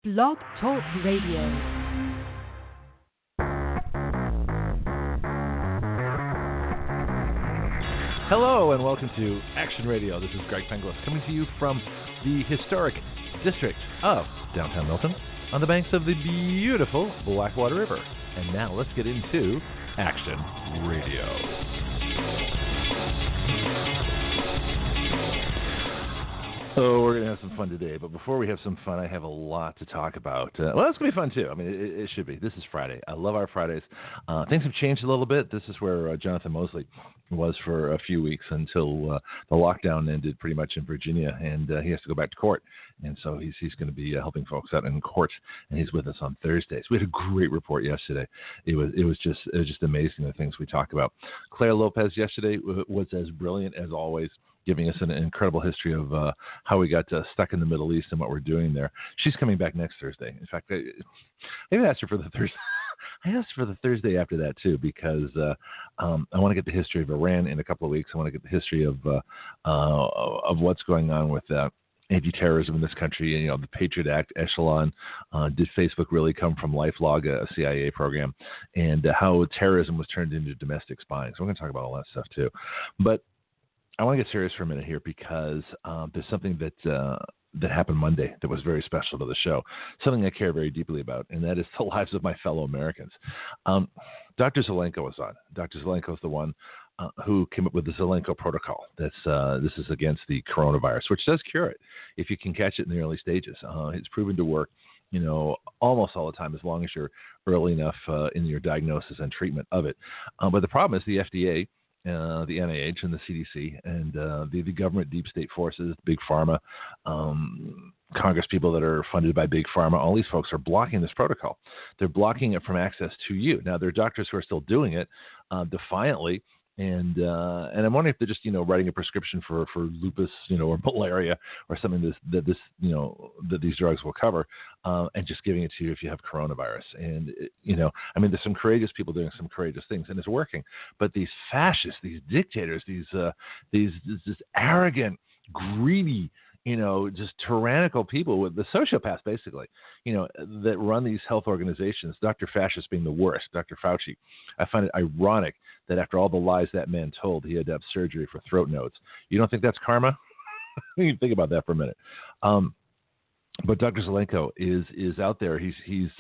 Blog Talk Radio. Hello and welcome to Action Radio. This is Greg Penglis coming to you from the historic district of downtown Milton on the banks of the beautiful Blackwater River. And now let's get into Action Radio. So we're going to have some fun today, but before we have some fun, I have a lot to talk about. Well, it's going to be fun, too. I mean, it should be. This is Friday. I love our Fridays. Things have changed a little bit. This is where Jonathan Mosley was for a few weeks until the lockdown ended pretty much in Virginia, and he has to go back to court. And so he's going to be helping folks out in court, and he's with us on Thursdays. We had a great report yesterday. It was just amazing, the things we talked about. Claire Lopez yesterday was as brilliant as always, giving us an incredible history of how we got stuck in the Middle East and what we're doing there. She's coming back next Thursday. In fact, I even asked her for the Thursday. I asked for the Thursday after that, too, because I want to get the history of Iran in a couple of weeks. I want to get the history of what's going on with anti-terrorism in this country. You know, the Patriot Act echelon. Did Facebook really come from LifeLog, a CIA program? And how terrorism was turned into domestic spying. So we're going to talk about all that stuff, too. But I want to get serious for a minute here because there's something that happened Monday that was very special to the show, something I care very deeply about, and that is the lives of my fellow Americans. Dr. Zelenko was on. Dr. Zelenko is the one who came up with the Zelenko protocol. This is against the coronavirus, which does cure it if you can catch it in the early stages. It's proven to work, you know, almost all the time as long as you're early enough in your diagnosis and treatment of it. But the problem is the FDA, the NIH and the CDC and the government deep state forces, big pharma, Congress people that are funded by big pharma, all these folks are blocking this protocol. They're blocking it from access to you. Now, there are doctors who are still doing it defiantly, and I'm wondering if they're just, you know, writing a prescription for lupus, you know, or malaria or something that these drugs will cover, and just giving it to you if you have coronavirus. And you know, I mean, there's some courageous people doing some courageous things, and it's working. But these fascists, these dictators, these arrogant, greedy, you know, just tyrannical people with the sociopaths, basically, you know, that run these health organizations, Dr. Fascist being the worst, Dr. Fauci. I find it ironic that after all the lies that man told, he had to have surgery for throat nodes. You don't think that's karma? You think about that for a minute. But Dr. Zelenko is out there. He's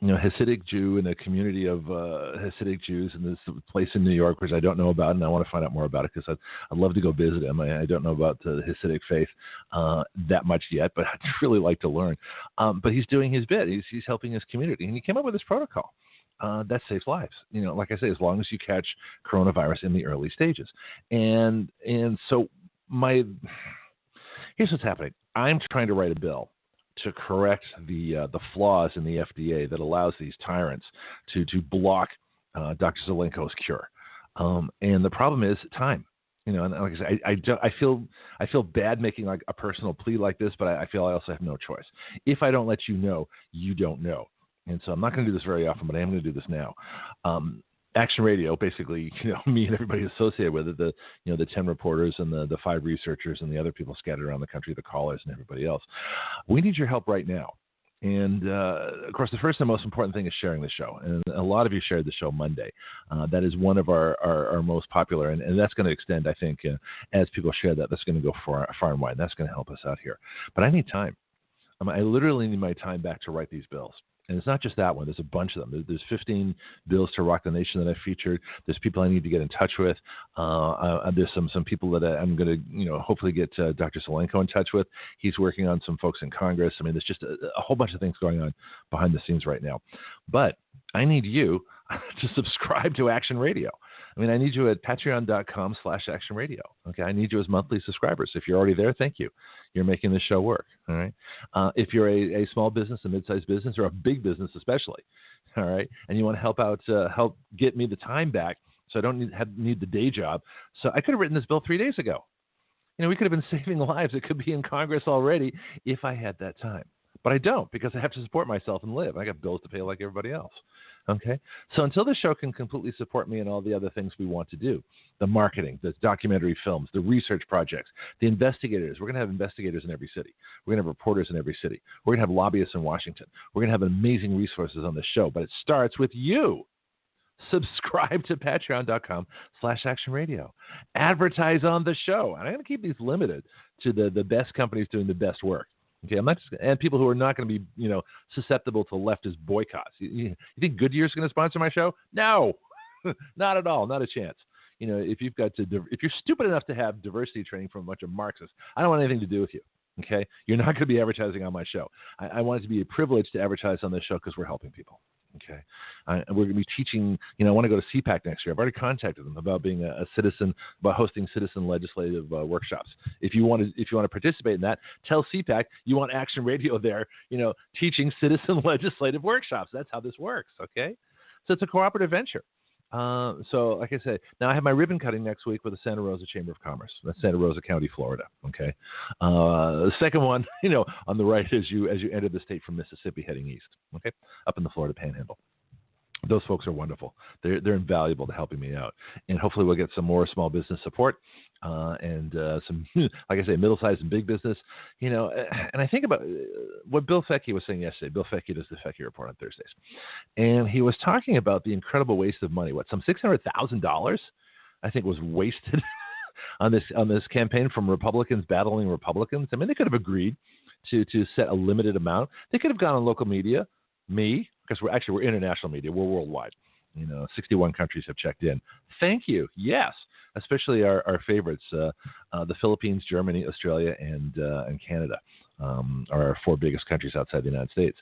you know, Hasidic Jew in a community of Hasidic Jews in this place in New York, which I don't know about, and I want to find out more about it because I'd love to go visit him. I don't know about the Hasidic faith that much yet, but I'd really like to learn. But he's doing his bit. He's helping his community, and he came up with this protocol that saves lives. You know, like I say, as long as you catch coronavirus in the early stages. And so here's what's happening. I'm trying to write a bill to correct the flaws in the FDA that allows these tyrants to block Dr. Zelenko's cure. And the problem is time. You know, and like I say, I feel bad making like a personal plea like this, but I feel I also have no choice. If I don't let you know, you don't know. And so I'm not going to do this very often, but I am going to do this now. Action Radio, basically, you know, me and everybody associated with it, the 10 reporters and the 5 researchers and the other people scattered around the country, the callers and everybody else. We need your help right now. And, of course, the first and most important thing is sharing the show. And a lot of you shared the show Monday. That is one of our most popular, and that's going to extend, I think, as people share that. That's going to go far and wide. That's going to help us out here. But I need time. I literally need my time back to write these bills. And it's not just that one. There's a bunch of them. There's 15 bills to rock the nation that I featured. There's people I need to get in touch with. There's some people that I'm going to, you know, hopefully get Dr. Zelenko in touch with. He's working on some folks in Congress. I mean, there's just a whole bunch of things going on behind the scenes right now. But I need you to subscribe to Action Radio. I mean, I need you at patreon.com/Action Radio. Okay, I need you as monthly subscribers. If you're already there, thank you. You're making this show work. All right. If you're a small business, a mid-sized business, or a big business especially, all right, and you want to help out, help get me the time back so I don't need the day job. So I could have written this bill 3 days ago. You know, we could have been saving lives. It could be in Congress already if I had that time. But I don't, because I have to support myself and live. I got bills to pay like everybody else. Okay? So until the show can completely support me and all the other things we want to do, the marketing, the documentary films, the research projects, the investigators. We're going to have investigators in every city. We're going to have reporters in every city. We're going to have lobbyists in Washington. We're going to have amazing resources on the show, but it starts with you. Subscribe to patreon.com/actionradio. Advertise on the show. And I'm going to keep these limited to the best companies doing the best work. Okay, I'm not just, and people who are not going to be, susceptible to leftist boycotts. You think Goodyear's going to sponsor my show? No, not at all, not a chance. If you're stupid enough to have diversity training from a bunch of Marxists, I don't want anything to do with you. Okay, you're not going to be advertising on my show. I want it to be a privilege to advertise on this show because we're helping people. Okay, we're going to be teaching. I want to go to CPAC next year. I've already contacted them about being a citizen, about hosting citizen legislative workshops. If you want to participate in that, tell CPAC you want Action Radio there. Teaching citizen legislative workshops. That's how this works. Okay, so it's a cooperative venture. So, like I said, now I have my ribbon cutting next week with the Santa Rosa Chamber of Commerce. That's Santa Rosa County, Florida. Okay. The second one, on the right as you enter the state from Mississippi heading east. Okay, up in the Florida Panhandle. Those folks are wonderful. They're invaluable to helping me out, and hopefully we'll get some more small business support and some, like I say, middle-sized and big business. And I think about what Bill Fecky was saying yesterday. Bill Fecky does the Fecky Report on Thursdays, and he was talking about the incredible waste of money. Some $600,000, I think, was wasted on this campaign from Republicans battling Republicans. I mean, they could have agreed to set a limited amount. They could have gone on local media, because we're international media. We're worldwide. 61 countries have checked in. Thank you. Yes, especially our favorites, the Philippines, Germany, Australia, and Canada are our four biggest countries outside the United States.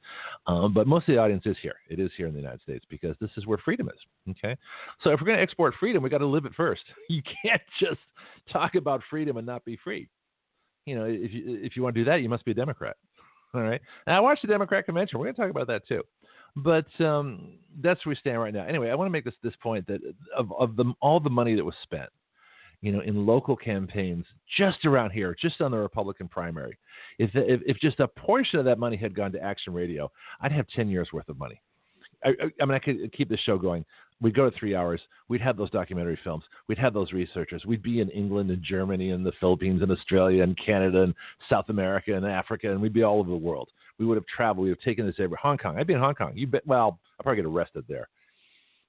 But most of the audience is here. It is here in the United States because this is where freedom is. Okay, so if we're going to export freedom, we got to live it first. You can't just talk about freedom and not be free. If you want to do that, you must be a Democrat. All right. Now, I watched the Democrat convention. We're going to talk about that too. But that's where we stand right now. Anyway, I want to make this point that of all the money that was spent, in local campaigns just around here, just on the Republican primary, if just a portion of that money had gone to Action Radio, I'd have 10 years worth of money. I could keep this show going. We'd go to 3 hours. We'd have those documentary films. We'd have those researchers. We'd be in England and Germany and the Philippines and Australia and Canada and South America and Africa, and we'd be all over the world. We would have traveled. We would have taken this over. Hong Kong. I'd be in Hong Kong. You bet. Well, I'll probably get arrested there.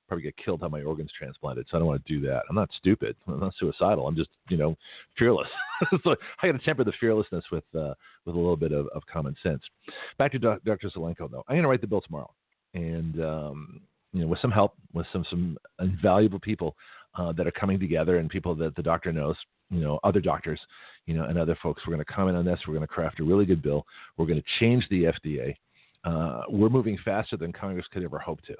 Probably get killed, have my organs transplanted, so I don't want to do that. I'm not stupid. I'm not suicidal. I'm just, fearless. So I got to temper the fearlessness with a little bit of common sense. Back to Dr. Zelenko, though. I'm going to write the bill tomorrow. And, with some help, with some invaluable people that are coming together and people that the doctor knows, other doctors, and other folks, we're going to comment on this. We're going to craft a really good bill. We're going to change the FDA. We're moving faster than Congress could ever hope to.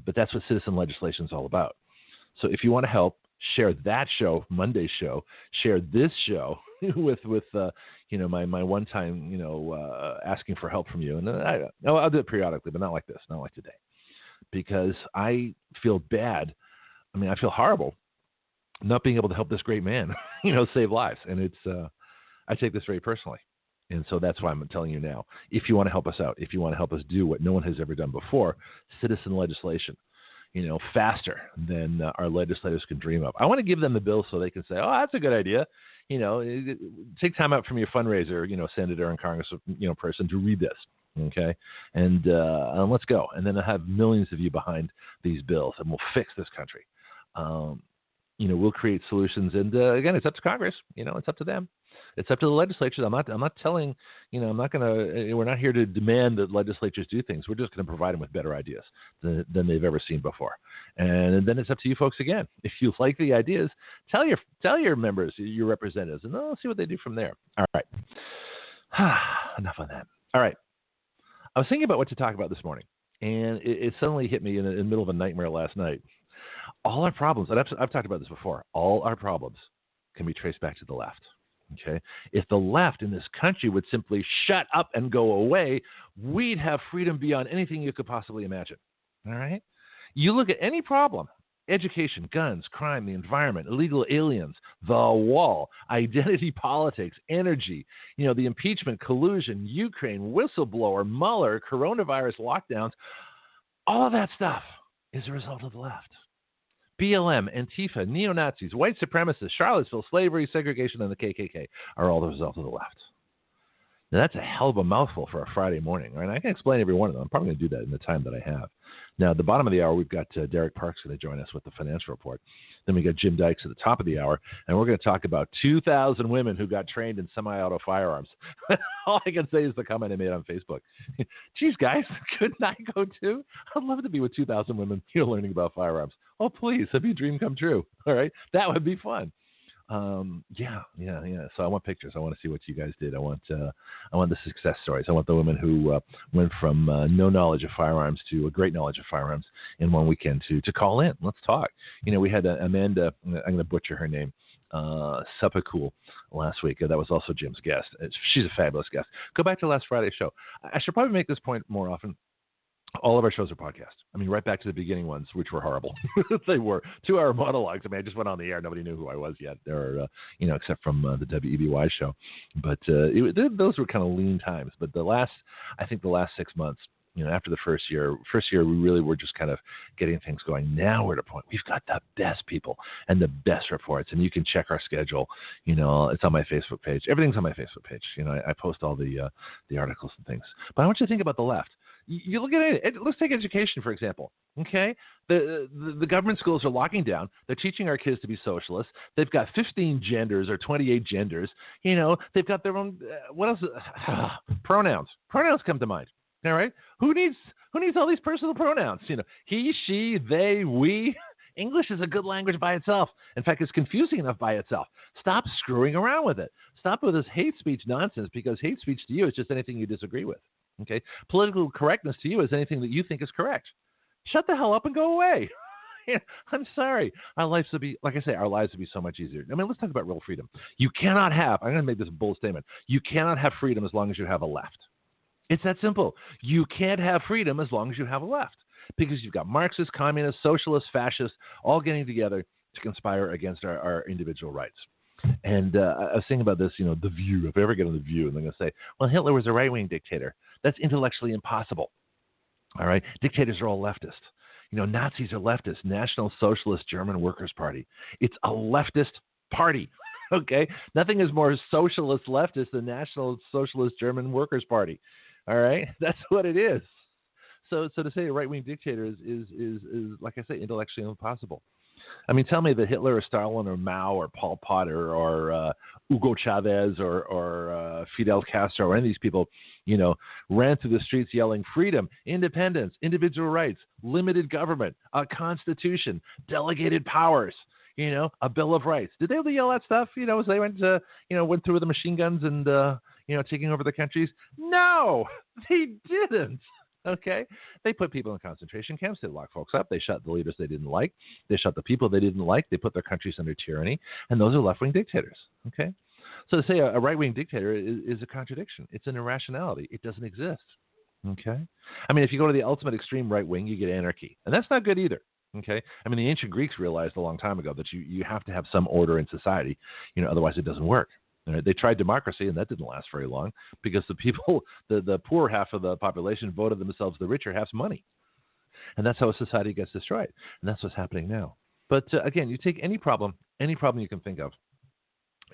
But that's what citizen legislation is all about. So if you want to help, share that show, Monday's show, share this show with my one time, asking for help from you. And I'll do it periodically, but not like this, not like today. Because I feel bad. I mean, I feel horrible not being able to help this great man, save lives. And it's, I take this very personally. And so that's why I'm telling you now, if you want to help us out, if you want to help us do what no one has ever done before, citizen legislation, faster than our legislators can dream of. I want to give them the bill so they can say, oh, that's a good idea. Take time out from your fundraiser, senator and Congress, person to read this. Okay. And let's go. And then I'll have millions of you behind these bills and we'll fix this country. We'll create solutions. And again, it's up to Congress. It's up to them. It's up to the legislatures. I'm not telling, we're not here to demand that legislatures do things. We're just going to provide them with better ideas than they've ever seen before. And then it's up to you folks again. If you like the ideas, tell your members, your representatives, and they'll see what they do from there. All right. Enough on that. All right. I was thinking about what to talk about this morning, and it suddenly hit me in the middle of a nightmare last night. All our problems, and I've talked about this before, all our problems can be traced back to the left. Okay, if the left in this country would simply shut up and go away, we'd have freedom beyond anything you could possibly imagine. All right, you look at any problem: education, guns, crime, the environment, illegal aliens, the wall, identity politics, energy, the impeachment, collusion, Ukraine, whistleblower, Mueller, coronavirus lockdowns. All of that stuff is a result of the left. BLM, Antifa, neo-Nazis, white supremacists, Charlottesville, slavery, segregation, and the KKK are all the result of the left. Now, that's a hell of a mouthful for a Friday morning, right? I can explain every one of them. I'm probably going to do that in the time that I have. Now, at the bottom of the hour, we've got Derek Parks going to join us with the financial report. Then we got Jim Dykes at the top of the hour, and we're going to talk about 2,000 women who got trained in semi-auto firearms. All I can say is the comment I made on Facebook. Geez, guys, couldn't I go too? I'd love to be with 2,000 women learning about firearms. Oh, please, that'd be a dream come true. All right, that would be fun. Yeah. So I want pictures. I want to see what you guys did. I want the success stories. I want the women who went from no knowledge of firearms to a great knowledge of firearms in one weekend to call in. Let's talk. We had Amanda. I'm going to butcher her name. Suppacool last week. That was also Jim's guest. She's a fabulous guest. Go back to last Friday's show. I should probably make this point more often. All of our shows are podcasts. I mean, right back to the beginning ones, which were horrible. They were 2-hour monologues. I mean, I just went on the air. Nobody knew who I was yet, or except from the WEBY show. But those were kind of lean times. But the last 6 months, after the first year, we really were just kind of getting things going. Now we're at a point we've got the best people and the best reports, and you can check our schedule. It's on my Facebook page. Everything's on my Facebook page. I post all the articles and things. But I want you to think about the left. You look at it. Let's take education, for example. Okay, the government schools are locking down. They're teaching our kids to be socialists. They've got 15 genders or 28 genders. They've got their own. What else? Pronouns. Pronouns come to mind. All right. Who needs all these personal pronouns? He, she, they, we. English is a good language by itself. In fact, it's confusing enough by itself. Stop screwing around with it. Stop with this hate speech nonsense, because hate speech to you is just anything you disagree with. Okay, political correctness to you is anything that you think is correct. Shut the hell up and go away. I'm sorry. Our lives would be, like I say, our lives would be so much easier. I mean, let's talk about real freedom. You cannot have, I'm going to make this a bold statement. You cannot have freedom as long as you have a left. It's that simple. You can't have freedom as long as you have a left, because you've got Marxists, communists, socialists, fascists, all getting together to conspire against our individual rights. And I was thinking about this, The View. If I ever get on The View, and they're going to say, well, Hitler was a right-wing dictator. That's intellectually impossible. All right? Dictators are all leftist. Nazis are leftist. National Socialist German Workers' Party. It's a leftist party. Okay? Nothing is more socialist leftist than National Socialist German Workers' Party. All right? That's what it is. So to say a right-wing dictator is like I say, intellectually impossible. I mean, tell me that Hitler or Stalin or Mao or Pol Pot or Hugo Chavez or Fidel Castro or any of these people, ran through the streets yelling freedom, independence, individual rights, limited government, a constitution, delegated powers, a Bill of Rights. Did they yell that stuff, as they went through with the machine guns and, taking over the countries? No, they didn't. Okay, they put people in concentration camps. They locked folks up. They shot the leaders they didn't like. They shot the people they didn't like. They put their countries under tyranny, and those are left-wing dictators. Okay, so to say a right-wing dictator is a contradiction. It's an irrationality. It doesn't exist. Okay, I mean, if you go to the ultimate extreme right-wing, you get anarchy, and that's not good either. Okay, I mean, the ancient Greeks realized a long time ago that you have to have some order in society, otherwise it doesn't work. They tried democracy, and that didn't last very long because the people, the poor half of the population voted themselves the richer half's money. And that's how a society gets destroyed. And that's what's happening now. But again, you take any problem you can think of,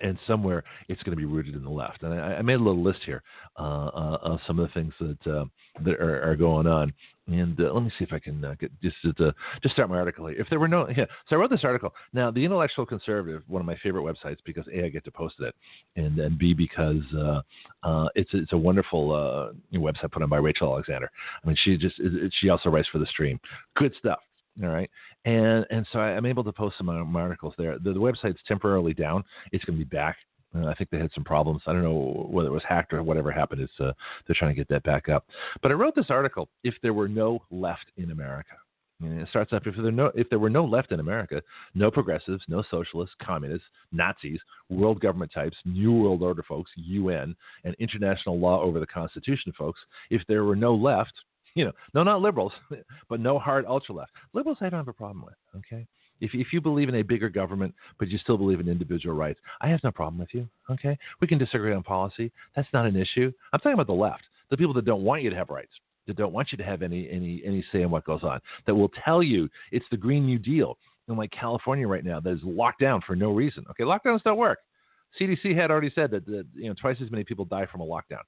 and somewhere it's going to be rooted in the left. And I made a little list here of some of the things that are going on. And let me see if I can get just start my article here. If there were so I wrote this article. Now, the Intellectual Conservative, one of my favorite websites, because A, I get to post it, and B, because it's a wonderful website put on by Rachel Alexander. I mean, she also writes for The Stream. Good stuff. All right. And so I'm able to post some of my articles there. The website's temporarily down. It's going to be back. I think they had some problems. I don't know whether it was hacked or whatever happened. They're trying to get that back up. But I wrote this article, If There Were No Left in America. And it starts off, if there were no left in America, no progressives, no socialists, communists, Nazis, world government types, New World Order folks, UN, and international law over the Constitution folks, if there were no left, no, not liberals, but no hard ultra-left. Liberals I don't have a problem with, okay? If you believe in a bigger government, but you still believe in individual rights, I have no problem with you, okay? We can disagree on policy. That's not an issue. I'm talking about the left, the people that don't want you to have rights, that don't want you to have any say in what goes on, that will tell you it's the Green New Deal in like California right now that is locked down for no reason. Okay, lockdowns don't work. CDC had already said that twice as many people die from a lockdown.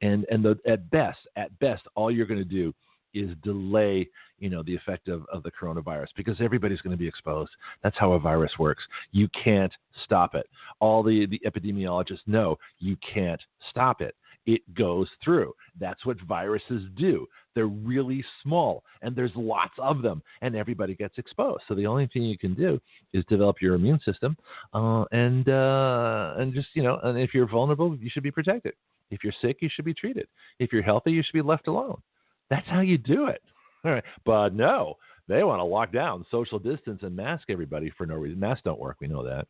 And at best, all you're going to do is delay, the effect of the coronavirus because everybody's going to be exposed. That's how a virus works. You can't stop it. All the epidemiologists know you can't stop it. It goes through. That's what viruses do. They're really small, and there's lots of them, and everybody gets exposed. So the only thing you can do is develop your immune system, and just, and if you're vulnerable, you should be protected. If you're sick, you should be treated. If you're healthy, you should be left alone. That's how you do it. All right. But no, they want to lock down, social distance, and mask everybody for no reason. Masks don't work. We know that.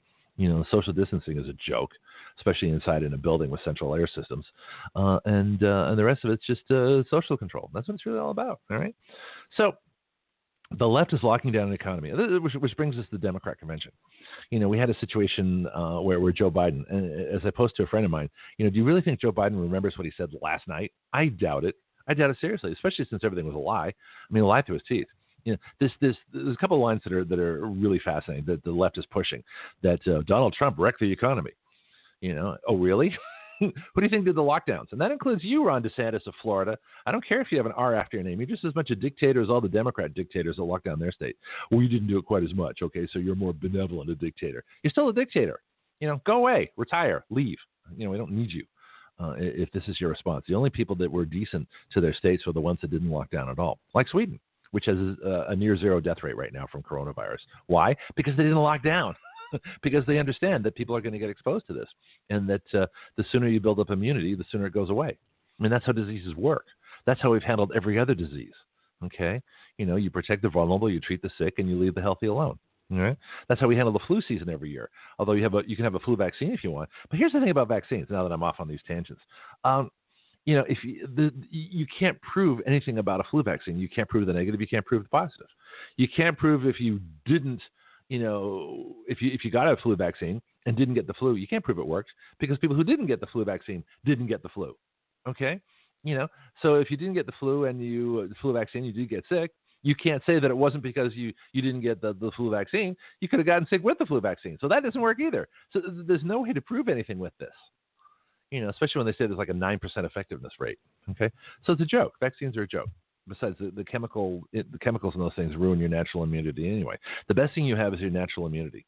Social distancing is a joke, especially inside in a building with central air systems. And the rest of it's just social control. That's what it's really all about. All right. So the left is locking down an economy, which brings us to the Democrat convention. We had a situation where Joe Biden, and as I posed to a friend of mine, do you really think Joe Biden remembers what he said last night? I doubt it. I doubt it seriously, especially since everything was a lie. I mean, a lie through his teeth. There's a couple of lines that are really fascinating that the left is pushing. That Donald Trump wrecked the economy. Oh really? Who do you think did the lockdowns? And that includes you, Ron DeSantis of Florida. I don't care if you have an R after your name. You're just as much a dictator as all the Democrat dictators that locked down their state. Well, you didn't do it quite as much. Okay, so you're more benevolent, a dictator. You're still a dictator. Go away, retire, leave. We don't need you. If this is your response. The only people that were decent to their states were the ones that didn't lock down at all, like Sweden, which has a near zero death rate right now from coronavirus. Why? Because they didn't lock down. Because they understand that people are going to get exposed to this, and that the sooner you build up immunity, the sooner it goes away. I mean, that's how diseases work. That's how we've handled every other disease. Okay? You protect the vulnerable, you treat the sick, and you leave the healthy alone. All right? That's how we handle the flu season every year. Although you can have a flu vaccine if you want. But here's the thing about vaccines, now that I'm off on these tangents. If you can't prove anything about a flu vaccine. You can't prove the negative. You can't prove the positive. You can't prove if you didn't, if you got a flu vaccine and didn't get the flu, you can't prove it worked because people who didn't get the flu vaccine didn't get the flu. Okay? So if you didn't get the flu and the flu vaccine, you did get sick. You can't say that it wasn't because you didn't get the flu vaccine. You could have gotten sick with the flu vaccine. So that doesn't work either. So there's no way to prove anything with this. Especially when they say there's like a 9% effectiveness rate. Okay? So it's a joke. Vaccines are a joke. Besides, the chemicals in those things ruin your natural immunity anyway. The best thing you have is your natural immunity.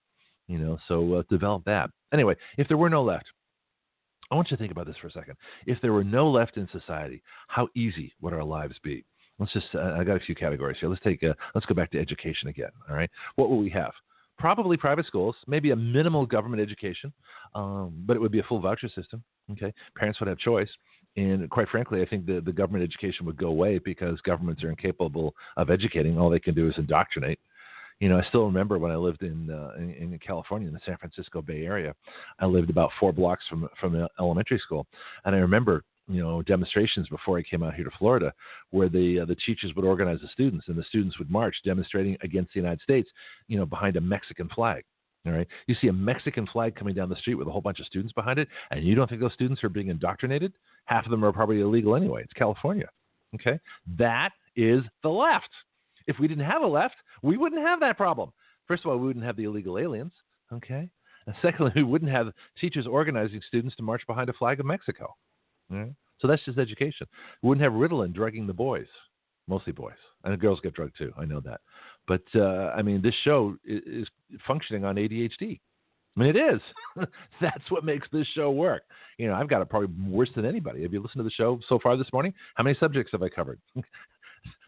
So develop that. Anyway, if there were no left, I want you to think about this for a second. If there were no left in society, how easy would our lives be? Let's just, I got a few categories here. Let's go back to education again. All right. What will we have? Probably private schools, maybe a minimal government education, but it would be a full voucher system. Okay. Parents would have choice. And quite frankly, I think the government education would go away because governments are incapable of educating. All they can do is indoctrinate. I still remember when I lived in California, in the San Francisco Bay Area. I lived about 4 blocks from elementary school. And I remember, demonstrations before I came out here to Florida where the teachers would organize the students, and the students would march demonstrating against the United States, behind a Mexican flag. All right. You see a Mexican flag coming down the street with a whole bunch of students behind it, and you don't think those students are being indoctrinated? Half of them are probably illegal anyway. It's California. Okay. That is the left. If we didn't have a left, we wouldn't have that problem. First of all, we wouldn't have the illegal aliens. Okay. And secondly, we wouldn't have teachers organizing students to march behind a flag of Mexico. All right? So that's just education. We wouldn't have Ritalin drugging the boys, mostly boys. And the girls get drugged too. I know that. But, this show is functioning on ADHD. I mean, it is. That's what makes this show work. I've got it probably worse than anybody. Have you listened to the show so far this morning? How many subjects have I covered?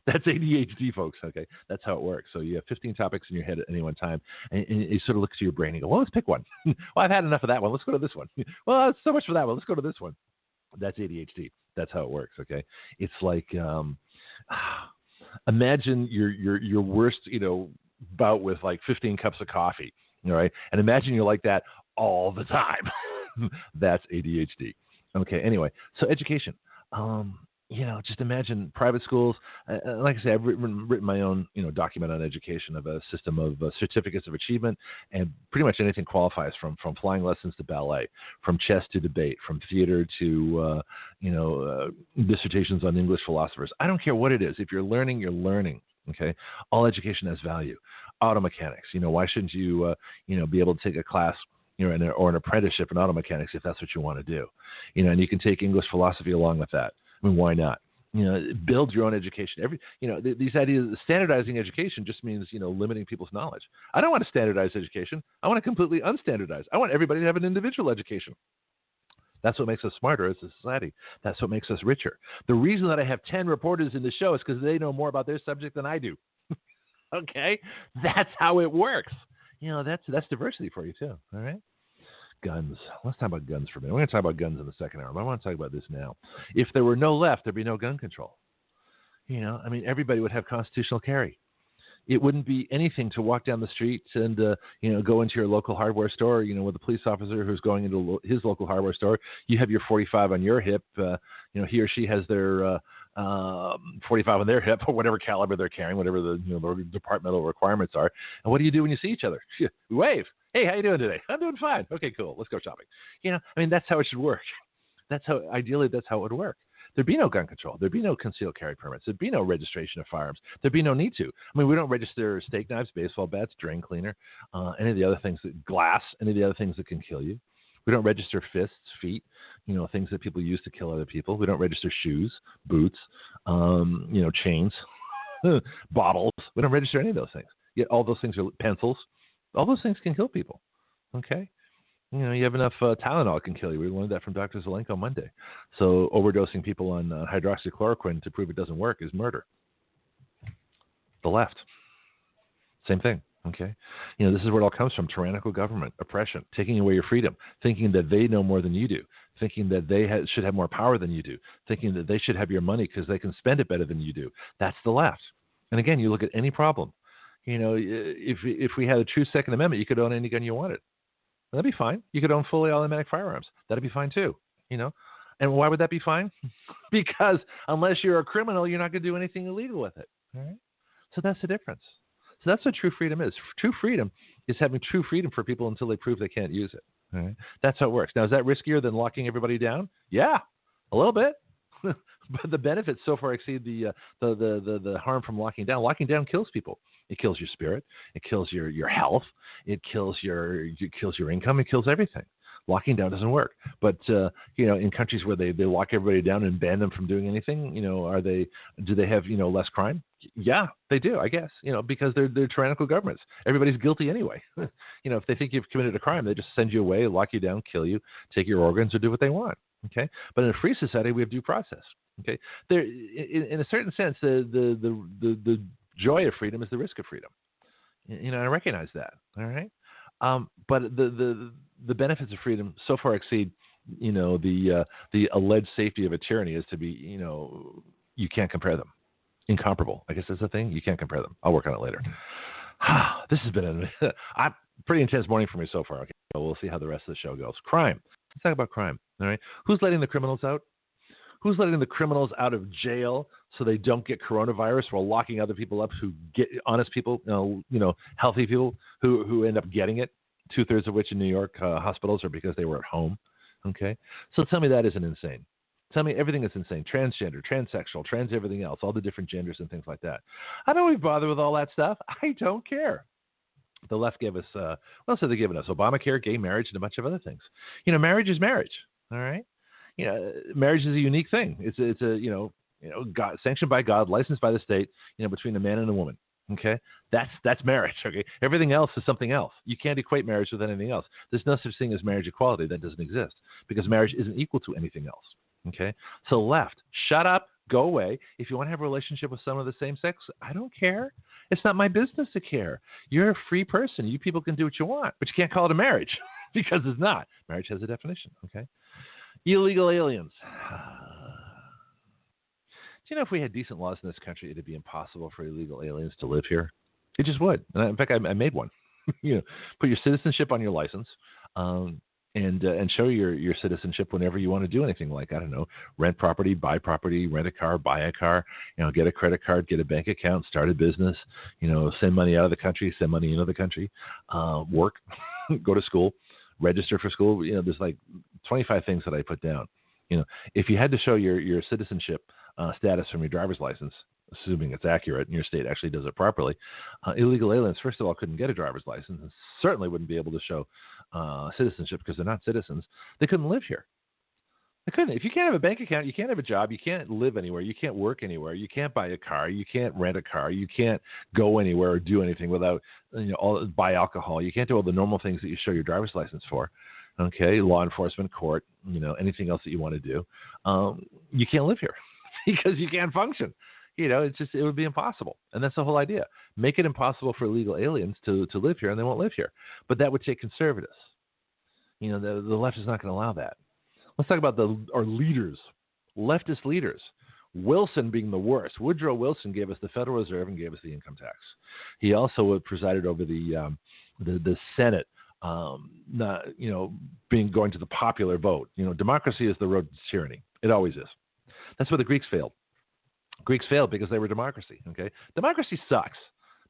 That's ADHD, folks. Okay, that's how it works. So you have 15 topics in your head at any one time, and you sort of look to your brain and go, well, let's pick one. Well, I've had enough of that one. Let's go to this one. Well, that's so much for that one. Let's go to this one. That's ADHD. That's how it works. Okay, it's like imagine your worst, bout with like 15 cups of coffee. All right, and imagine you're like that all the time. That's ADHD. Okay. Anyway, so education. just imagine private schools. Like I say, I've written my own, document on education of a system of certificates of achievement, and pretty much anything qualifies from flying lessons to ballet, from chess to debate, from theater to, dissertations on English philosophers. I don't care what it is. If you're learning, you're learning. Okay. All education has value. Auto mechanics. Why shouldn't you, be able to take a class, or an apprenticeship in auto mechanics if that's what you want to do, and you can take English philosophy along with that. I mean, why not? Build your own education. These ideas, standardizing education just means, limiting people's knowledge. I don't want to standardize education. I want to completely unstandardize. I want everybody to have an individual education. That's what makes us smarter as a society. That's what makes us richer. The reason that I have 10 reporters in the show is because they know more about their subject than I do. Okay? That's how it works. That's diversity for you too. All right? Guns. Let's talk about guns for a minute. We're going to talk about guns in the second hour, but I want to talk about this now. If there were no left, there'd be no gun control. Everybody would have constitutional carry. It wouldn't be anything to walk down the street and, go into your local hardware store, with a police officer who's going into his local hardware store. You have your 45 on your hip. He or she has their 45 on their hip, or whatever caliber they're carrying, whatever the departmental requirements are. And what do you do when you see each other? We wave. Hey, how you doing today? I'm doing fine. Okay, cool. Let's go shopping. That's how it should work. Ideally, that's how it would work. There'd be no gun control. There'd be no concealed carry permits. There'd be no registration of firearms. There'd be no need to. We don't register steak knives, baseball bats, drain cleaner, any of the other things, glass, any of the other things that can kill you. We don't register fists, feet, things that people use to kill other people. We don't register shoes, boots, chains, bottles. We don't register any of those things. Yet all those things are pencils. All those things can kill people. Okay? You have enough Tylenol, it can kill you. We learned that from Dr. Zelenko Monday. So overdosing people on hydroxychloroquine to prove it doesn't work is murder. The left. Same thing. Okay? This is where it all comes from. Tyrannical government, oppression, taking away your freedom, thinking that they know more than you do, thinking that they should have more power than you do, thinking that they should have your money because they can spend it better than you do. That's the left. And again, you look at any problem. If we had a true Second Amendment, you could own any gun you wanted. That'd be fine. You could own fully automatic firearms. That'd be fine too. And why would that be fine? Because unless you're a criminal, you're not going to do anything illegal with it. All right. So that's the difference. So that's what true freedom is. True freedom is having true freedom for people until they prove they can't use it. All right. That's how it works. Now, is that riskier than locking everybody down? Yeah, a little bit. But the benefits so far exceed the harm from locking down. Locking down kills people. It kills your spirit. It kills your health. It kills your income. It kills everything. Locking down doesn't work. But in countries where they lock everybody down and ban them from doing anything, do they have less crime? Yeah, they do, I guess. Because they're tyrannical governments. Everybody's guilty anyway. If they think you've committed a crime, they just send you away, lock you down, kill you, take your organs, or do what they want. Okay, but in a free society, we have due process. Okay, there, in a certain sense, the joy of freedom is the risk of freedom. I recognize that. All right, but the benefits of freedom so far exceed, the alleged safety of a tyranny is to be, you can't compare them. Incomparable. I guess that's the thing. You can't compare them. I'll work on it later. This has been a pretty intense morning for me so far. Okay, so we'll see how the rest of the show goes. Crime. Let's talk about crime. All right. Who's letting the criminals out? Who's letting the criminals out of jail so they don't get coronavirus while locking other people up who get honest people, healthy people who end up getting it? 2/3 of which in New York hospitals are because they were at home. Okay. So tell me that isn't insane. Tell me everything is insane. Transgender, transsexual, trans everything else, all the different genders and things like that. I don't even bother with all that stuff. I don't care. The left gave us, what else have they given us? Obamacare, gay marriage, and a bunch of other things. Marriage is marriage. All right. Marriage is a unique thing. It's a God, sanctioned by God, licensed by the state, between a man and a woman. Okay. That's marriage. Okay. Everything else is something else. You can't equate marriage with anything else. There's no such thing as marriage equality. That doesn't exist because marriage isn't equal to anything else. Okay. So left, shut up, go away. If you want to have a relationship with someone of the same sex, I don't care. It's not my business to care. You're a free person. You people can do what you want, but you can't call it a marriage because it's not. Marriage has a definition. Okay. Illegal aliens. Do you know if we had decent laws in this country, it'd be impossible for illegal aliens to live here? It just would. And in fact, I made one. Put your citizenship on your license. and show your citizenship whenever you want to do anything like, I don't know, rent property, buy property, rent a car, buy a car, get a credit card, get a bank account, start a business, send money out of the country, send money into the country, work, go to school, register for school. There's like 25 things that I put down. If you had to show your citizenship status from your driver's license, assuming it's accurate and your state actually does it properly, illegal aliens, first of all, couldn't get a driver's license and certainly wouldn't be able to show citizenship because they're not citizens. They couldn't live here. They couldn't. If you can't have a bank account, you can't have a job, you can't live anywhere, you can't work anywhere, you can't buy a car, you can't rent a car, you can't go anywhere or do anything without, buy alcohol. You can't do all the normal things that you show your driver's license for. Okay, law enforcement, court, anything else that you want to do. You can't live here because you can't function. It would be impossible. And that's the whole idea. Make it impossible for illegal aliens to live here, and they won't live here. But that would take conservatives. The left is not going to allow that. Let's talk about our leaders, leftist leaders. Wilson being the worst. Woodrow Wilson gave us the Federal Reserve and gave us the income tax. He also presided over the Senate, going to the popular vote. Democracy is the road to tyranny. It always is. That's where the Greeks failed. Greeks failed because they were democracy. Okay, democracy sucks.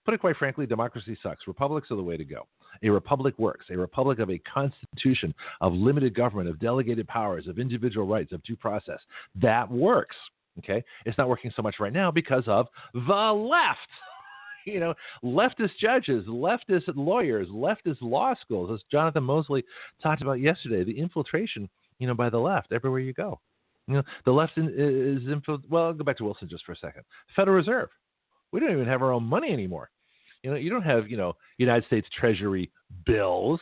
Put it quite frankly, democracy sucks. Republics are the way to go. A republic works. A republic of a constitution, of limited government, of delegated powers, of individual rights, of due process. That works. Okay, it's not working so much right now because of the left. Leftist judges, leftist lawyers, leftist law schools, as Jonathan Mosley talked about yesterday, the infiltration, by the left everywhere you go. The left is well, I'll go back to Wilson just for a second. Federal Reserve. We don't even have our own money anymore. You don't have, United States Treasury bills,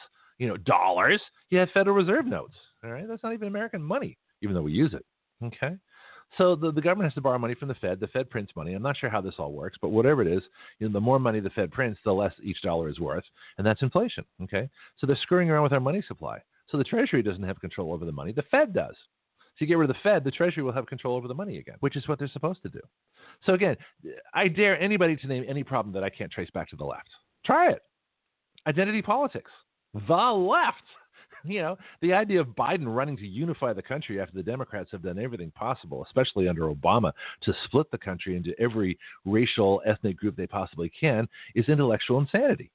dollars. You have Federal Reserve notes. All right. That's not even American money, even though we use it. Okay. So the government has to borrow money from the Fed. The Fed prints money. I'm not sure how this all works, but whatever it is, the more money the Fed prints, the less each dollar is worth. And that's inflation. Okay. So they're screwing around with our money supply. So the Treasury doesn't have control over the money. The Fed does. So you get rid of the Fed, the Treasury will have control over the money again, which is what they're supposed to do. So again, I dare anybody to name any problem that I can't trace back to the left. Try it. Identity politics. The left. The idea of Biden running to unify the country after the Democrats have done everything possible, especially under Obama, to split the country into every racial, ethnic group they possibly can, is intellectual insanity.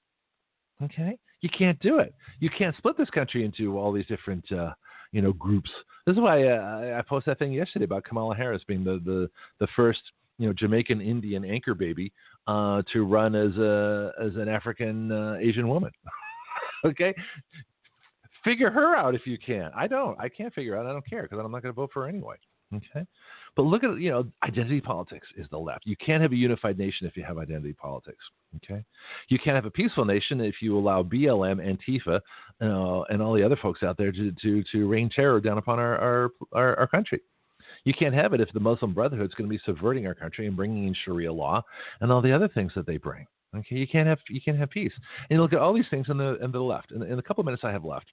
Okay? You can't do it. You can't split this country into all these different groups. This is why I posted that thing yesterday about Kamala Harris being the first Jamaican Indian anchor baby to run as an African Asian woman. Okay, figure her out if you can. I can't figure out. I don't care because I'm not going to vote for her anyway. Okay, but look at identity politics is the left. You can't have a unified nation if you have identity politics. Okay, you can't have a peaceful nation if you allow BLM, Antifa, and all the other folks out there to rain terror down upon our country. You can't have it if the Muslim Brotherhood is going to be subverting our country and bringing in Sharia law and all the other things that they bring. Okay, you can't have peace. And you look at all these things on the left. In a couple of minutes I have left,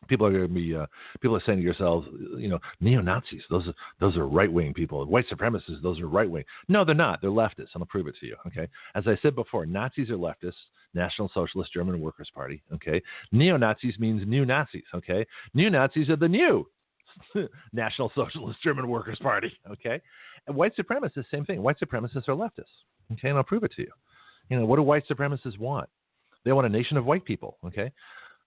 people are going to be people are saying to yourselves, neo-Nazis. Those are right-wing people. White supremacists. Those are right-wing. No, they're not. They're leftists. I'll prove it to you. Okay. As I said before, Nazis are leftists. National Socialist German Workers' Party. Okay. Neo-Nazis means new Nazis. Okay. New Nazis are the new National Socialist German Workers' Party. Okay. And white supremacists, same thing. White supremacists are leftists. Okay. And I'll prove it to you. What do white supremacists want? They want a nation of white people. Okay.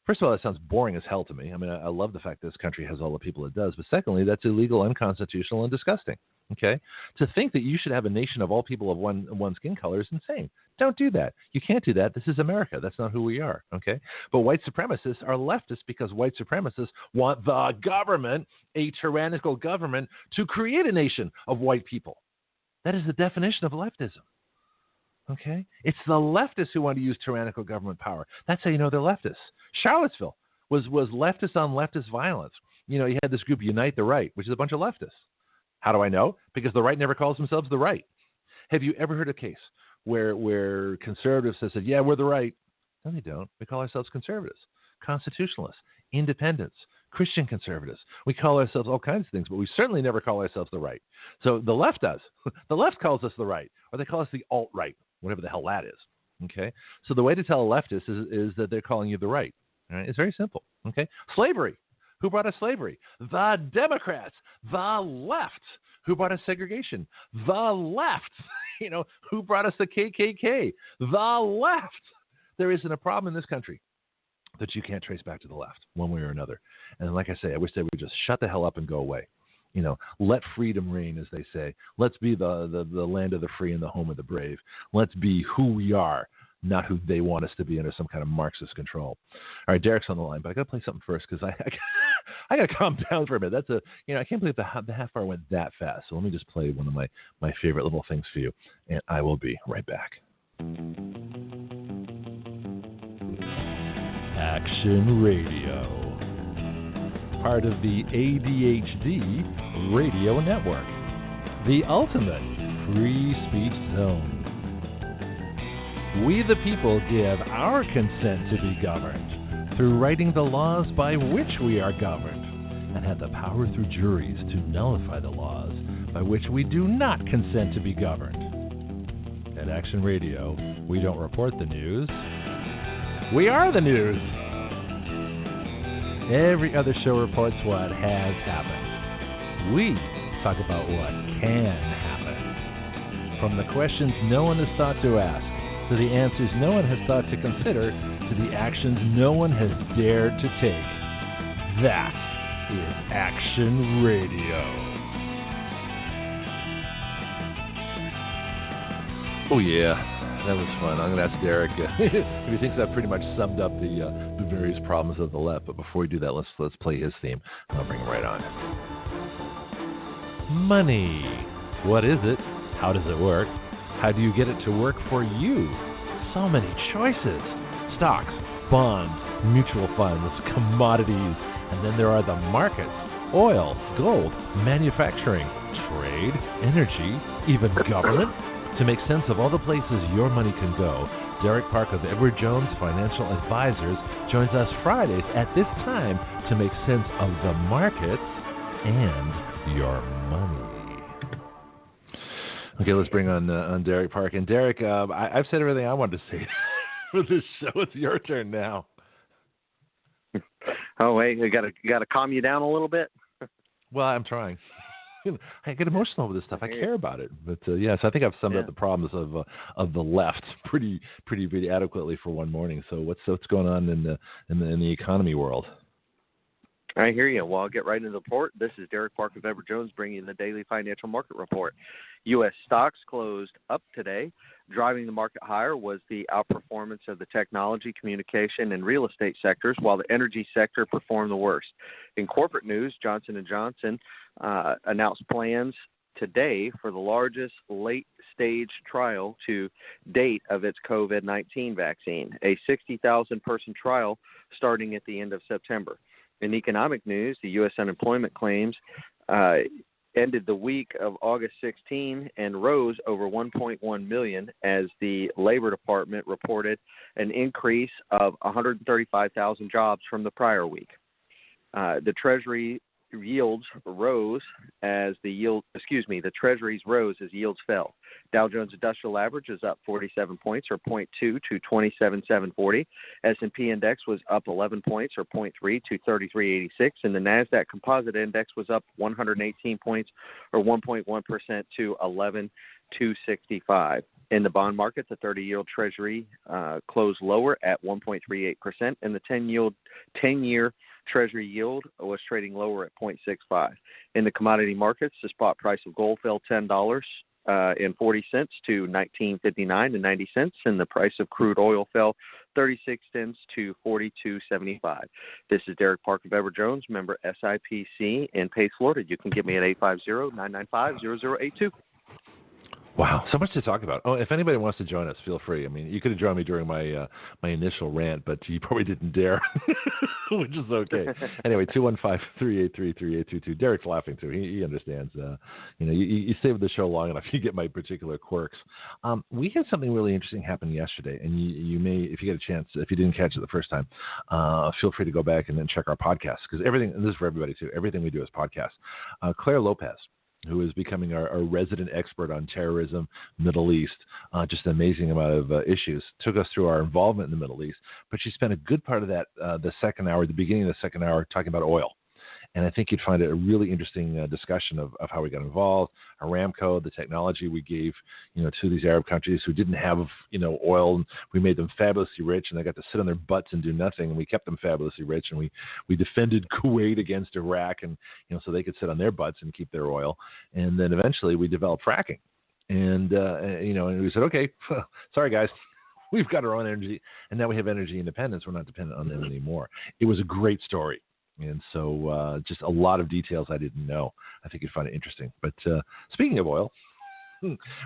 First of all, that sounds boring as hell to me. I mean, I love the fact that this country has all the people it does. But secondly, that's illegal, unconstitutional, and disgusting. Okay? To think that you should have a nation of all people of one skin color is insane. Don't do that. You can't do that. This is America. That's not who we are. Okay? But white supremacists are leftists because white supremacists want the government, a tyrannical government, to create a nation of white people. That is the definition of leftism. Okay? It's the leftists who want to use tyrannical government power. That's how you know they're leftists. Charlottesville was leftist on leftist violence. You had this group Unite the Right, which is a bunch of leftists. How do I know? Because the right never calls themselves the right. Have you ever heard a case where conservatives have said, yeah, we're the right? No, they don't. We call ourselves conservatives, constitutionalists, independents, Christian conservatives. We call ourselves all kinds of things, but we certainly never call ourselves the right. So the left does. The left calls us the right, or they call us the alt-right, whatever the hell that is. Okay? So the way to tell a leftist is that they're calling you the right. All right? It's very simple. Okay, slavery. Who brought us slavery? The Democrats, the left. Who brought us segregation? The left. Who brought us the KKK? The left. There isn't a problem in this country that you can't trace back to the left, one way or another. And like I say, I wish they would just shut the hell up and go away. Let freedom reign, as they say. Let's be the land of the free and the home of the brave. Let's be who we are, not who they want us to be under some kind of Marxist control. All right, Derek's on the line, but I got to play something first because I got to calm down for a minute. I can't believe the half hour went that fast. So let me just play one of my favorite little things for you, and I will be right back. Action Radio. Part of the ADHD Radio Network, the ultimate free speech zone. We the people give our consent to be governed through writing the laws by which we are governed, and have the power through juries to nullify the laws by which we do not consent to be governed. At Action Radio, we don't report the news. We are the news. Every other show reports what has happened. We talk about what can happen. From the questions no one has thought to ask, to the answers no one has thought to consider, to the actions no one has dared to take. That is Action Radio. Oh yeah, that was fun. I'm going to ask Derek if he thinks that pretty much summed up the various problems of the left. But before we do that, let's play his theme. I'll bring him right on. Money. What is it? How does it work? How do you get it to work for you? So many choices. Stocks, bonds, mutual funds, commodities, and then there are the markets. Oil, gold, manufacturing, trade, energy, even government. To make sense of all the places your money can go, Derek Park of Edward Jones Financial Advisors joins us Fridays at this time to make sense of the markets and your money. Okay, let's bring on Derek Park. And Derek, I've said everything I wanted to say for this show. It's your turn now. Oh wait, I got to calm you down a little bit. Well, I'm trying. I get emotional over this stuff. I care about it, but yes, I think I've summed up the problems of the left pretty adequately for one morning. So what's going on in the economy world? I hear you. Well, I'll get right into the report. This is Derek Park of Edward Jones bringing the daily financial market report. U.S. stocks closed up today. Driving the market higher was the outperformance of the technology, communication, and real estate sectors, while the energy sector performed the worst. In corporate news, Johnson & Johnson announced plans today for the largest late-stage trial to date of its COVID-19 vaccine, a 60,000-person trial starting at the end of September. In economic news, the U.S. unemployment claims ended the week of August 16 and rose over 1.1 million as the Labor Department reported an increase of 135,000 jobs from the prior week. The Treasury yields rose as the Treasuries rose as yields fell. Dow Jones Industrial Average is up 47 points or 0.2 to 27,740. S&P Index was up 11 points or 0.3 to 3386, and the Nasdaq Composite Index was up 118 points or 1.1% to 11,265. In the bond market, the 30-year Treasury closed lower at 1.38%, and the 10-year Treasury yield was trading lower at 0.65. In the commodity markets, the spot price of gold fell $10.40 to $19.59.90, and the price of crude oil fell 36 cents to $42.75. This is Derek Park of Edward Jones, member SIPC in Pace, Florida. You can get me at 850-995-0082. Wow, so much to talk about. Oh, if anybody wants to join us, feel free. I mean, you could have joined me during my initial rant, but you probably didn't dare, which is okay. Anyway, 215-383-3822. Derek's laughing too. He understands. You stay with the show long enough, you get my particular quirks. We had something really interesting happen yesterday, and you may, if you get a chance, if you didn't catch it the first time, feel free to go back and then check our podcast, because everything, and this is for everybody too, everything we do is podcast. Claire Lopez who is becoming our resident expert on terrorism, Middle East, just an amazing amount of issues. Took us through our involvement in the Middle East, but she spent a good part of that, the beginning of the second hour, talking about oil. And I think you'd find it a really interesting discussion of how we got involved, Aramco, the technology we gave, to these Arab countries who didn't have, oil. And we made them fabulously rich, and they got to sit on their butts and do nothing. And we kept them fabulously rich, and we defended Kuwait against Iraq, and so they could sit on their butts and keep their oil. And then eventually we developed fracking, and and we said, okay, sorry guys. We've got our own energy, and now we have energy independence. We're not dependent on them anymore. It was a great story. And so just a lot of details I didn't know. I think you'd find it interesting. But speaking of oil,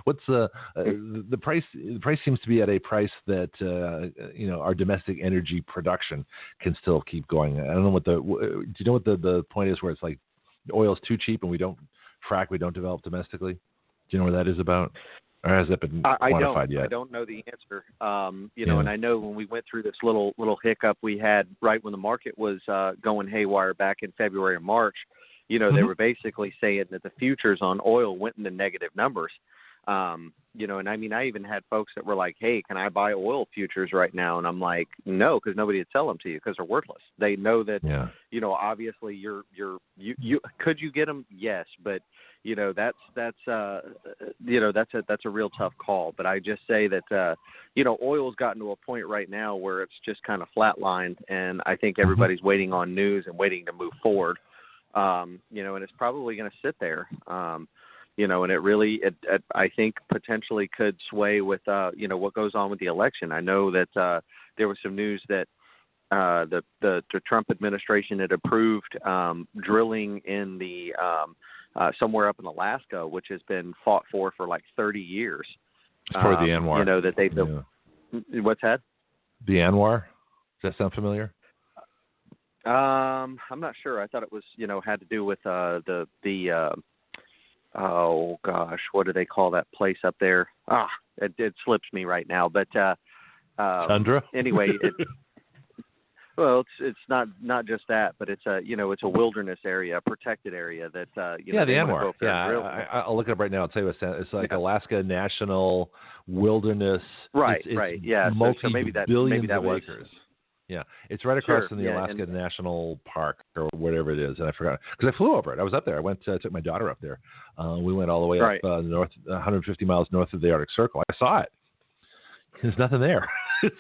what's the price? The price seems to be at a price that our domestic energy production can still keep going. I don't know do you know what the point is where it's like oil is too cheap and we don't frack, we don't develop domestically? Do you know what that is about? Or has that been quantified yet? I don't know the answer. And I know when we went through this little hiccup we had right when the market was going haywire back in February and March, they were basically saying that the futures on oil went into negative numbers. And I mean, I even had folks that were like, hey, can I buy oil futures right now? And I'm like, no, because nobody would sell them to you because they're worthless. They know that, obviously you could you get them? Yes. But, that's a real tough call. But I just say that, oil's gotten to a point right now where it's just kind of flatlined. And I think everybody's waiting on news and waiting to move forward. And it's probably going to sit there. And it really, I think, potentially could sway with, what goes on with the election. I know that there was some news that the Trump administration had approved drilling in the somewhere up in Alaska, which has been fought for like 30 years. For the Anwar. That they've What's that? The Anwar? Does that sound familiar? I'm not sure. I thought it was, had to do with the oh gosh, what do they call that place up there? It slips me right now. But Tundra. Anyway, it's not just that, but it's a wilderness area, a protected area that the Anwar. I'll look it up right now. I'll tell you what it's like. Alaska National Wilderness. Right. Yeah, so maybe that was acres. Yeah, it's right across from the Alaska National Park or whatever it is, and I forgot because I flew over it. I was up there. I took my daughter up there. We went all the way up north, 150 miles north of the Arctic Circle. I saw it. There's nothing there. It's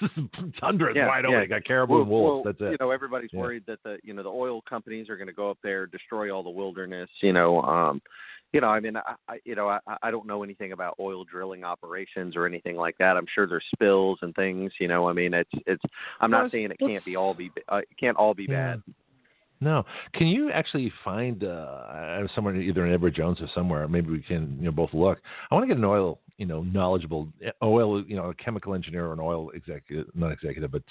tundra. It's wide open. Got caribou and wolves. That's it. Everybody's worried that the oil companies are going to go up there, destroy all the wilderness. I mean, I don't know anything about oil drilling operations or anything like that. I'm sure there's spills and things. I mean, it's. I'm not saying it can't all be bad. No. Can you actually find somewhere either in Edward Jones or somewhere? Maybe we can both look. I want to get an oil knowledgeable oil a chemical engineer or an oil executive, not executive, but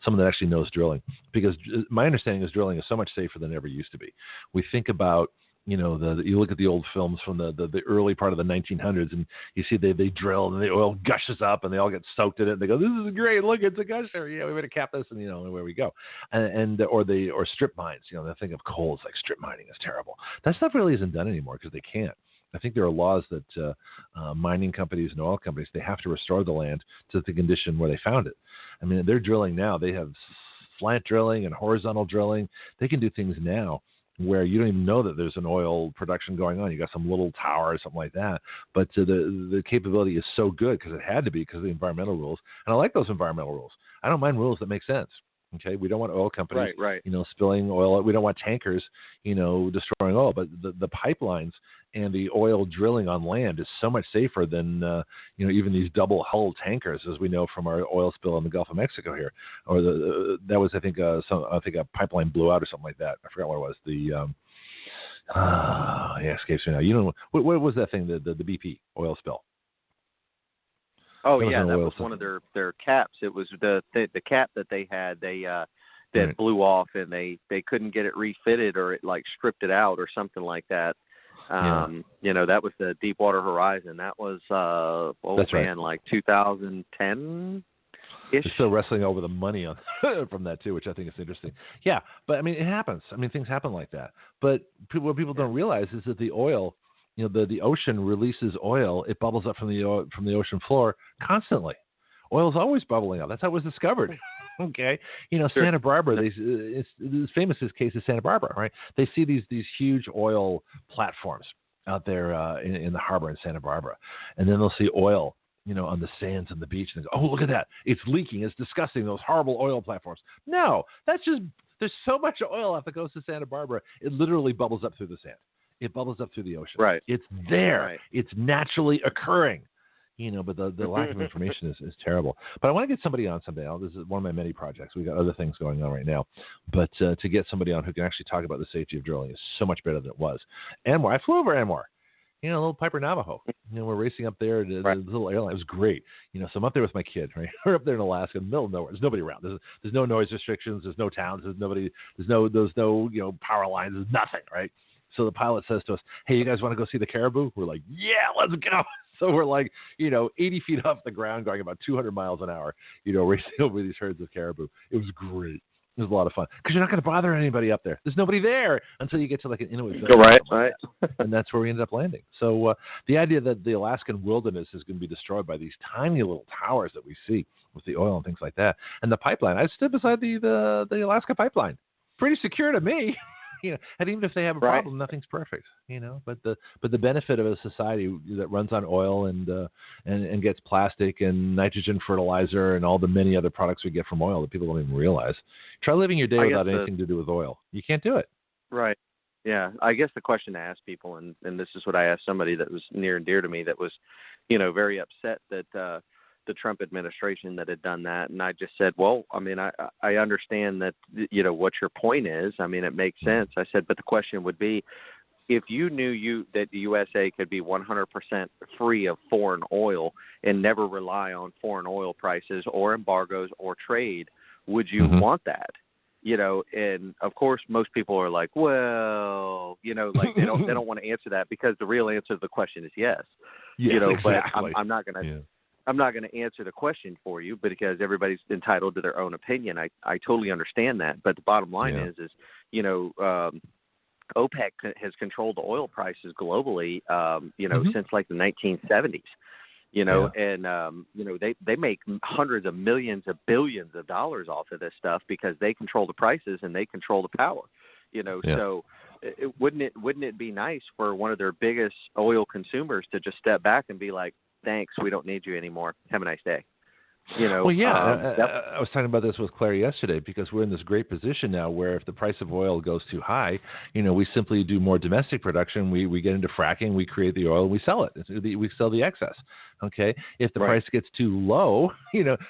someone that actually knows drilling. Because my understanding is drilling is so much safer than it ever used to be. We think about you look at the old films from the early part of the 1900s, and you see they drill and the oil gushes up and they all get soaked in it. And they go, "This is great! Look, it's a gusher. Yeah, we better cap this." And where we go, or strip mines. The thing of coal is like strip mining is terrible. That stuff really isn't done anymore because they can't. I think there are laws that mining companies and oil companies, they have to restore the land to the condition where they found it. I mean, they're drilling now. They have slant drilling and horizontal drilling. They can do things now where you don't even know that there's an oil production going on. You got some little tower or something like that. But the capability is so good because it had to be because of the environmental rules. And I like those environmental rules. I don't mind rules that make sense. Okay, we don't want oil companies, spilling oil. We don't want tankers, destroying oil. But the pipelines and the oil drilling on land is so much safer than, even these double-hulled tankers, as we know from our oil spill in the Gulf of Mexico here. Or that was, I think a pipeline blew out or something like that. I forgot what it was. It escapes me now. What was that thing? The BP oil spill. Oh yeah, that was one of their caps. It was the cap that they had. That blew off, and they couldn't get it refitted, or it like stripped it out, or something like that. That was the Deepwater Horizon. That was like 2010. They're still wrestling over the money from that too, which I think is interesting. Yeah, but I mean, it happens. I mean, things happen like that. But what people don't realize is that the oil, the ocean releases oil. It bubbles up from the ocean floor constantly. Oil is always bubbling up. That's how it was discovered. Okay, Sure. Santa Barbara. It's famous. This case is Santa Barbara, right? They see these huge oil platforms out there in the harbor in Santa Barbara, and then they'll see oil, on the sands on the beach, and they go, "Oh, look at that! It's leaking. It's disgusting. Those horrible oil platforms." No, that's just there's so much oil off the coast of Santa Barbara. It literally bubbles up through the sand. It bubbles up through the ocean. Right. It's there. Right. It's naturally occurring. But the lack of information is terrible. But I want to get somebody on someday. This is one of my many projects. We've got other things going on right now. But to get somebody on who can actually talk about the safety of drilling is so much better than it was. Anwar, I flew over Anwar. A little Piper Navajo. We're racing up there. The little airline. It was great. So I'm up there with my kid. Right, we're up there in Alaska, in the middle of nowhere. There's nobody around. There's no noise restrictions. There's no towns. There's nobody. There's no power lines. There's nothing. Right. So the pilot says to us, "Hey, you guys want to go see the caribou?" We're like, "Yeah, let's go." So we're like, 80 feet off the ground, going about 200 miles an hour, racing over these herds of caribou. It was great. It was a lot of fun because you're not going to bother anybody up there. There's nobody there until you get to like an Inuit village. Right. And that's where we ended up landing. So the idea that the Alaskan wilderness is going to be destroyed by these tiny little towers that we see with the oil and things like that, and the pipeline. I stood beside the Alaska pipeline. Pretty secure to me. And even if they have a problem, nothing's perfect, But the benefit of a society that runs on oil and gets plastic and nitrogen fertilizer and all the many other products we get from oil that people don't even realize. Try living your day without anything to do with oil. You can't do it. Right. Yeah. I guess the question to ask people, and this is what I asked somebody that was near and dear to me that was, very upset that the Trump administration that had done that. And I just said, well, I mean, I understand that, what your point is. I mean, it makes sense. I said, but the question would be, if you knew that the USA could be 100% free of foreign oil and never rely on foreign oil prices or embargoes or trade, would you want that? And of course, most people are like, well, like they don't want to answer that because the real answer to the question is yes. Exactly. But I'm not going to. Yeah. I'm not going to answer the question for you because everybody's entitled to their own opinion. I totally understand that. But the bottom line is OPEC has controlled the oil prices globally, since like the 1970s, and, they make hundreds of millions of billions of dollars off of this stuff because they control the prices and they control the power, so wouldn't it be nice for one of their biggest oil consumers to just step back and be like, thanks, we don't need you anymore. Have a nice day. Well, yeah, I was talking about this with Claire yesterday because we're in this great position now where if the price of oil goes too high, we simply do more domestic production. We get into fracking, we create the oil, we sell it. We sell the excess. Okay. If the price gets too low,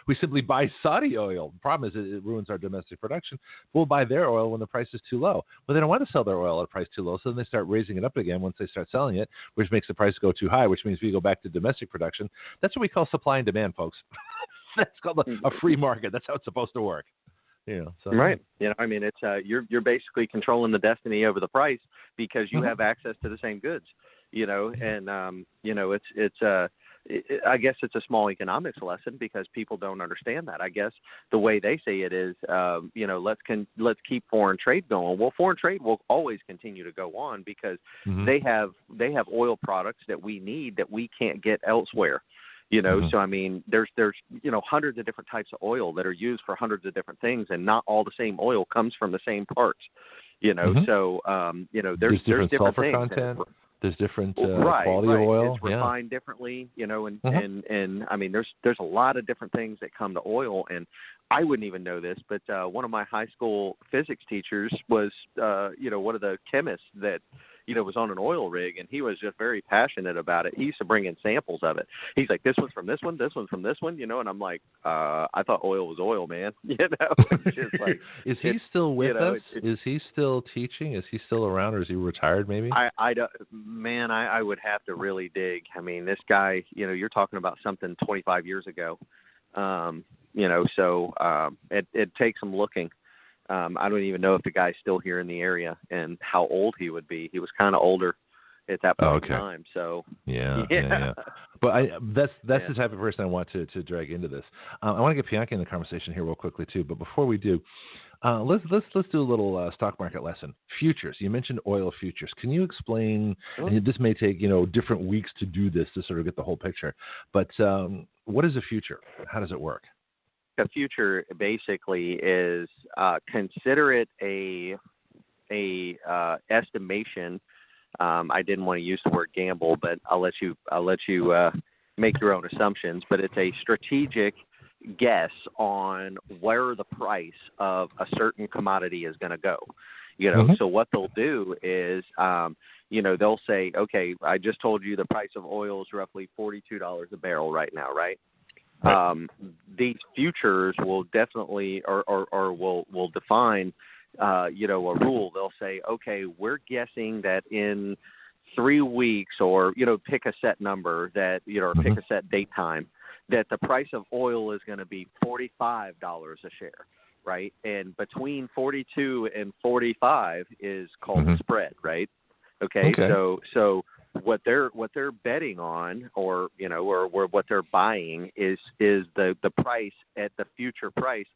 we simply buy Saudi oil. The problem is it ruins our domestic production. We'll buy their oil when the price is too low. Well, they don't want to sell their oil at a price too low, so then they start raising it up again once they start selling it, which makes the price go too high, which means we go back to domestic production. That's what we call supply and demand, folks. That's called a free market. That's how it's supposed to work. Right. I mean, it's you're basically controlling the destiny over the price because you have access to the same goods. And I guess it's a small economics lesson because people don't understand that. I guess the way they say it is, let's keep foreign trade going. Well, foreign trade will always continue to go on because they have oil products that we need that we can't get elsewhere. So I mean, there's hundreds of different types of oil that are used for hundreds of different things, and not all the same oil comes from the same parts. So there's different sulfur things. Content. There's different quality of oil. It's refined differently, and I mean, there's a lot of different things that come to oil, and I wouldn't even know this, but one of my high school physics teachers was, one of the chemists that, was on an oil rig, and he was just very passionate about it. He used to bring in samples of it. He's like, this one's from this one, this one's from this one, and I'm like, I thought oil was oil, man. It's just like, is he still with us? Is he still teaching? Is he still around, or is he retired maybe? I would have to really dig. I mean, this guy, you're talking about something 25 years ago, so it takes some looking. I don't even know if the guy's still here in the area and how old he would be. He was kind of older, at that point in time. So yeah. But that's the type of person I want to drag into this. I want to get Bianchi in the conversation here real quickly too. But before we do, let's do a little stock market lesson. Futures. You mentioned oil futures. Can you explain? And this may take different weeks to do this to sort of get the whole picture. But what is a future? How does it work? A future basically is consider it a estimation. I didn't want to use the word gamble, but I'll let you make your own assumptions. But it's a strategic guess on where the price of a certain commodity is going to go. So what they'll do is, they'll say, okay, I just told you the price of oil is roughly $42 a barrel right now, right? These futures will definitely or will define a rule. They'll say, okay, we're guessing that in 3 weeks, or pick a set number that pick a set date time, that the price of oil is going to be $45 a share, right? And between 42 and 45 is called the spread, right? Okay. So what they're betting on, or what they're buying is the price at the future price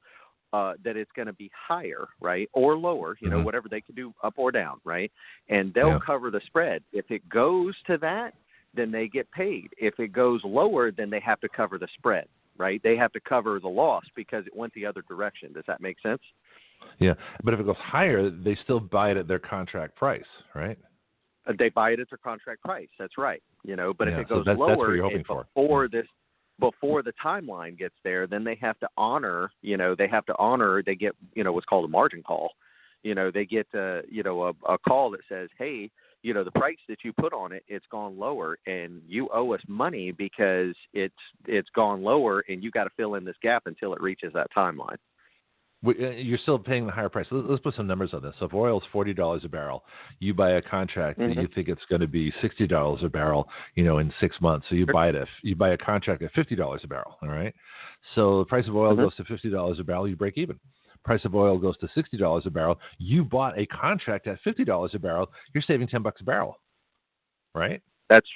that it's going to be higher, right, or lower, whatever they can do, up or down, right? And they'll cover the spread. If it goes to that, then they get paid. If it goes lower, then they have to cover the spread, right? They have to cover the loss because it went the other direction. Does that make sense? Yeah, but if it goes higher, they still buy it at their contract price, right? They buy it at their contract price. That's right. But if it goes that's lower, what you're hoping for. Before the timeline gets there, then they have to honor. They get what's called a margin call. They get a call that says, hey, the price that you put on it, it's gone lower, and you owe us money because it's gone lower, and you got to fill in this gap until it reaches that timeline. You're still paying the higher price. Let's put some numbers on this. So if oil is $40 a barrel, you buy a contract that you think it's going to be $60 a barrel, in 6 months. So you buy a contract at $50 a barrel. All right. So the price of oil goes to $50 a barrel, you break even. Price of oil goes to $60 a barrel. You bought a contract at $50 a barrel. You're saving $10 a barrel, right? That's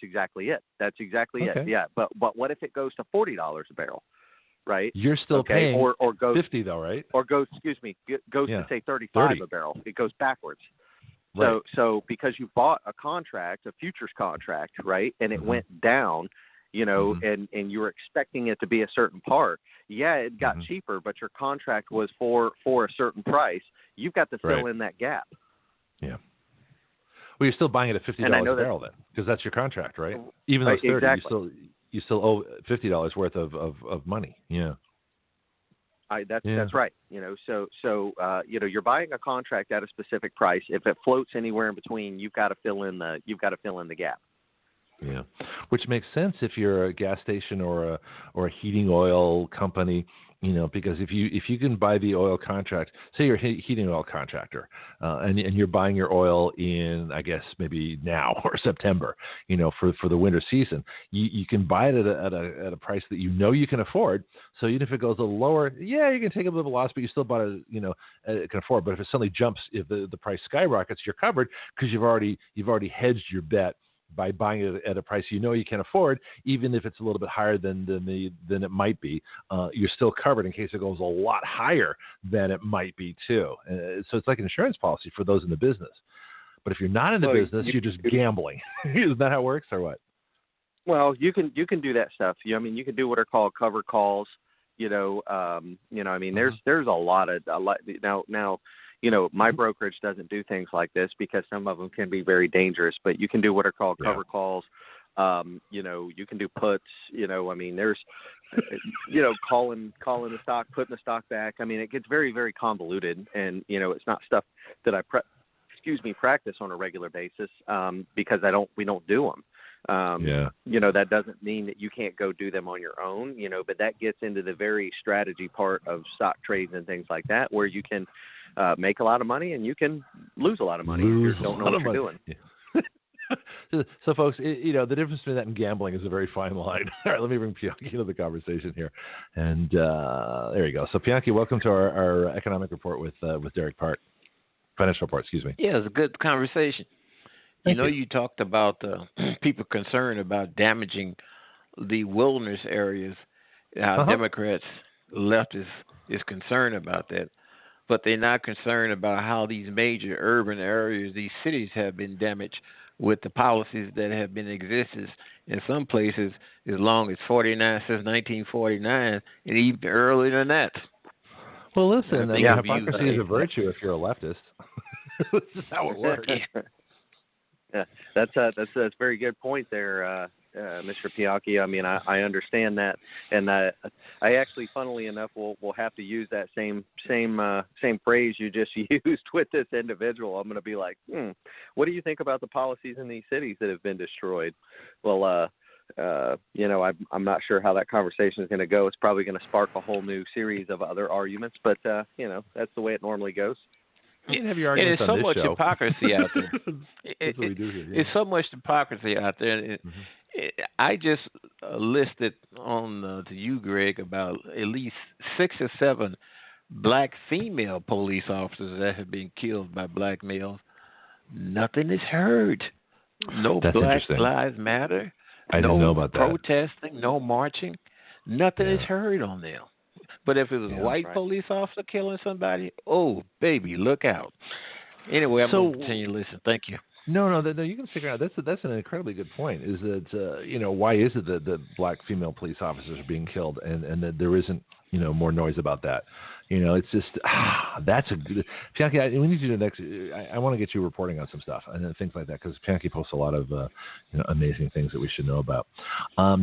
exactly it. That's exactly it. Yeah. But what if it goes to $40 a barrel? Right, you're still paying or goes 50 though, right? Or goes to say 35 a barrel. It goes backwards. Right. So because you bought a contract, a futures contract, right, and it went down, and you were expecting it to be a certain part. Yeah, it got cheaper, but your contract was for a certain price. You've got to fill in that gap. Yeah. Well, you're still buying it at $50 a barrel then, because that's your contract, right? Even though it's 30, exactly. You still owe $50 worth of money. Yeah. That's right. So you're buying a contract at a specific price. If it floats anywhere in between, you've got to fill in the gap. Yeah, which makes sense if you're a gas station or a heating oil company. Because if you can buy the oil contract, say you're a heating oil contractor, and you're buying your oil in, I guess, maybe now or September, for the winter season, you can buy it at a price that you can afford. So even if it goes a little lower, you can take a little bit of loss, but you still bought it, it can afford. But if it suddenly jumps, if the price skyrockets, you're covered because you've already hedged your bet by buying it at a price you can afford, even if it's a little bit higher than it might be. You're still covered in case it goes a lot higher than it might be too. So it's like an insurance policy for those in the business. But if you're not in the business, you're just gambling. Is that how it works, or what? Well, you can do that stuff. You can do what are called cover calls. There's a lot now. My brokerage doesn't do things like this because some of them can be very dangerous, but you can do what are called cover calls. You can do puts, there's, calling the stock, putting the stock back. It gets very, very convoluted, and, it's not stuff that I practice on a regular basis, because we don't do them. That doesn't mean that you can't go do them on your own, but that gets into the very strategy part of stock trades and things like that, where you can make a lot of money and you can lose a lot of money if you don't know what you're doing. Yeah. So folks, the difference between that and gambling is a very fine line. All right, let me bring Bianchi into the conversation here. And there you go. So Bianchi, welcome to our economic report with Derek Part. Financial report, excuse me. Yeah, it's a good conversation. You talked about people concerned about damaging the wilderness areas, how Democrats, leftists is concerned about that. But they're not concerned about how these major urban areas, these cities, have been damaged with the policies that have been existed in some places as long as 49, since 1949, and even earlier than that. Well, listen, hypocrisy is a virtue if you're a leftist. This is how it works. Yeah, that's a very good point there, Mr. Pianchi. I mean, I understand that, and I actually, funnily enough, will have to use that same phrase you just used with this individual. I'm going to be like, what do you think about the policies in these cities that have been destroyed? Well, I'm not sure how that conversation is going to go. It's probably going to spark a whole new series of other arguments, but that's the way it normally goes. There's so much hypocrisy out there. That's what we do here. Yeah. It's so much hypocrisy out there. I just listed on to you, Greg, about at least 6 or 7 black female police officers that have been killed by black males. Nothing is heard. No Black Lives Matter. I didn't know about that. No protesting, no marching. Nothing is heard on them. But if it was a white police officer killing somebody, oh, baby, look out. Anyway, I'm going to continue to listen. Thank you. No, you can stick around. That's an incredibly good point. Is that why is it that black female police officers are being killed, and that there isn't more noise about that? It's just that's a good. Pianchi, we need to do next. I want to get you reporting on some stuff and things like that because Pianchi posts a lot of amazing things that we should know about.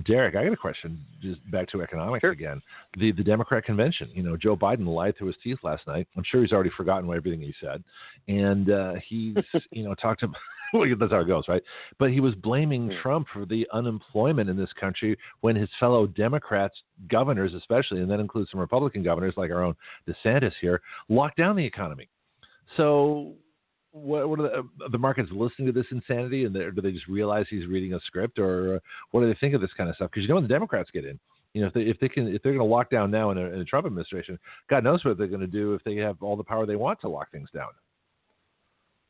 Derek, I got a question. Just back to economics again. The Democrat convention. Joe Biden lied through his teeth last night. I'm sure he's already forgotten everything he said, and he's talked about. Well, that's how it goes, right? But he was blaming Trump for the unemployment in this country when his fellow Democrats, governors especially, and that includes some Republican governors like our own DeSantis here, locked down the economy. So what are the markets listening to this insanity, and do they just realize he's reading a script, or what do they think of this kind of stuff? Because when the Democrats get in, if they're going to lock down now in a Trump administration, God knows what they're going to do if they have all the power they want to lock things down.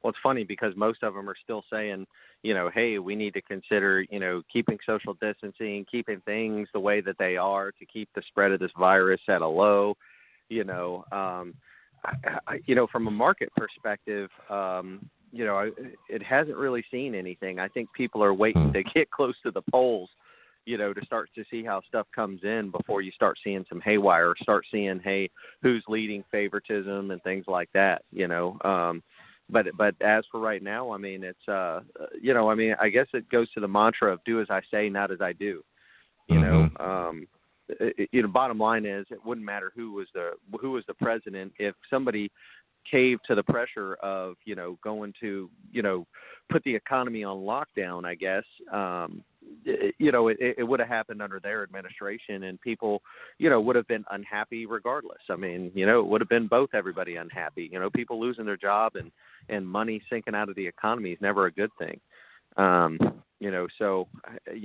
Well, it's funny because most of them are still saying, hey, we need to consider, keeping social distancing, keeping things the way that they are to keep the spread of this virus at a low. From a market perspective, it hasn't really seen anything. I think people are waiting to get close to the polls, to start to see how stuff comes in before you start seeing some haywire, start seeing, hey, who's leading favoritism and things like that, But as for right now, I mean, it's I guess it goes to the mantra of do as I say, not as I do. Bottom line is it wouldn't matter who was the president if somebody caved to the pressure of going to put the economy on lockdown. I guess it would have happened under their administration, and people would have been unhappy regardless. I mean, it would have been everybody unhappy. People losing their job and money sinking out of the economy is never a good thing. So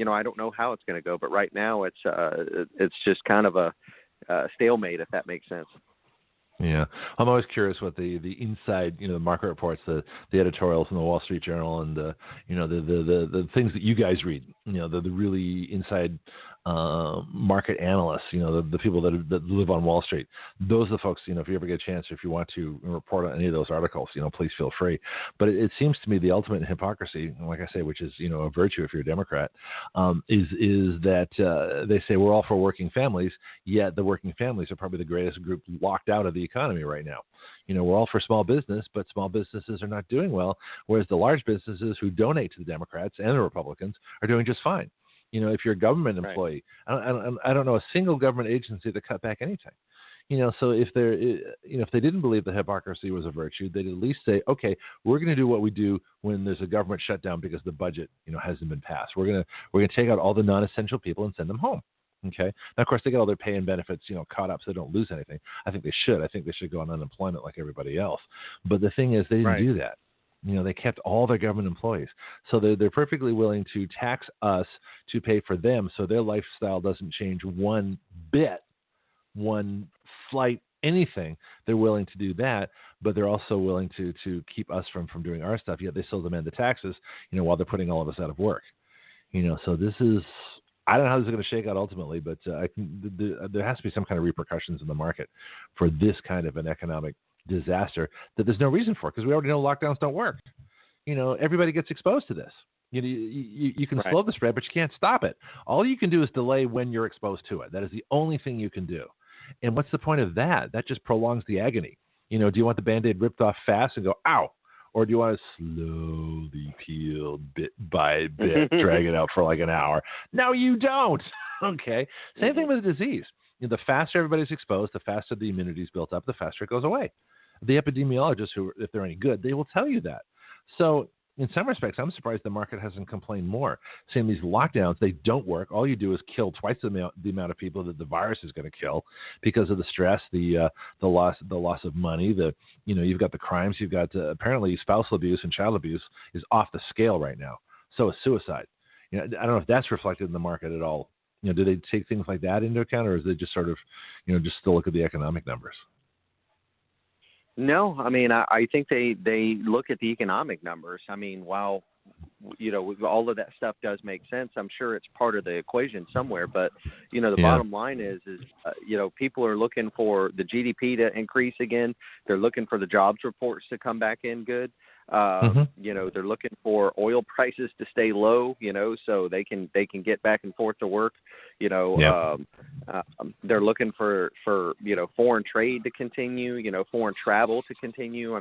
I don't know how it's going to go, but right now it's just kind of a stalemate, if that makes sense. Yeah, I'm always curious what the inside, the market reports, the editorials in the Wall Street Journal, and the things that you guys read, the really inside market analysts, the people that live on Wall Street. Those are the folks, if you ever get a chance, if you want to report on any of those articles, please feel free. But it seems to me the ultimate hypocrisy, like I say, which is, a virtue if you're a Democrat, is that they say we're all for working families, yet the working families are probably the greatest group locked out of the economy right now. We're all for small business, but small businesses are not doing well, whereas the large businesses who donate to the Democrats and the Republicans are doing just fine. If you're a government employee, I don't know a single government agency that cut back anything. So if they didn't believe that hypocrisy was a virtue, they'd at least say, okay, we're going to do what we do when there's a government shutdown because the budget, hasn't been passed. We're going to take out all the non-essential people and send them home. Okay. Now, of course, they get all their pay and benefits, caught up so they don't lose anything. I think they should. I think they should go on unemployment like everybody else. But the thing is, they didn't do that. They kept all their government employees. So they're perfectly willing to tax us to pay for them so their lifestyle doesn't change one bit, one slight anything, they're willing to do that, but they're also willing to keep us from doing our stuff, yet they still demand the taxes, while they're putting all of us out of work. So this is, I don't know how this is going to shake out ultimately, but there has to be some kind of repercussions in the market for this kind of an economic disaster that there's no reason for, because we already know lockdowns don't work. Everybody gets exposed to this. You can slow the spread, but you can't stop it. All you can do is delay when you're exposed to it. That is the only thing you can do. And what's the point of that? That just prolongs the agony. Do you want the Band-Aid ripped off fast and go, ow? Or do you want to slowly peel bit by bit, drag it out for like an hour? No, you don't. Okay. Same thing with the disease. The faster everybody's exposed, the faster the immunity is built up, the faster it goes away. The epidemiologists, who, if they're any good, they will tell you that. So in some respects, I'm surprised the market hasn't complained more, saying these lockdowns, they don't work. All you do is kill twice the amount of people that the virus is going to kill because of the stress, the loss of money. You've got the crimes. You've got apparently spousal abuse and child abuse is off the scale right now. So is suicide. I don't know if that's reflected in the market at all. Do they take things like that into account, or is it just sort of, just still look at the economic numbers? No, I think they look at the economic numbers. While, all of that stuff does make sense, I'm sure it's part of the equation somewhere. But, the bottom line is people are looking for the GDP to increase again. They're looking for the jobs reports to come back in good. They're looking for oil prices to stay low, so they can get back and forth to work. They're looking for foreign trade to continue, foreign travel to continue.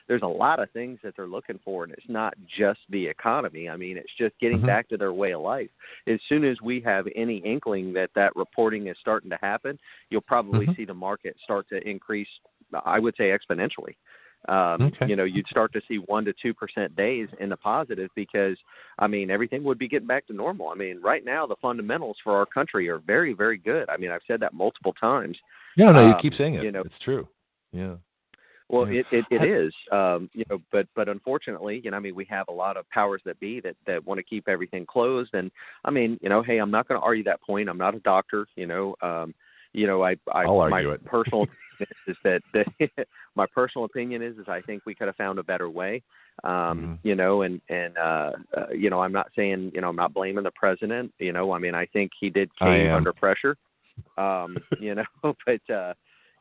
There's a lot of things that they're looking for, and it's not just the economy. It's just getting back to their way of life. As soon as we have any inkling that reporting is starting to happen, you'll probably see the market start to increase, I would say exponentially. You'd start to see 1 to 2% days in the positive because, everything would be getting back to normal. Right now the fundamentals for our country are very, very good. I've said that multiple times. No, you keep saying it. It's true. Yeah. Well, it is, but unfortunately, we have a lot of powers that be that want to keep everything closed. And hey, I'm not going to argue that point. I'm not a doctor, I'll argue it. Personal is that my personal opinion is I think we could have found a better way. I'm not saying, I'm not blaming the president, I think he did cave under pressure, but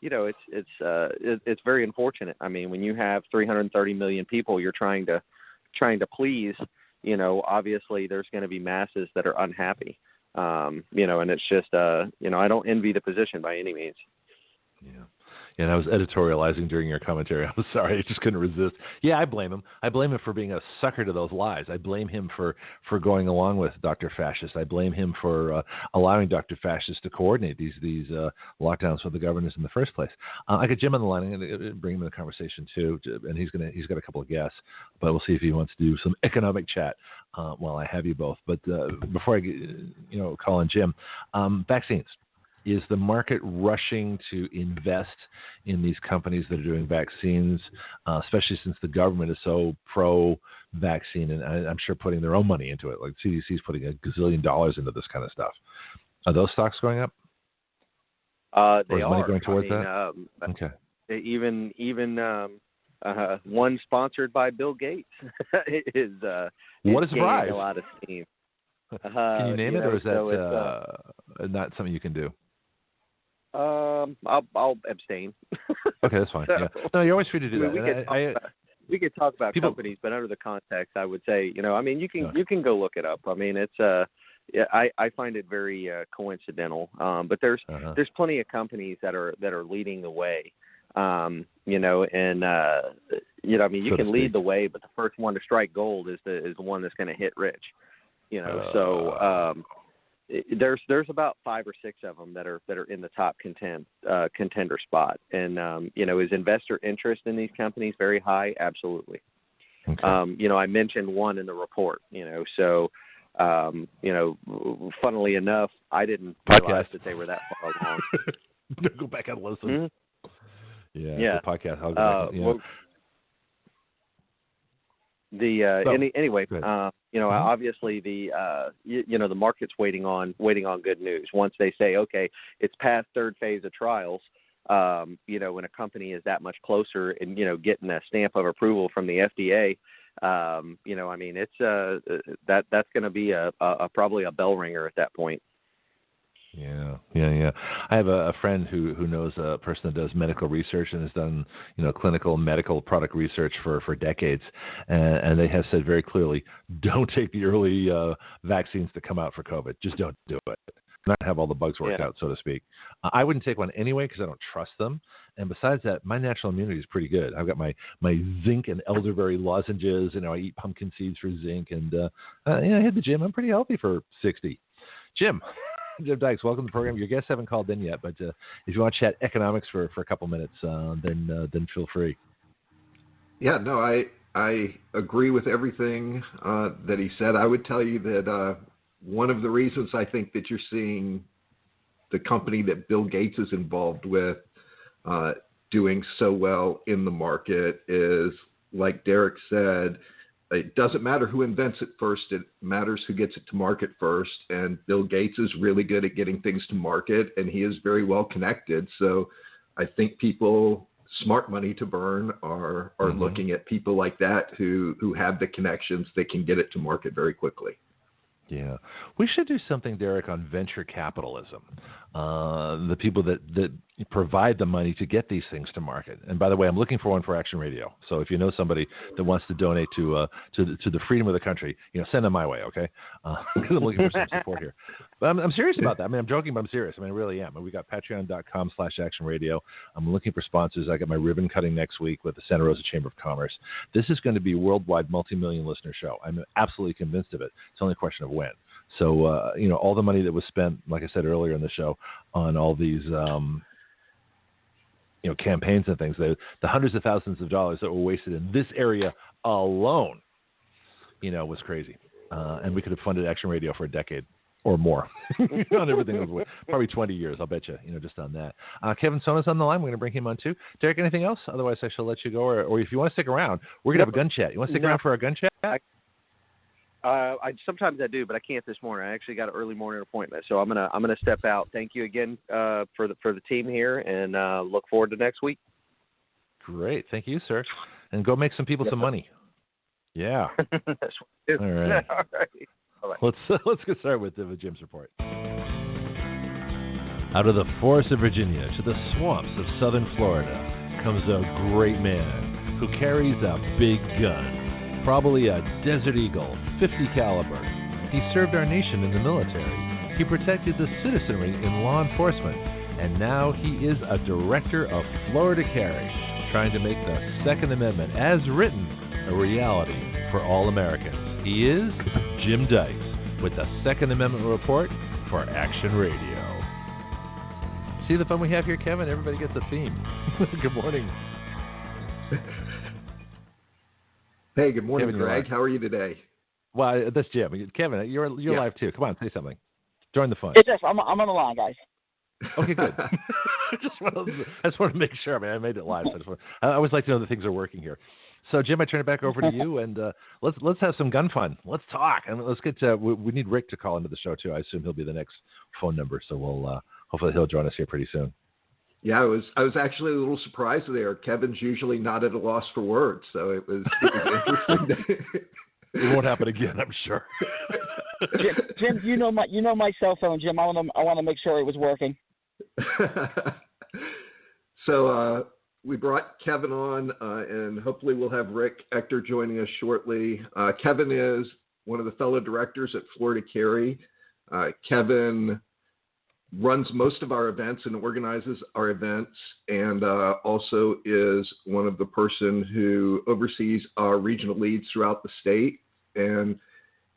it's very unfortunate. When you have 330 million people you're trying to please, obviously there's going to be masses that are unhappy, and it's just, I don't envy the position by any means. Yeah. And I was editorializing during your commentary. I'm sorry, I just couldn't resist. Yeah, I blame him. I blame him for being a sucker to those lies. I blame him for going along with Dr. Fascist. I blame him for allowing Dr. Fascist to coordinate these lockdowns for the governors in the first place. I got Jim on the line. I'm going to bring him in the conversation too, and he's got a couple of guests, but we'll see if he wants to do some economic chat while I have you both. But before I call in Jim, vaccines. Is the market rushing to invest in these companies that are doing vaccines, especially since the government is so pro-vaccine and I'm sure putting their own money into it? Like CDC is putting $1 gazillion into this kind of stuff. Are those stocks going up? They are. Money going towards that? Okay. Even one sponsored by Bill Gates is what a surprise! Gaining a lot of steam. Can you name it, or is that not something you can do? I'll abstain. Okay, that's fine. Yeah. No, you're always free to do that. We could talk about companies, but under the context, I would say, you can go look it up. It's I find it very coincidental. But there's plenty of companies that are leading the way. You can lead the way, but the first one to strike gold is the one that's going to hit rich. There's about 5 or 6 of them that are in the top contender spot. And is investor interest in these companies very high? Absolutely. Okay. I mentioned one in the report. Funnily enough, I didn't realize that they were that far along. Go back and listen. Mm-hmm. Yeah. The podcast. I'll go back. Anyway, obviously the market's waiting on good news. Once they say, okay, it's past third phase of trials, When a company is that much closer and, getting a stamp of approval from the FDA, that's going to be probably a bell ringer at that point. Yeah. I have a friend who knows a person that does medical research and has done, clinical medical product research for decades. And they have said very clearly, don't take the early vaccines that come out for COVID. Just don't do it. Not have all the bugs worked out, so to speak. I wouldn't take one anyway because I don't trust them. And besides that, my natural immunity is pretty good. I've got my zinc and elderberry lozenges. I eat pumpkin seeds for zinc. And, I hit the gym. I'm pretty healthy for 60. Jim Dykes, welcome to the program. Your guests haven't called in yet, but if you want to chat economics for a couple minutes, then feel free. Yeah, no, I agree with everything that he said. I would tell you that one of the reasons I think that you're seeing the company that Bill Gates is involved with doing so well in the market is, like Derek said, it doesn't matter who invents it first. It matters who gets it to market first. And Bill Gates is really good at getting things to market, and he is very well connected. So I think people, smart money to burn, are looking at people like that who have the connections that can get it to market very quickly. Yeah. We should do something, Derek, on venture capitalism, the people that provide the money to get these things to market. And by the way, I'm looking for one for Action Radio. So if you know somebody that wants to donate to the freedom of the country, send them my way, okay? Because I'm looking for some support here. But I'm serious about that. I'm joking, but I'm serious. I really am. We got patreon.com/Action Radio. I'm looking for sponsors. I got my ribbon cutting next week with the Santa Rosa Chamber of Commerce. This is going to be a worldwide multi-million listener show. I'm absolutely convinced of it. It's only a question of when. So, all the money that was spent, like I said earlier in the show, on all these, campaigns and things, the hundreds of thousands of dollars that were wasted in this area alone, was crazy. And we could have funded Action Radio for a decade or more on everything. Probably 20 years, I'll bet you, just on that. Kevin Sona's on the line. We're going to bring him on too. Derek, anything else? Otherwise, I shall let you go. Or if you want to stick around, we're going to have a gun chat. You want to stick around for a gun chat? Sometimes I do, but I can't this morning. I actually got an early morning appointment, so I'm gonna step out. Thank you again for the team here, and look forward to next week. Great, thank you, sir. And go make some people some money. Yeah. That's all right. All right. Let's get started with Jim's report. Out of the forests of Virginia to the swamps of southern Florida comes a great man who carries a big gun, probably a Desert Eagle 50 caliber. He served our nation in the military. He protected the citizenry in law enforcement, and now he is a director of Florida Carry, trying to make the Second Amendment, as written, a reality for all Americans. He is Jim Dykes with the Second Amendment Report for Action Radio. See the fun we have here, Kevin? Everybody gets a theme. Good morning. Hey, good morning, Kevin, Greg. How are you today? Well, that's Jim. Kevin, you're live too. Come on, say something. Join the fun. Yes, I'm on the line, guys. Okay, good. I just want to make sure. I made it live. I always like to know that things are working here. So, Jim, I turn it back over to you, and let's have some gun fun. Let's talk, and let's get to. We need Rick to call into the show too. I assume he'll be the next phone number, so we'll hopefully he'll join us here pretty soon. Yeah, I was actually a little surprised there. Kevin's usually not at a loss for words, so it was interesting. It won't happen again, I'm sure. Jim, you know my cell phone, Jim. I want to make sure it was working. So we brought Kevin on, and hopefully we'll have Rick Ector joining us shortly. Kevin is one of the fellow directors at Florida Carry. Kevin runs most of our events and organizes our events, and also is one of the person who oversees our regional leads throughout the state. And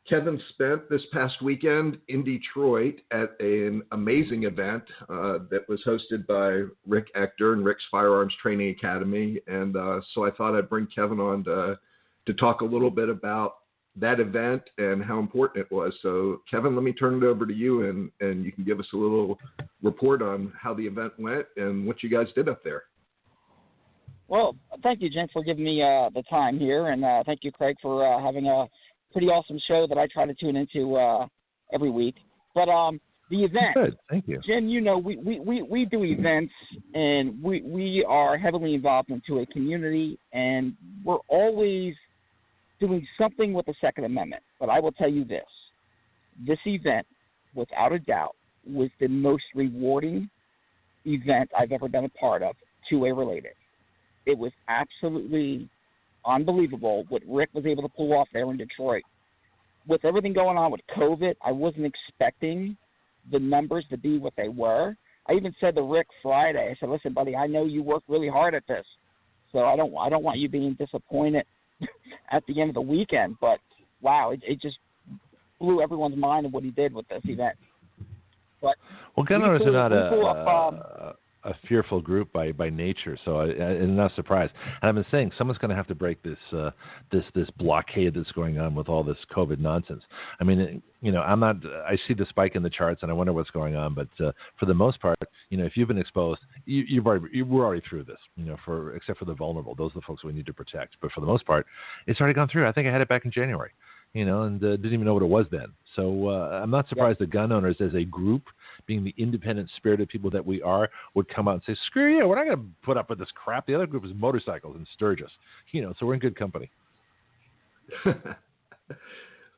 Kevin spent this past weekend in Detroit at an amazing event that was hosted by Rick Ector and Rick's Firearms Training Academy. And so I thought I'd bring Kevin on to talk a little bit about that event and how important it was. So, Kevin, let me turn it over to you, and you can give us a little report on how the event went and what you guys did up there. Well, thank you, Jim, for giving me the time here, and thank you, Craig, for having a pretty awesome show that I try to tune into every week. But The event. Good, thank you. Jim, you know, we do events, and we are heavily involved into a community, and we're always doing something with the Second Amendment. But I will tell you this event, without a doubt, was the most rewarding event I've ever been a part of, two-way related. It was absolutely unbelievable what Rick was able to pull off there in Detroit. With everything going on with COVID, I wasn't expecting the numbers to be what they were. I even said to Rick Friday, I said, listen, buddy, I know you worked really hard at this, so I don't want you being disappointed at the end of the weekend. But, wow, it just blew everyone's mind of what he did with this event. But well, gun owners are not a fearful group by nature, so I'm not surprised. And I've been saying someone's going to have to break this blockade that's going on with all this COVID nonsense. I mean, I see the spike in the charts, and I wonder what's going on. But for the most part, if you've been exposed, we're already through this. Except for the vulnerable, those are the folks we need to protect. But for the most part, it's already gone through. I think I had it back in January. And didn't even know what it was then. So I'm not surprised that gun owners as a group, being the independent, spirited people that we are, would come out and say, screw you, we're not going to put up with this crap. The other group is motorcycles and Sturgis. So we're in good company.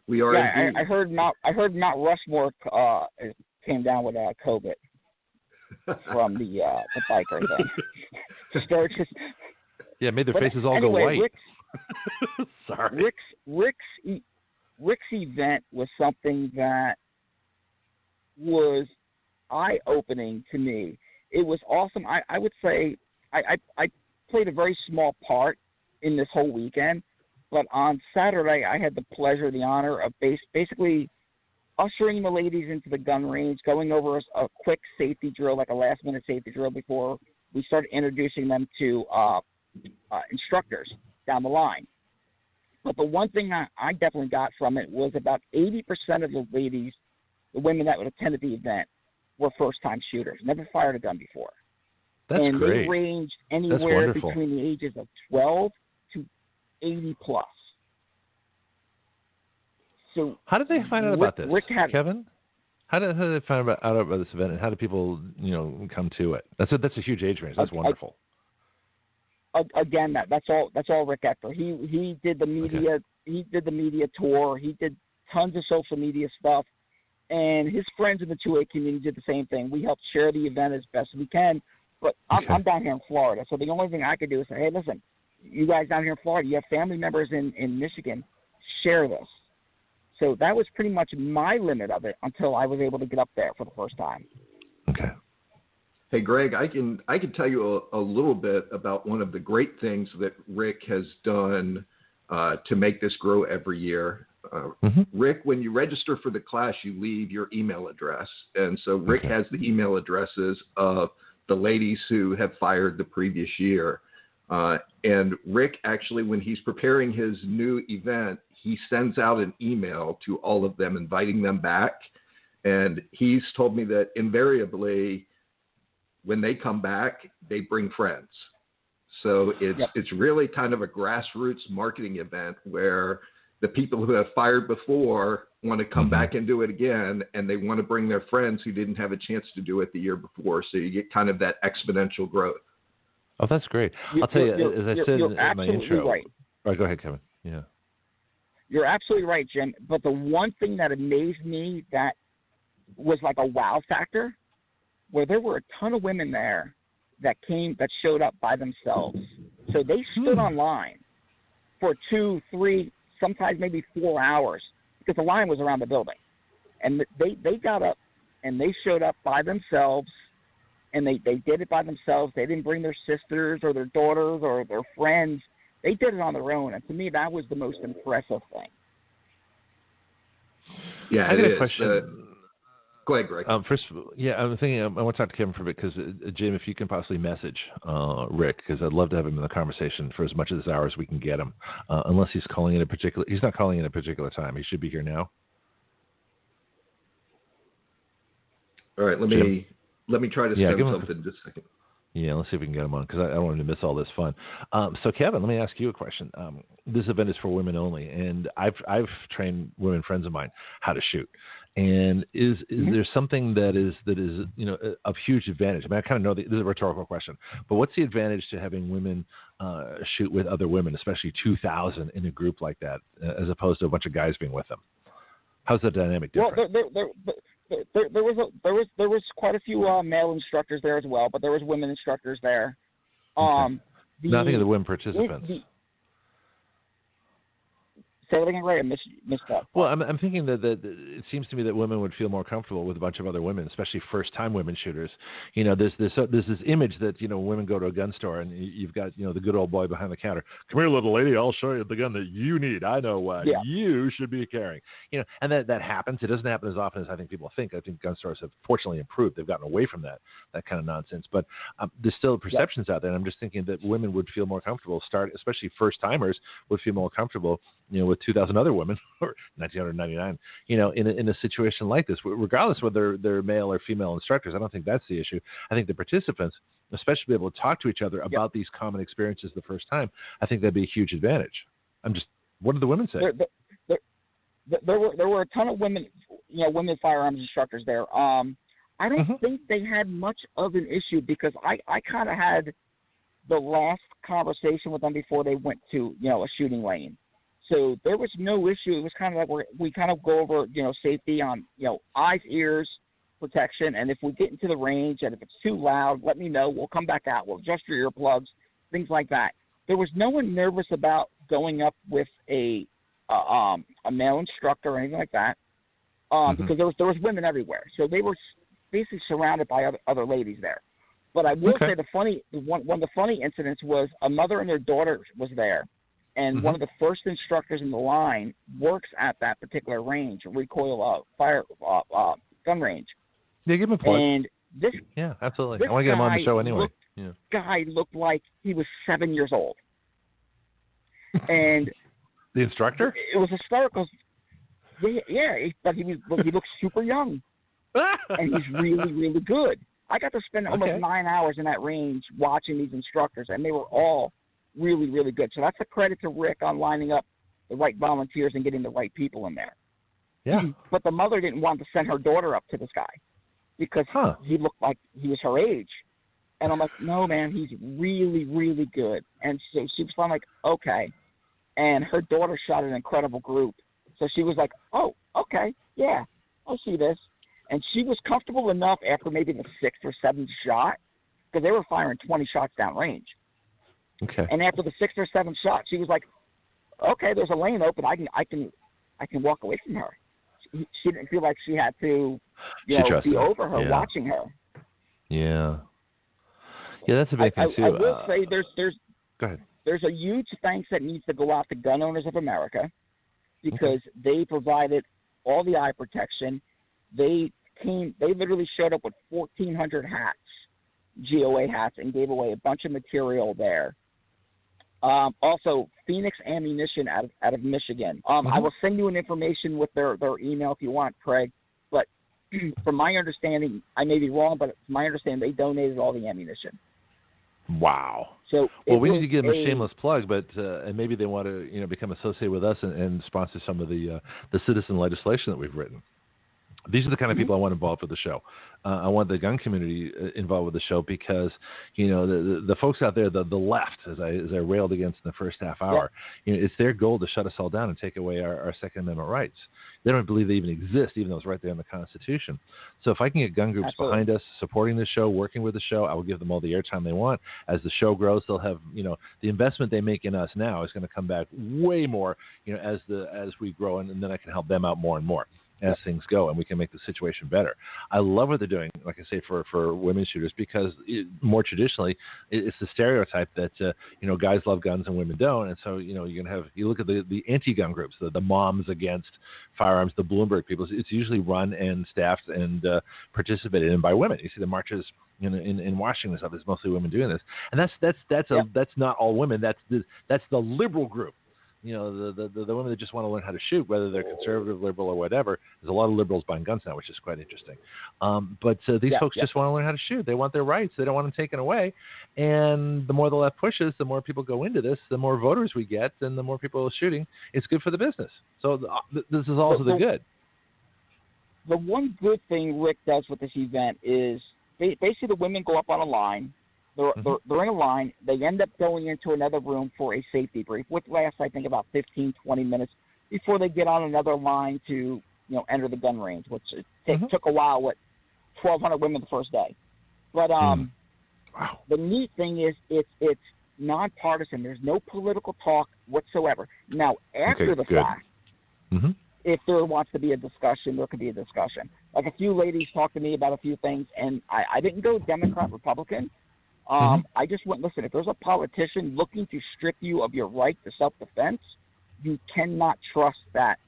We are. Yeah, I heard Mount Rushmore came down with COVID from the biker thing. Sturgis. Yeah, made their faces all anyway, go white. Sorry. Rick's event was something that was eye-opening to me. It was awesome. I would say I played a very small part in this whole weekend, but on Saturday I had the pleasure, the honor of basically ushering the ladies into the gun range, going over a quick safety drill, like a last-minute safety drill before we started introducing them to instructors down the line. But the one thing I definitely got from it was about 80% of the ladies, the women that would attend the event, were first-time shooters, never fired a gun before. That's and great. They ranged anywhere between the ages of 12 to 80 plus. So how did they find out about this, Kevin? How did they find out about this event, and how do people, come to it? That's a huge age range. That's wonderful. Again, that's all Rick Ector. He did the media. Okay. He did the media tour. He did tons of social media stuff, and his friends in the 2A community did the same thing. We helped share the event as best we can. But I'm down here in Florida, so the only thing I could do is say, hey, listen, you guys down here in Florida, you have family members in Michigan, share this. So that was pretty much my limit of it until I was able to get up there for the first time. Okay. Hey, Greg, I can tell you a little bit about one of the great things that Rick has done to make this grow every year. Rick, when you register for the class, you leave your email address. And so Rick has the email addresses of the ladies who have fired the previous year. And Rick actually, when he's preparing his new event, he sends out an email to all of them, inviting them back. And he's told me that invariably, when they come back, they bring friends. So it's really kind of a grassroots marketing event where the people who have fired before want to come back and do it again, and they want to bring their friends who didn't have a chance to do it the year before. So you get kind of that exponential growth. Oh, that's great. I'll tell you, as I said in my intro. Right. All right, go ahead, Kevin. Yeah. You're absolutely right, Jim. But the one thing that amazed me that was like a wow factor, where there were a ton of women there that showed up by themselves. So they stood online for 2, 3, sometimes maybe 4 hours because the line was around the building. And they got up and they showed up by themselves, and they did it by themselves. They didn't bring their sisters or their daughters or their friends. They did it on their own. And to me, that was the most impressive thing. Yeah, I got a question. Go ahead, Greg. First, I'm thinking I want to talk to Kevin for a bit because, Jim, if you can possibly message Rick, because I'd love to have him in the conversation for as much of this hour as we can get him, unless he's calling in a particular. He's not calling in a particular time. He should be here now. All right, let me try to send something just a second. Yeah, let's see if we can get him on because I don't want him to miss all this fun. So, Kevin, let me ask you a question. This event is for women only, and I've trained women friends of mine how to shoot. And is there something that is of huge advantage? I mean, I kind of know this is a rhetorical question, but what's the advantage to having women shoot with other women, especially 2,000 in a group like that, as opposed to a bunch of guys being with them? How's the dynamic different? Well, there was quite a few male instructors there as well, but there was women instructors there. Okay. Nothing of the women participants. Say that again, Ray. I missed that. Well, I'm thinking that it seems to me that women would feel more comfortable with a bunch of other women, especially first-time women shooters. There's this image that women go to a gun store and you've got the good old boy behind the counter. Come here, little lady. I'll show you the gun that you need. I know what you should be carrying. And that happens. It doesn't happen as often as I think people think. I think gun stores have fortunately improved. They've gotten away from that kind of nonsense. But there's still perceptions out there, and I'm just thinking that women would feel more comfortable. Especially first-timers would feel more comfortable. With 2,000 other women, or 1,999, in a situation like this, regardless whether they're male or female instructors. I don't think that's the issue. I think the participants, especially be able to talk to each other about these common experiences the first time, I think that'd be a huge advantage. What did the women say? There were a ton of women, women firearms instructors there. I don't think they had much of an issue because I kind of had the last conversation with them before they went to, a shooting lane. So there was no issue. It was kind of like we kind of go over, safety on, eyes, ears, protection. And if we get into the range and if it's too loud, let me know. We'll come back out. We'll adjust your earplugs, things like that. There was no one nervous about going up with a male instructor or anything like that because there was women everywhere. So they were basically surrounded by other ladies there. But I will say one of the funny incidents was a mother and their daughter was there. And one of the first instructors in the line works at that particular range, recoil gun range. Yeah, give him a plug. And absolutely. I want to get him on the show anyway. Guy looked like he was 7 years old. And the instructor? It was hysterical. But he looked super young. And he's really, really good. I got to spend almost 9 hours in that range watching these instructors, and they were all really, really good. So that's a credit to Rick on lining up the right volunteers and getting the right people in there. Yeah. But the mother didn't want to send her daughter up to this guy because he looked like he was her age. And I'm like, no, man, he's really, really good. And so she was like, okay. And her daughter shot an incredible group. So she was like, oh, okay, yeah, I see this. And she was comfortable enough after maybe the sixth or seventh shot because they were firing 20 shots downrange. Okay. And after the sixth or seventh shot, she was like, "Okay, there's a lane open. I can walk away from her." She didn't feel like she had to, be over her, watching her. Yeah. Yeah, that's a big thing too. I will say there's go ahead. There's a huge thanks that needs to go out to Gun Owners of America because they provided all the eye protection. They literally showed up with 1,400 hats, GOA hats, and gave away a bunch of material there. Also, Phoenix Ammunition out of Michigan. I will send you an information with their email if you want, Craig. But from my understanding, I may be wrong, but from my understanding, they donated all the ammunition. Wow. So we need to give them a shameless plug, but and maybe they want to become associated with us and sponsor some of the citizen legislation that we've written. These are the kind of people I want involved with the show. I want the gun community involved with the show because, the folks out there, the left, as I railed against in the first half hour, it's their goal to shut us all down and take away our Second Amendment rights. They don't believe they even exist, even though it's right there in the Constitution. So if I can get gun groups behind us, supporting the show, working with the show, I will give them all the airtime they want. As the show grows, they'll have, the investment they make in us now is going to come back way more, as we grow, and then I can help them out more and more as things go, and we can make the situation better. I love what they're doing, like I say, for women shooters, because more traditionally, it's the stereotype that, guys love guns and women don't. And so, you're going to have, you look at the anti-gun groups, the moms against firearms, the Bloomberg people, it's usually run and staffed and participated in by women. You see the marches in Washington and stuff, there's mostly women doing this. And that's not all women. That's the liberal group. The women that just want to learn how to shoot, whether they're conservative, liberal, or whatever. There's a lot of liberals buying guns now, which is quite interesting. But these folks just want to learn how to shoot. They want their rights. They don't want them taken away. And the more the left pushes, the more people go into this, the more voters we get, and the more people are shooting. It's good for the business. So this is also the good. the one good thing Rick does with this event is basically the women go up on a line. They're in a line. They end up going into another room for a safety brief, which lasts, I think, about 15, 20 minutes before they get on another line to, enter the gun range, which took a while with 1,200 women the first day. But Wow. The neat thing is it's nonpartisan. There's no political talk whatsoever. Now, after the fact, if there wants to be a discussion, there could be a discussion. Like a few ladies talked to me about a few things, and I didn't go Democrat, Republican. I just went, listen, if there's a politician looking to strip you of your right to self-defense, you cannot trust that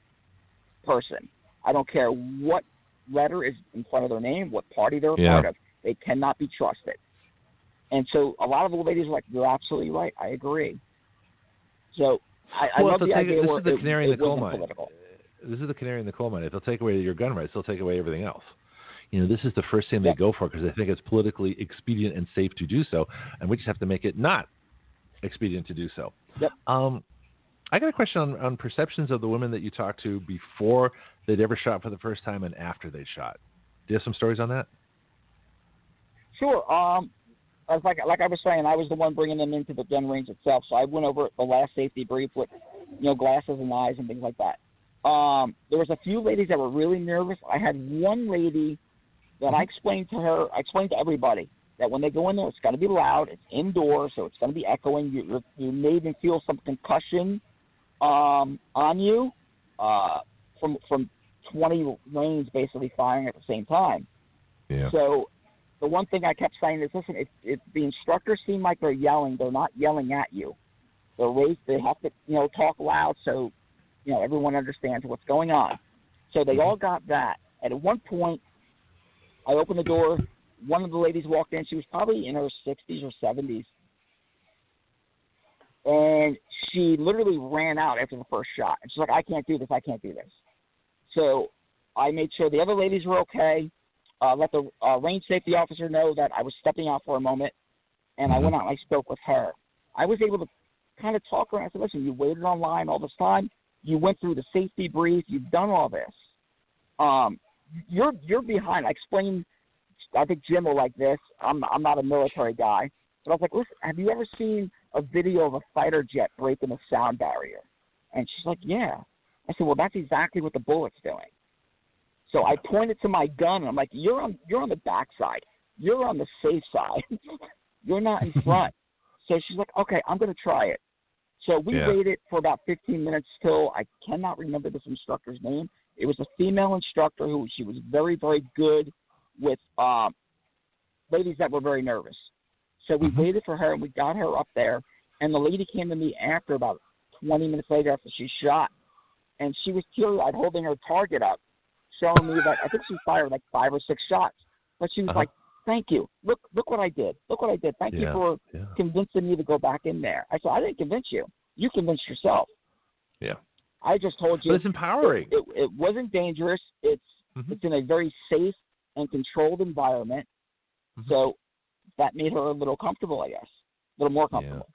person. I don't care what letter is in front of their name, what party they're a part of. They cannot be trusted. And so a lot of the ladies are like, you're absolutely right. I agree. So I love the idea where it wasn't political. This is the canary in the coal mine. If they'll take away your gun rights, they'll take away everything else. This is the first thing they go for because they think it's politically expedient and safe to do so, and we just have to make it not expedient to do so. Yep. I got a question on perceptions of the women that you talked to before they'd ever shot for the first time and after they shot. Do you have some stories on that? Sure. Like I was saying, I was the one bringing them into the gun range itself, so I went over the last safety brief with, glasses and eyes and things like that. There was a few ladies that were really nervous. I had one lady that I explained to everybody that when they go in there, it's going to be loud. It's indoors, so it's going to be echoing. You may even feel some concussion on you from 20 lanes basically firing at the same time. Yeah. So the one thing I kept saying is, listen, if the instructors seem like they're yelling, they're not yelling at you. They're raised. They have to, talk loud so, everyone understands what's going on. So they all got that. And at one point, I opened the door. One of the ladies walked in. She was probably in her 60s or 70s. And she literally ran out after the first shot. And she's like, I can't do this. I can't do this. So I made sure the other ladies were okay. Let the range safety officer know that I was stepping out for a moment. And I went out and I spoke with her. I was able to kind of talk to her. I said, listen, you waited online all this time. You went through the safety brief. You've done all this. You're behind. I explained, I think Jim will like this. I'm not a military guy. But I was like, listen, have you ever seen a video of a fighter jet breaking a sound barrier? And she's like, yeah. I said, well, that's exactly what the bullet's doing. So I pointed to my gun, and I'm like, you're on the back side. You're on the safe side. You're not in front. So she's like, okay, I'm going to try it. So we waited for about 15 minutes till I cannot remember this instructor's name. It was a female instructor she was very, very good with ladies that were very nervous. So we waited for her, and we got her up there. And the lady came to me after about 20 minutes later after she shot, and she was teary-eyed holding her target up, showing me that I think she fired like 5 or 6 shots. But she was like, thank you. Look what I did. Look what I did. Thank you for convincing me to go back in there. I said, I didn't convince you. You convinced yourself. Yeah. I just told you. But it's empowering. It wasn't dangerous. It's in a very safe and controlled environment. So that made her a little comfortable, I guess. A little more comfortable.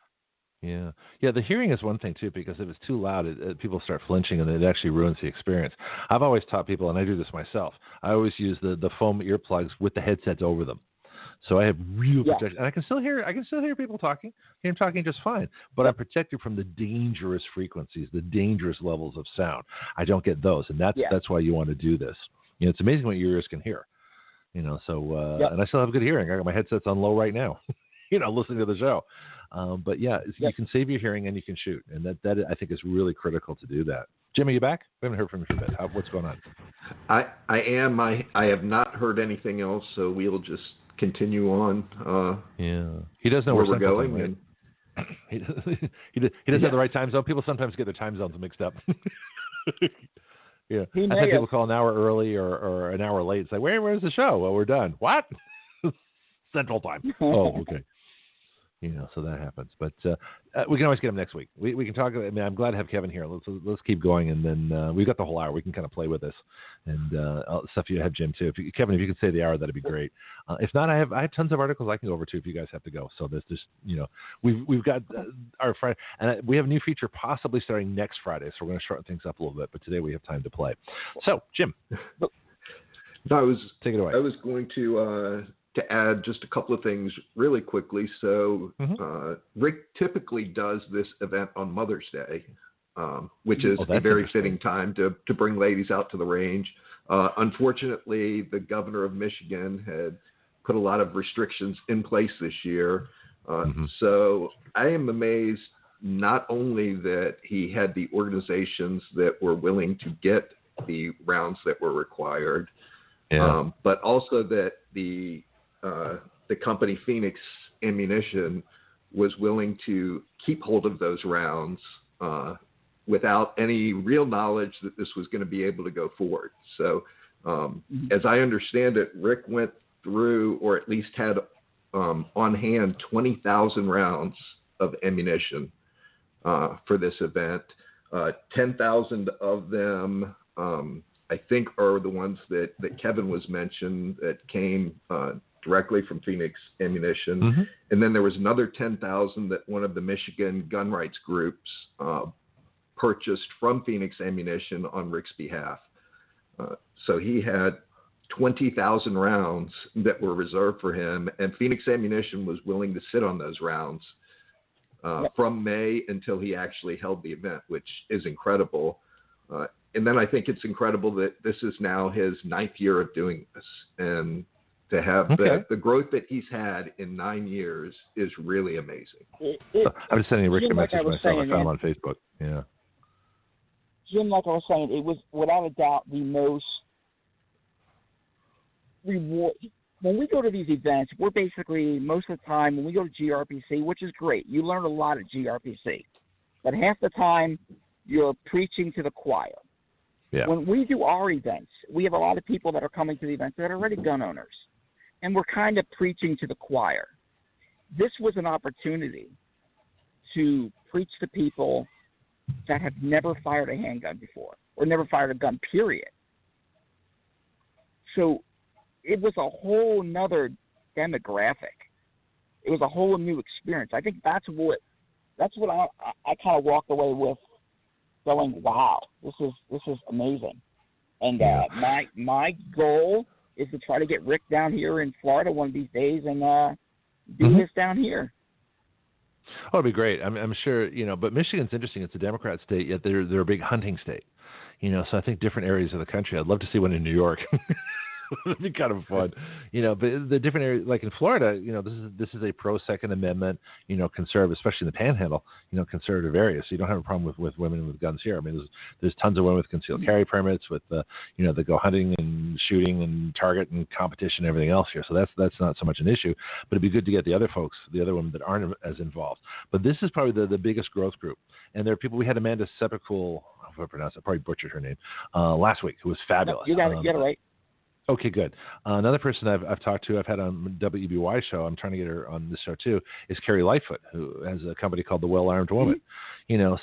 Yeah. The hearing is one thing, too, because if it's too loud, people start flinching, and it actually ruins the experience. I've always taught people, and I do this myself, I always use the foam earplugs with the headsets over them. So I have real protection. And I can still hear people talking. I hear them talking just fine. But I'm protected from the dangerous frequencies, the dangerous levels of sound. I don't get those, and that's why you want to do this. It's amazing what your ears can hear. And I still have good hearing. I got my headsets on low right now, listening to the show. But you can save your hearing and you can shoot. And that I think is really critical to do that. Jim, are you back? We haven't heard from you for a bit. What's going on? I am. I have not heard anything else, so we'll just continue on. He doesn't know where we're going. Right? He doesn't have the right time zone. People sometimes get their time zones mixed up. I've had people call an hour early or an hour late. It's like, where's the show? Well, we're done. What? Central time. Oh, okay. So that happens. But we can always get him next week. We can talk. I mean, I'm glad to have Kevin here. Let's keep going, and then we've got the whole hour. We can kind of play with this, and stuff you have Jim too. Kevin, if you could say the hour, that'd be great. If not, I have tons of articles I can go over to if you guys have to go. So there's just we've got our Friday, and we have a new feature possibly starting next Friday. So we're going to shorten things up a little bit. But today we have time to play. So Jim. No, take it away. I was going to add just a couple of things really quickly. So Rick typically does this event on Mother's Day, which is a very fitting time to bring ladies out to the range. Unfortunately, the governor of Michigan had put a lot of restrictions in place this year. So I am amazed not only that he had the organizations that were willing to get the rounds that were required, but also that the company Phoenix Ammunition was willing to keep hold of those rounds without any real knowledge that this was going to be able to go forward. So as I understand it, Rick went through, or at least had on hand, 20,000 rounds of ammunition for this event. 10,000 of them, I think, are the ones that Kevin was mentioned that came directly from Phoenix Ammunition. And then there was another 10,000 that one of the Michigan gun rights groups purchased from Phoenix Ammunition on Rick's behalf. So he had 20,000 rounds that were reserved for him, and Phoenix Ammunition was willing to sit on those rounds from May until he actually held the event, which is incredible. And then I think it's incredible that this is now his 9th year of doing this, and to have the growth that he's had in 9 years is really amazing. I was sending Rick a message myself. I found him on Facebook. Yeah. Jim, like I was saying, it was without a doubt the most reward. When we go to these events, we're basically, most of the time, when we go to GRPC, which is great, you learn a lot at GRPC, but half the time you're preaching to the choir. Yeah. When we do our events, we have a lot of people that are coming to the events that are already gun owners, and we're kind of preaching to the choir. This was an opportunity to preach to people that have never fired a handgun before, or never fired a gun, period. So it was a whole nother demographic. It was a whole new experience. I think that's what I kind of walked away with, going, wow, this is amazing. And my goal is to try to get Rick down here in Florida one of these days and do this down here. Oh, it'd be great. I'm sure, but Michigan's interesting. It's a Democrat state, yet they're a big hunting state. So I think different areas of the country. I'd love to see one in New York. It'd be kind of fun, but the different areas, like in Florida, this is a pro Second Amendment, conservative, especially in the Panhandle, conservative area. So you don't have a problem with women with guns here. I mean, there's tons of women with concealed carry permits, with that go hunting and shooting and target and competition and everything else here. So that's not so much an issue. But it'd be good to get the other folks, the other women that aren't as involved. But this is probably the biggest growth group. And there are people. We had Amanda Sepikul, if I pronounce it, probably butchered her name, last week, who was fabulous. You got it right. Okay, good. Another person I've talked to, I've had on WBY show, I'm trying to get her on this show too, is Carrie Lightfoot, who has a company called The Well-Armed Woman.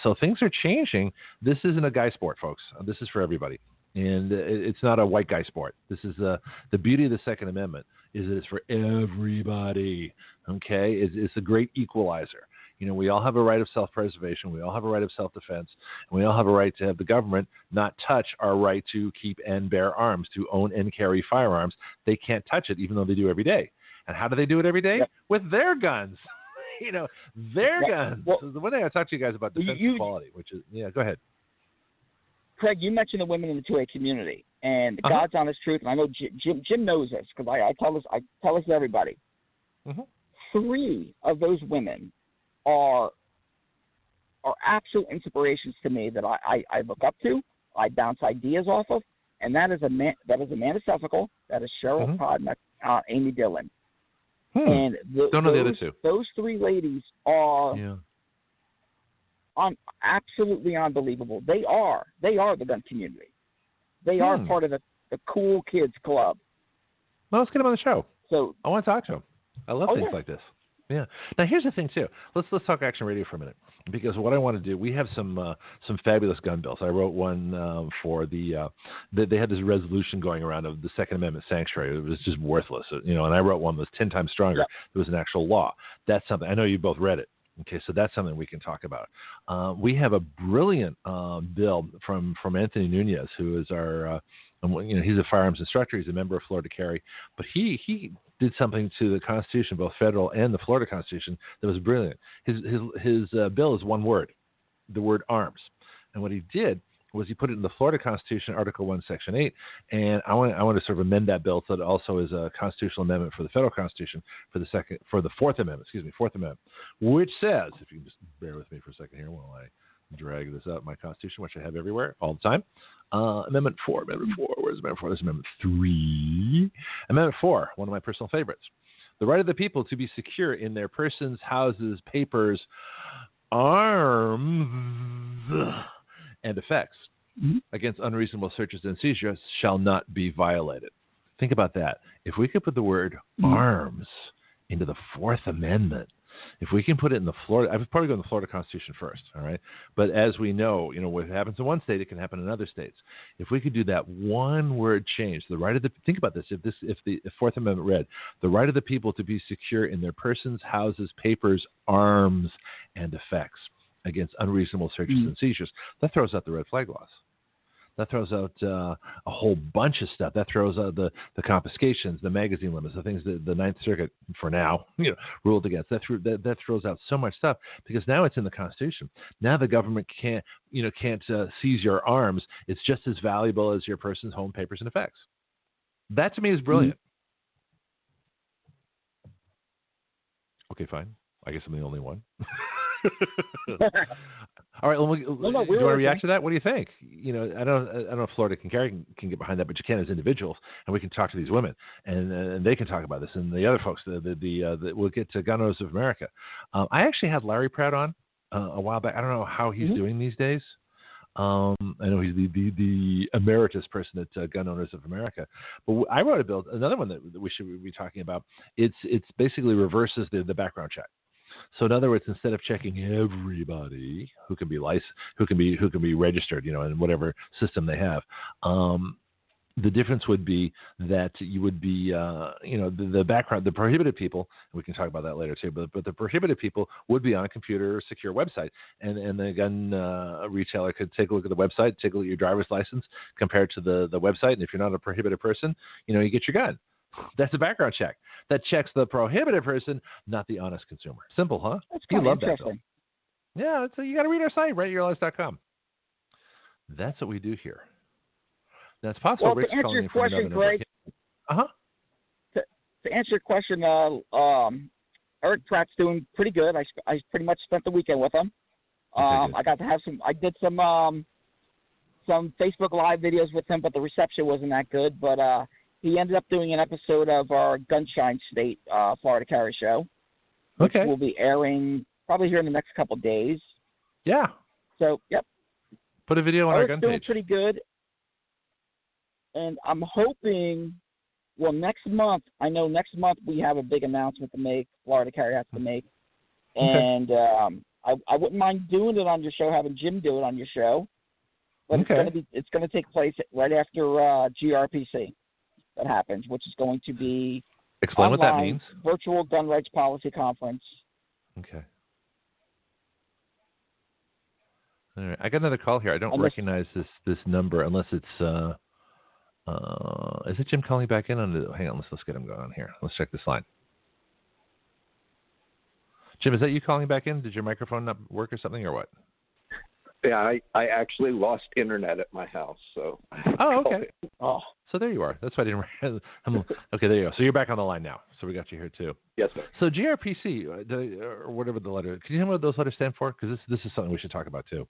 So things are changing. This isn't a guy sport, folks. This is for everybody. And it's not a white guy sport. This is the beauty of the Second Amendment is that it's for everybody. Okay? It's a great equalizer. We all have a right of self-preservation. We all have a right of self-defense. And we all have a right to have the government not touch our right to keep and bear arms, to own and carry firearms. They can't touch it, even though they do every day. And how do they do it every day? Yep. With their guns. Their guns. Well, so the one thing I talked to you guys about defense equality, which is, go ahead. Craig, you mentioned the women in the 2A community. And the God's honest truth, and I know Jim knows this, because I tell this to everybody. 3 of those women are absolute inspirations to me that I look up to, I bounce ideas off of, and that is Amanda Sepikul, that is Cheryl Todd, and Amy Dillon. And don't know the other 2. Those 3 ladies are absolutely unbelievable. They are the gun community. They are part of the cool kids club. Well, let's get them on the show. So I want to talk to them. I love things like this. Yeah. Now here's the thing too. Let's talk Action Radio for a minute, because what I want to do, we have some fabulous gun bills. I wrote one for they had this resolution going around of the Second Amendment sanctuary. It was just worthless, and I wrote one that was 10 times stronger. There was an actual law. That's something. I know you both read it. Okay, so that's something we can talk about. We have a brilliant bill from Anthony Nunez, who is our He's a firearms instructor. He's a member of Florida Carry, but he did something to the Constitution, both federal and the Florida Constitution, that was brilliant. His bill is one word, the word arms, and what he did was he put it in the Florida Constitution, Article 1, Section 8, and I want to sort of amend that bill so that it also is a constitutional amendment for the federal Constitution for the Fourth Amendment, which says, if you can just bear with me for a second here while I drag this out, my Constitution, which I have everywhere all the time. Amendment 4. Where's Amendment 4? There's Amendment 3. Amendment 4, one of my personal favorites. The right of the people to be secure in their persons, houses, papers, arms, and effects against unreasonable searches and seizures shall not be violated. Think about that. If we could put the word arms into the Fourth Amendment, if we can put it in the Florida, I would probably go in the Florida Constitution first, all right? But as we know, what happens in one state, it can happen in other states. If we could do that one word change, think about this. If the Fourth Amendment read, the right of the people to be secure in their persons, houses, papers, arms, and effects against unreasonable searches and seizures, that throws out the red flag laws. That throws out a whole bunch of stuff. That throws out the confiscations, the magazine limits, the things that the Ninth Circuit, for now, ruled against. That throws out so much stuff because now it's in the Constitution. Now the government can't seize your arms. It's just as valuable as your person's home, papers, and effects. That to me is brilliant. Okay, fine. I guess I'm the only one. All right. Well, do you want to react to that? What do you think? I don't know if Florida can get behind that, but you can as individuals, and we can talk to these women, and they can talk about this, and the other folks. We'll get to Gun Owners of America. I actually had Larry Pratt on a while back. I don't know how he's doing these days. I know he's the emeritus person at Gun Owners of America. But I wrote a bill, another one that we should be talking about. It's basically reverses the background check. So in other words, instead of checking everybody who can be licensed, who can be registered, in whatever system they have, the difference would be that you would be, the background, the prohibited people. We can talk about that later too. But the prohibited people would be on a computer secure website, and the gun retailer could take a look at the website, take a look at your driver's license compared to the website, and if you're not a prohibited person, you get your gun. That's a background check. That checks the prohibited person, not the honest consumer. Simple, huh? That's you love that, interesting. Yeah, so you got to read our site, writeyourlives.com. That's what we do here. Now, it's possible. Well, to answer your question, Greg. To answer your question, Eric Pratt's doing pretty good. I pretty much spent the weekend with him. I got to have I did some Facebook Live videos with him, but the reception wasn't that good. But he ended up doing an episode of our Gunshine State Florida Carry Show, which will be airing probably here in the next couple of days. Yeah. So, yep. Put a video on our gun page. Doing pretty good. And I'm hoping, next month we have a big announcement to make, Florida Carry has to make. And I wouldn't mind doing it on your show, having Jim do it on your show. But it's going to take place right after GRPC. That happens, which is going to be explain what that means. Virtual Gun Rights Policy Conference. Okay. All right. I got another call here. I don't recognize this number unless it's is it Jim calling back in? Hang on, let's get him going on here. Let's check this line. Jim, is that you calling back in? Did your microphone not work or something, or what? Yeah, I actually lost internet at my house, so. Oh, okay. Oh, so there you are. That's why I didn't. Okay, there you go. So you're back on the line now. So we got you here too. Yes, sir. So GRPC, or whatever the letter. Can you tell me what those letters stand for? Because this is something we should talk about too.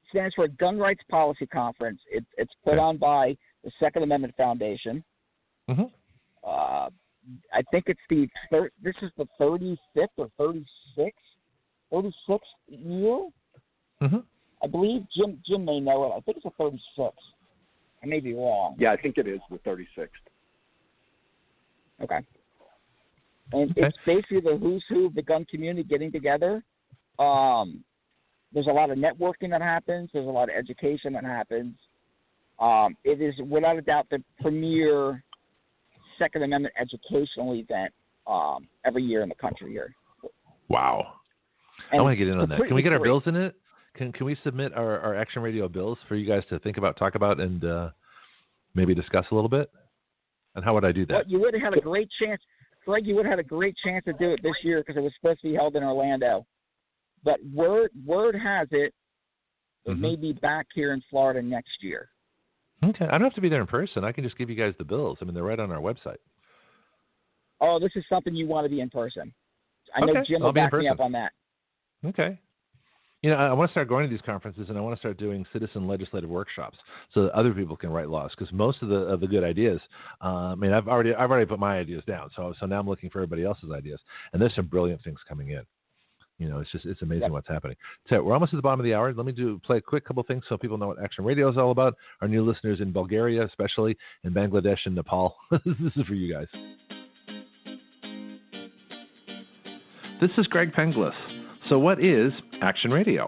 Stands for Gun Rights Policy Conference. It's put on by the Second Amendment Foundation. Mm-hmm. I think it's this is the 35th or 36th year. Mm-hmm. I believe Jim may know it. I think it's a 36. I may be wrong. Yeah, I think it is the 36th. Okay. And it's basically the who's who of the gun community getting together. There's a lot of networking that happens. There's a lot of education that happens. It is, without a doubt, the premier Second Amendment educational event every year in the country here. Wow. I want to get in on that. Can we get our bills in it? Can we submit our Action Radio bills for you guys to think about, talk about, and maybe discuss a little bit? And how would I do that? Well, you would have had a great chance, Greg. You would have had a great chance to do it this year because it was supposed to be held in Orlando. But word has it, it may be back here in Florida next year. Okay. I don't have to be there in person. I can just give you guys the bills. I mean, they're right on our website. Oh, this is something you want to be in person. I know Jim will back me up on that. Okay. You know, I want to start going to these conferences, and I want to start doing citizen legislative workshops so that other people can write laws. Because most of the good ideas, I mean, I've already put my ideas down. So now I'm looking for everybody else's ideas, and there's some brilliant things coming in. You know, it's amazing what's happening. So we're almost at the bottom of the hour. Let me play a quick couple things so people know what Action Radio is all about. Our new listeners in Bulgaria, especially in Bangladesh and Nepal. This is for you guys. This is Greg Penglis. So what is Action Radio?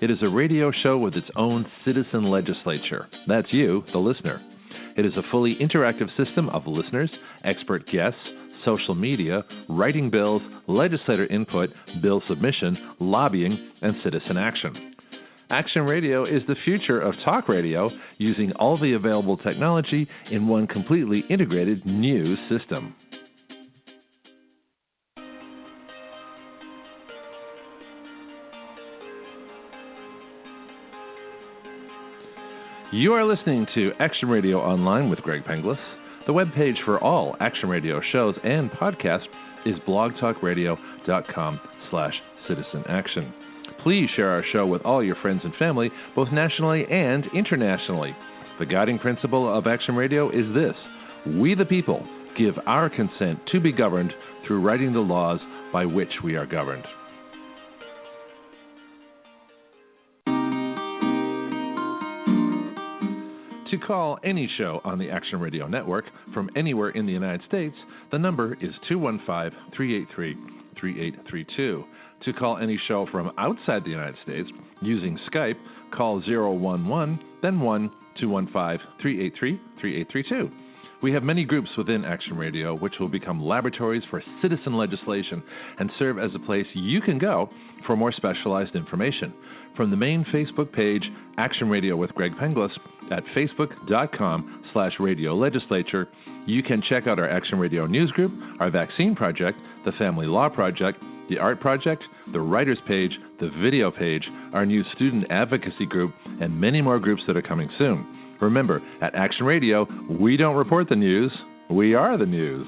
It is a radio show with its own citizen legislature. That's you, the listener. It is a fully interactive system of listeners, expert guests, social media, writing bills, legislator input, bill submission, lobbying, and citizen action. Action Radio is the future of talk radio using all the available technology in one completely integrated new system. You are listening to Action Radio Online with Greg Penglis. The webpage for all Action Radio shows and podcasts is blogtalkradio.com/citizenaction. Please share our show with all your friends and family, both nationally and internationally. The guiding principle of Action Radio is this: we the people give our consent to be governed through writing the laws by which we are governed. To call any show on the Action Radio Network from anywhere in the United States, the number is 215-383-3832. To call any show from outside the United States using Skype, call 011, then 1-215-383-3832. We have many groups within Action Radio which will become laboratories for citizen legislation and serve as a place you can go for more specialized information. From the main Facebook page, Action Radio with Greg Penglis, at facebook.com/radio legislature, you can check out our Action Radio news group, our vaccine project, the family law project, the art project, the writers page, the video page, our new student advocacy group, and many more groups that are coming soon. Remember, at Action Radio, we don't report the news, we are the news.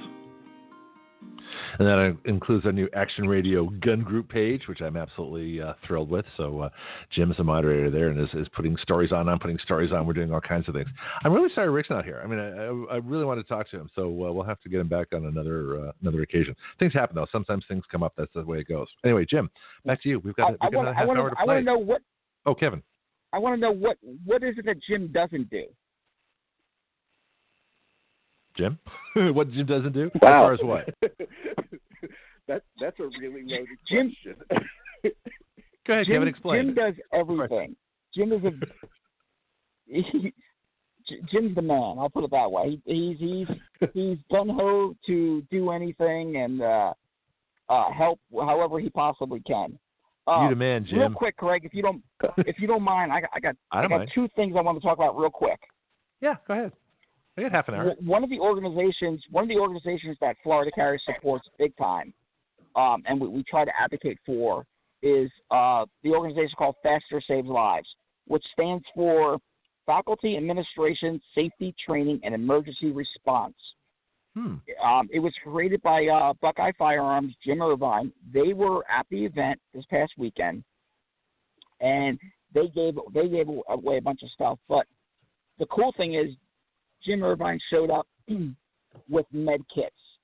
And that includes our new Action Radio Gun Group page, which I'm absolutely thrilled with. So Jim is a moderator there and is putting stories on. I'm putting stories on. We're doing all kinds of things. I'm really sorry Rick's not here. I mean, I really want to talk to him. So we'll have to get him back on another occasion. Things happen, though. Sometimes things come up. That's the way it goes. Anyway, Jim, back to you. We've got another half hour to play. I want to know what... Oh, Kevin. I want to know what is it that Jim doesn't do? Jim? What Jim doesn't do? Wow. As far as what? That's a really loaded question. Go ahead, Kevin, explain. Jim does everything. Jim is Jim's the man. I'll put it that way. He's gung-ho to do anything and help however he possibly can. You the man, Jim. Real quick, Craig, if you don't mind, I got two things I want to talk about real quick. Yeah, go ahead. I got half an hour. One of the organizations that Florida Carry supports big time, and we try to advocate for, is the organization called Faster Saves Lives, which stands for Faculty Administration Safety Training and Emergency Response. It was created by Buckeye Firearms, Jim Irvine. They were at the event this past weekend, and they gave away a bunch of stuff. But the cool thing is, Jim Irvine showed up with med kits,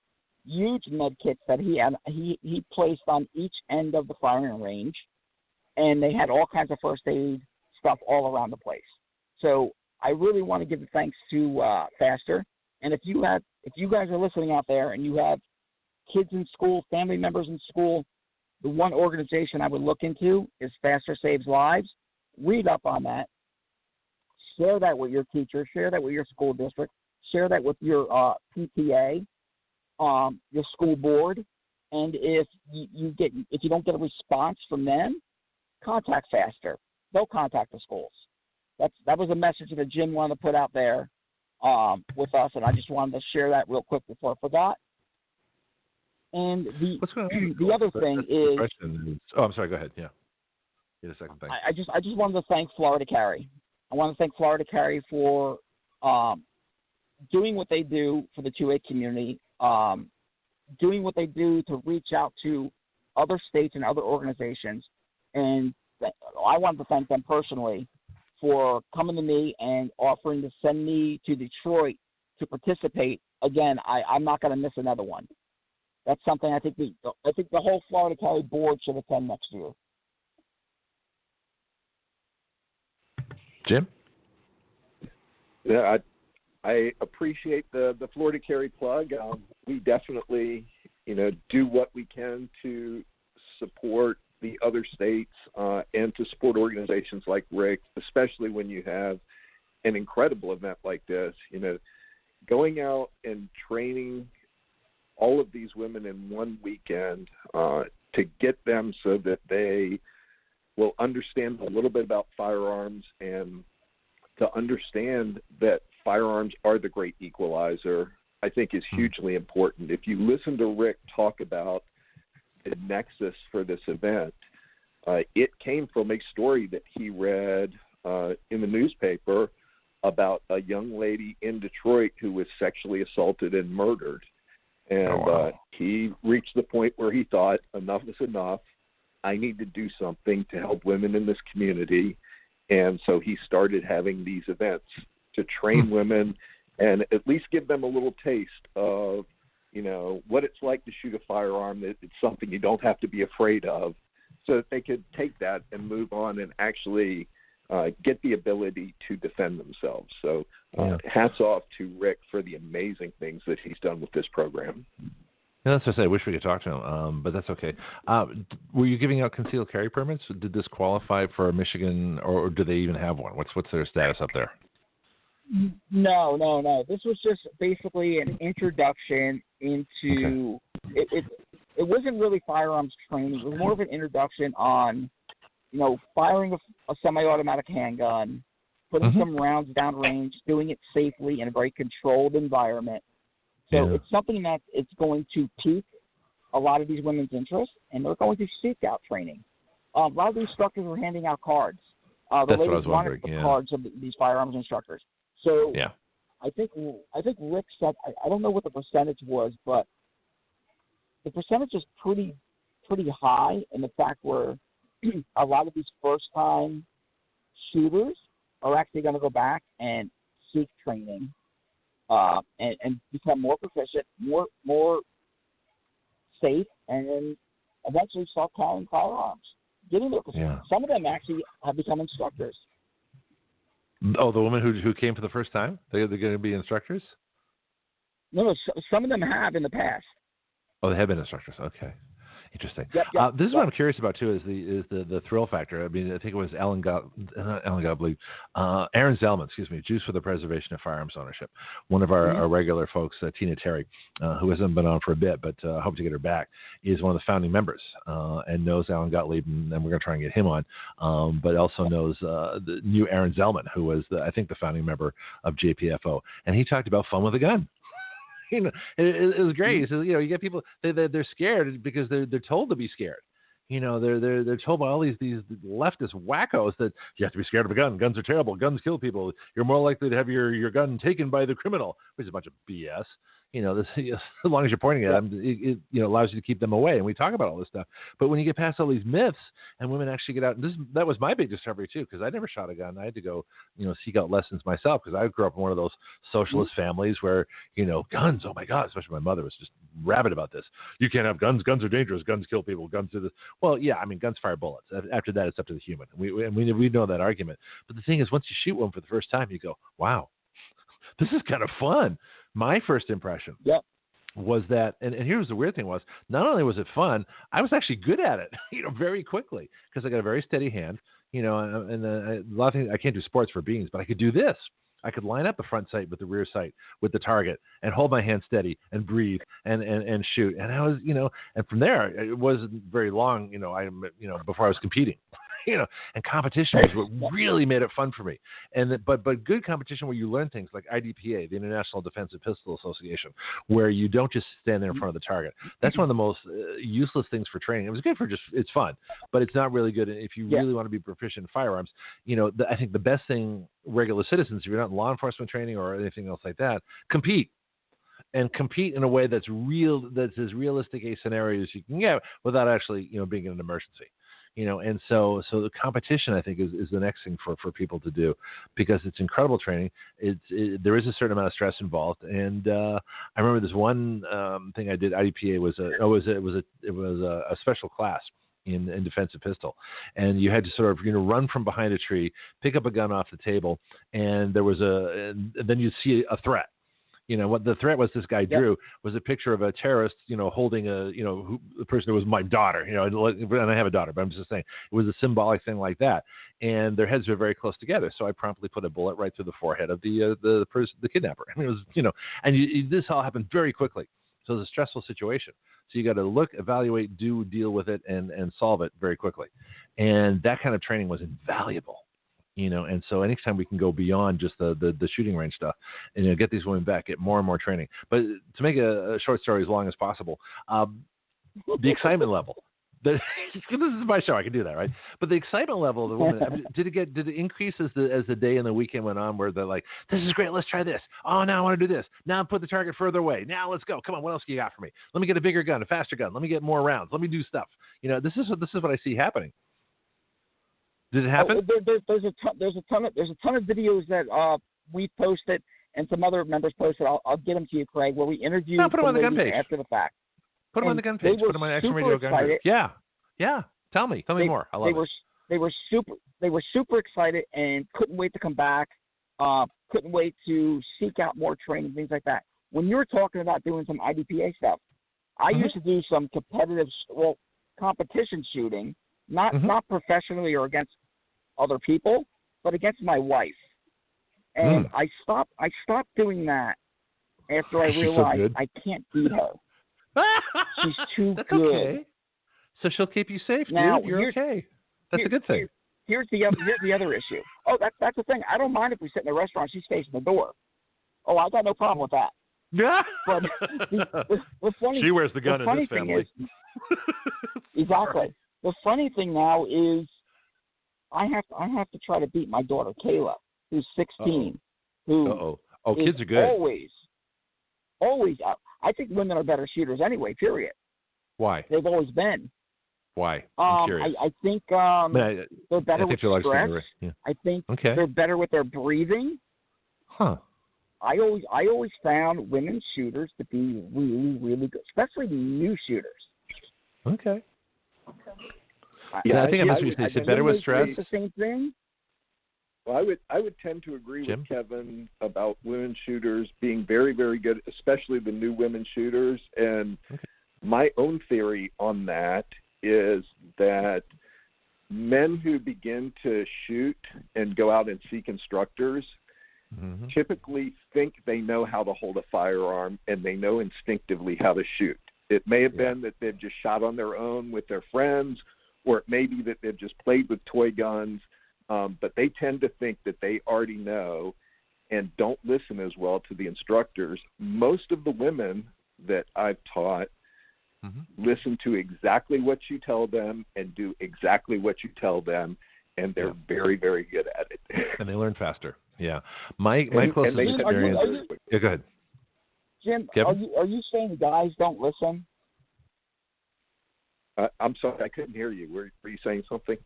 huge med kits that he placed on each end of the firing range, and they had all kinds of first aid stuff all around the place. So I really want to give the thanks to Faster. And if you guys are listening out there and you have kids in school, family members in school, the one organization I would look into is Faster Saves Lives. Read up on that. Share that with your teacher. Share that with your school district. Share that with your PTA, your school board. And if you don't get a response from them, contact Faster. They'll contact the schools. That was a message that Jim wanted to put out there. with us, and I just wanted to share that real quick before I forgot. And the other thing is, I'm sorry. Go ahead. Yeah. Get a second thing. I just wanted to thank Florida Carry. I want to thank Florida Carry for doing what they do for the 2A community, doing what they do to reach out to other states and other organizations. And I wanted to thank them personally for coming to me and offering to send me to Detroit to participate. Again, I'm not going to miss another one. That's something I think the whole Florida Carry board should attend next year. Jim? Yeah, I appreciate the Florida Carry plug. We definitely, do what we can to support the other states and to support organizations like Rick, especially when you have an incredible event like this. Going out and training all of these women in one weekend to get them so that they will understand a little bit about firearms and to understand that firearms are the great equalizer, I think is hugely important. If you listen to Rick talk about the nexus for this event, it came from a story that he read in the newspaper about a young lady in Detroit who was sexually assaulted and murdered. And he reached the point where he thought, enough is enough. I need to do something to help women in this community. And so he started having these events to train women and at least give them a little taste of, what it's like to shoot a firearm. It's something you don't have to be afraid of, so that they could take that and move on and actually get the ability to defend themselves. So hats off to Rick for the amazing things that he's done with this program. Yeah, that's what I say. I wish we could talk to him, but that's okay. Were you giving out concealed carry permits? Did this qualify for Michigan, or do they even have one? What's their status up there? No. This was just basically an introduction into it. It wasn't really firearms training. It was more of an introduction on, firing a semi-automatic handgun, putting some rounds downrange, doing it safely in a very controlled environment. So it's something that it's going to pique a lot of these women's interest, and they're going to seek out training. A lot of the instructors were handing out cards. The ladies wanted the cards of these firearms instructors. So I think Rick said, I don't know what the percentage was, but the percentage is pretty high in the fact where a lot of these first-time shooters are actually going to go back and seek training and become more proficient, more safe, and eventually start carrying firearms. Some of them actually have become instructors. Oh, the women who came for the first time? They're going to be instructors? No, some of them have in the past. Oh, they have been instructors. Okay. Interesting. Yep. This is what I'm curious about too. Is the thrill factor? I mean, I think it was Aaron Zellman, Jews for the Preservation of Firearms Ownership. One of our regular folks, Tina Terry, who hasn't been on for a bit, but hope to get her back, is one of the founding members and knows Alan Gottlieb, and we're going to try and get him on. But also knows the new Aaron Zellman, who was I think the founding member of JPFO, and he talked about fun with a gun. It was great. He says, you get people they're scared because they're told to be scared. They're told by all these leftist wackos that you have to be scared of a gun. Guns are terrible. Guns kill people. You're more likely to have your gun taken by the criminal, which is a bunch of BS. As long as you're pointing at them, it allows you to keep them away. And we talk about all this stuff. But when you get past all these myths and women actually get out, and that was my big discovery too, because I never shot a gun. I had to go, seek out lessons myself, because I grew up in one of those socialist families where, guns, oh my God, especially my mother was just rabid about this. You can't have guns. Guns are dangerous. Guns kill people. Guns do this. Well, yeah, I mean, guns fire bullets. After that, it's up to the human. We know that argument. But the thing is, once you shoot one for the first time, you go, wow, this is kind of fun. My first impression was that, and here's the weird thing was, not only was it fun, I was actually good at it, very quickly, because I got a very steady hand, and a lot of things, I can't do sports for beans, but I could do this. I could line up the front sight with the rear sight with the target and hold my hand steady and breathe and shoot. And I was, and from there, it wasn't very long, before I was competing. and competition was what really made it fun for me. And but good competition where you learn things like IDPA, the International Defensive Pistol Association, where you don't just stand there in front of the target. That's one of the most useless things for training. It was good for it's fun, but it's not really good if you really want to be proficient in firearms. I think the best thing regular citizens, if you're not in law enforcement training or anything else like that, compete in a way that's as realistic a scenario as you can get without actually, being in an emergency. And so the competition, I think, is the next thing for people to do, because it's incredible training. There is a certain amount of stress involved. And I remember this one thing I did. IDPA was a special class in defensive pistol, and you had to sort of run from behind a tree, pick up a gun off the table, and then you see a threat. What the threat was, this guy drew was a picture of a terrorist, holding the person who was my daughter, and I have a daughter, but I'm just saying it was a symbolic thing like that. And their heads were very close together. So I promptly put a bullet right through the forehead of the kidnapper. I mean, it was, this all happened very quickly. So it was a stressful situation. So you got to look, evaluate, deal with it, and solve it very quickly. And that kind of training was invaluable. And so anytime we can go beyond just the shooting range stuff and get these women back, get more and more training. But to make a short story as long as possible, the excitement level. This is my show. I can do that, right? But the excitement level of the women, did it increase as the day and the weekend went on, where they're like, "This is great. Let's try this. Oh, now I want to do this. Now put the target further away. Now let's go. Come on. What else do you got for me? Let me get a bigger gun, a faster gun. Let me get more rounds. Let me do stuff." This is what I see happening. Did it happen? There's a ton of videos that we posted and some other members posted. I'll get them to you, Craig, where we interviewed put them on the gun page after the fact. Put them on the gun page. Put them on Action Radio gun page. Yeah. Tell me more. I love it. They were super excited and couldn't wait to come back. Couldn't wait to seek out more training, things like that. When you were talking about doing some IDPA stuff, I used to do some competition shooting. Not professionally or against other people, but against my wife. And I stopped doing that after I realized I can't beat her. She's too That's good. Okay. So she'll keep you safe, now, dude. You're okay. That's a good thing. Here's the other issue. Oh, that's the thing. I don't mind if we sit in a restaurant, she's facing the door. Oh, I got no problem with that. Yeah. But the funny, she wears the gun in this family. Exactly. The funny thing now is I have to try to beat my daughter Kayla, who's 16. Kids are good. Always. I think women are better shooters anyway. Period. Why? They've always been. Why? I'm curious. I think they're better with stress. Yeah. I think they're better with their breathing. Huh. I always found women shooters to be really, really good, especially new shooters. Okay. Yeah, I think I'm listening to you. Better with stress. The same thing. Well, I would tend to agree with Kevin about women shooters being very, very good, especially the new women shooters. And my own theory on that is that men who begin to shoot and go out and seek instructors typically think they know how to hold a firearm and they know instinctively how to shoot. It may have been that they've just shot on their own with their friends, or it may be that they've just played with toy guns, but they tend to think that they already know and don't listen as well to the instructors. Most of the women that I've taught listen to exactly what you tell them and do exactly what you tell them, and they're very, very good at it. And they learn faster. Yeah. My closest experience. Go ahead. Jim, Kevin? are you saying guys don't listen? I'm sorry, I couldn't hear you. Were you saying something?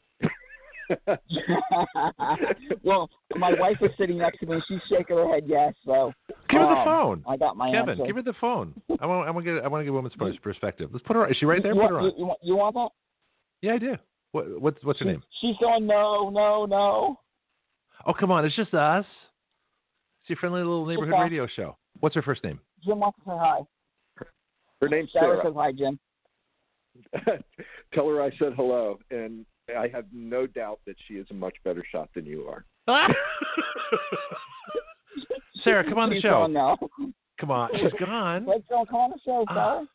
Well, my wife is sitting next to me. She's shaking her head yes. So give her the phone. I got my Kevin, answer. give her the phone. I want to get women's perspective. Let's put her. Is she right there? You put her on. You want that? Yeah, I do. What's her name? She's going no. Oh, come on! It's just us. It's your friendly little neighborhood radio show. What's her first name? Jim wants to say hi. Her name's Sarah. Says hi, Jim. Tell her I said hello, and I have no doubt that she is a much better shot than you are. Sarah, come on the She's show. Gone now. Come on, she's gone. Let's go. Come on the show, Sarah.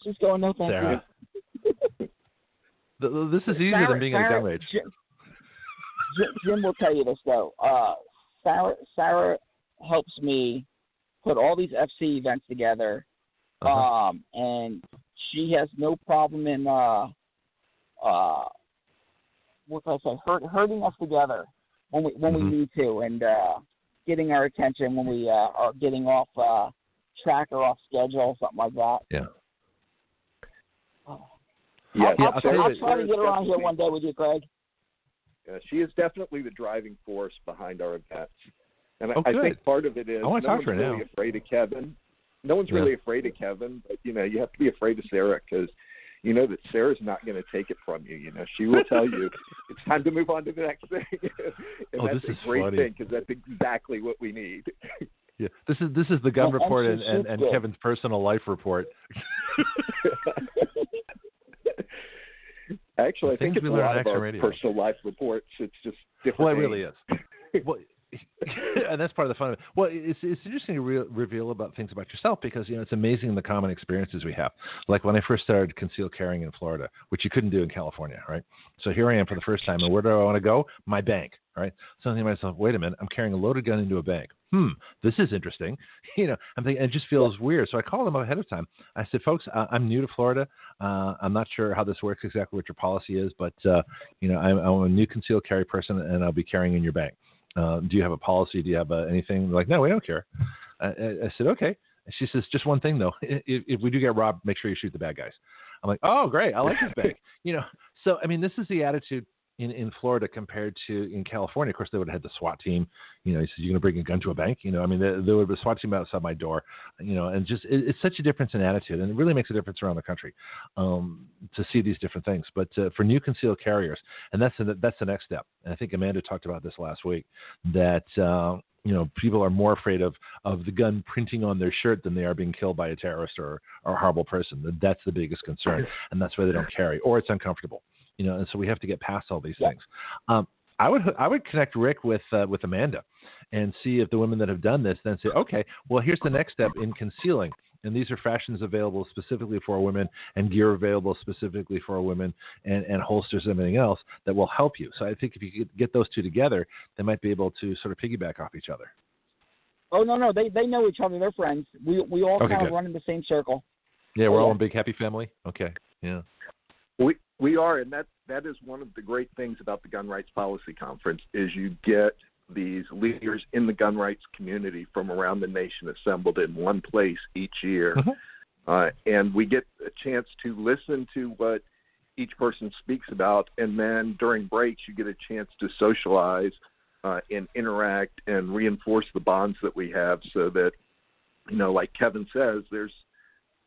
She's going no thank Sarah. you. This is easier than being in a gun range. Jim will tell you this though. Sarah helps me put all these FC events together, and she has no problem in what can I say, herding us together when we need to, and getting our attention when we are getting off track or off schedule, something like that. Yeah. I'll try to get around here one day with you, Greg. She is definitely the driving force behind our events. And I think part of it is no one's really afraid of Kevin. No one's really afraid of Kevin, but, you have to be afraid of Sarah because you know that Sarah's not going to take it from you. She will tell you it's time to move on to the next thing. And that's a great thing because that's exactly what we need. Yeah, this is the gun report and Kevin's personal life report. Actually, I think it's a lot of our personal life reports. It's just different. Well, it really is. Well, and that's part of the fun of it. Well, it's interesting to reveal about things about yourself because, it's amazing the common experiences we have. Like when I first started concealed carrying in Florida, which you couldn't do in California, right? So here I am for the first time, and where do I want to go? My bank, right? So I'm thinking to myself, wait a minute, I'm carrying a loaded gun into a bank. This is interesting. I'm thinking it just feels weird. So I called them ahead of time. I said, folks, I'm new to Florida. I'm not sure how this works exactly, what your policy is, but I'm a new concealed carry person, and I'll be carrying in your bank. Do you have a policy? Do you have anything? They're like, no, we don't care. I said, okay. And she says, just one thing though. If we do get robbed, make sure you shoot the bad guys. I'm like, oh, great. I like this bank. So, this is the attitude in Florida compared to in California. Of course, they would have had the SWAT team. He says, you're going to bring a gun to a bank? There would be a SWAT team outside my door, and just it's such a difference in attitude. And it really makes a difference around the country to see these different things. But for new concealed carriers, and that's the next step. And I think Amanda talked about this last week, that people are more afraid of the gun printing on their shirt than they are being killed by a terrorist or a horrible person. That's the biggest concern, and that's why they don't carry, or it's uncomfortable. And so we have to get past all these things. I would connect Rick with Amanda and see if the women that have done this then say, okay, well, here's the next step in concealing. And these are fashions available specifically for women and gear available specifically for women and holsters and everything else that will help you. So I think if you get those two together, they might be able to sort of piggyback off each other. Oh, no. They know each other. They're friends. We all kind of run in the same circle. Yeah, we're all a big happy family. Okay, yeah. We are, and that is one of the great things about the Gun Rights Policy Conference is you get these leaders in the gun rights community from around the nation assembled in one place each year. And we get a chance to listen to what each person speaks about, and then during breaks you get a chance to socialize and interact and reinforce the bonds that we have so that, like Kevin says, there's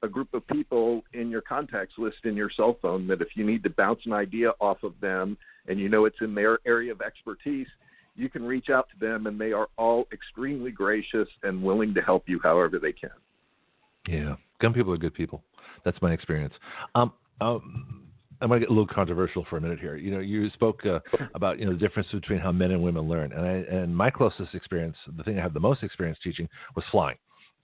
a group of people in your contacts list in your cell phone that if you need to bounce an idea off of them and it's in their area of expertise, you can reach out to them, and they are all extremely gracious and willing to help you however they can. Yeah, gun people are good people. That's my experience. I'm going to get a little controversial for a minute here. You spoke about the difference between how men and women learn, and my closest experience, the thing I have the most experience teaching, was flying.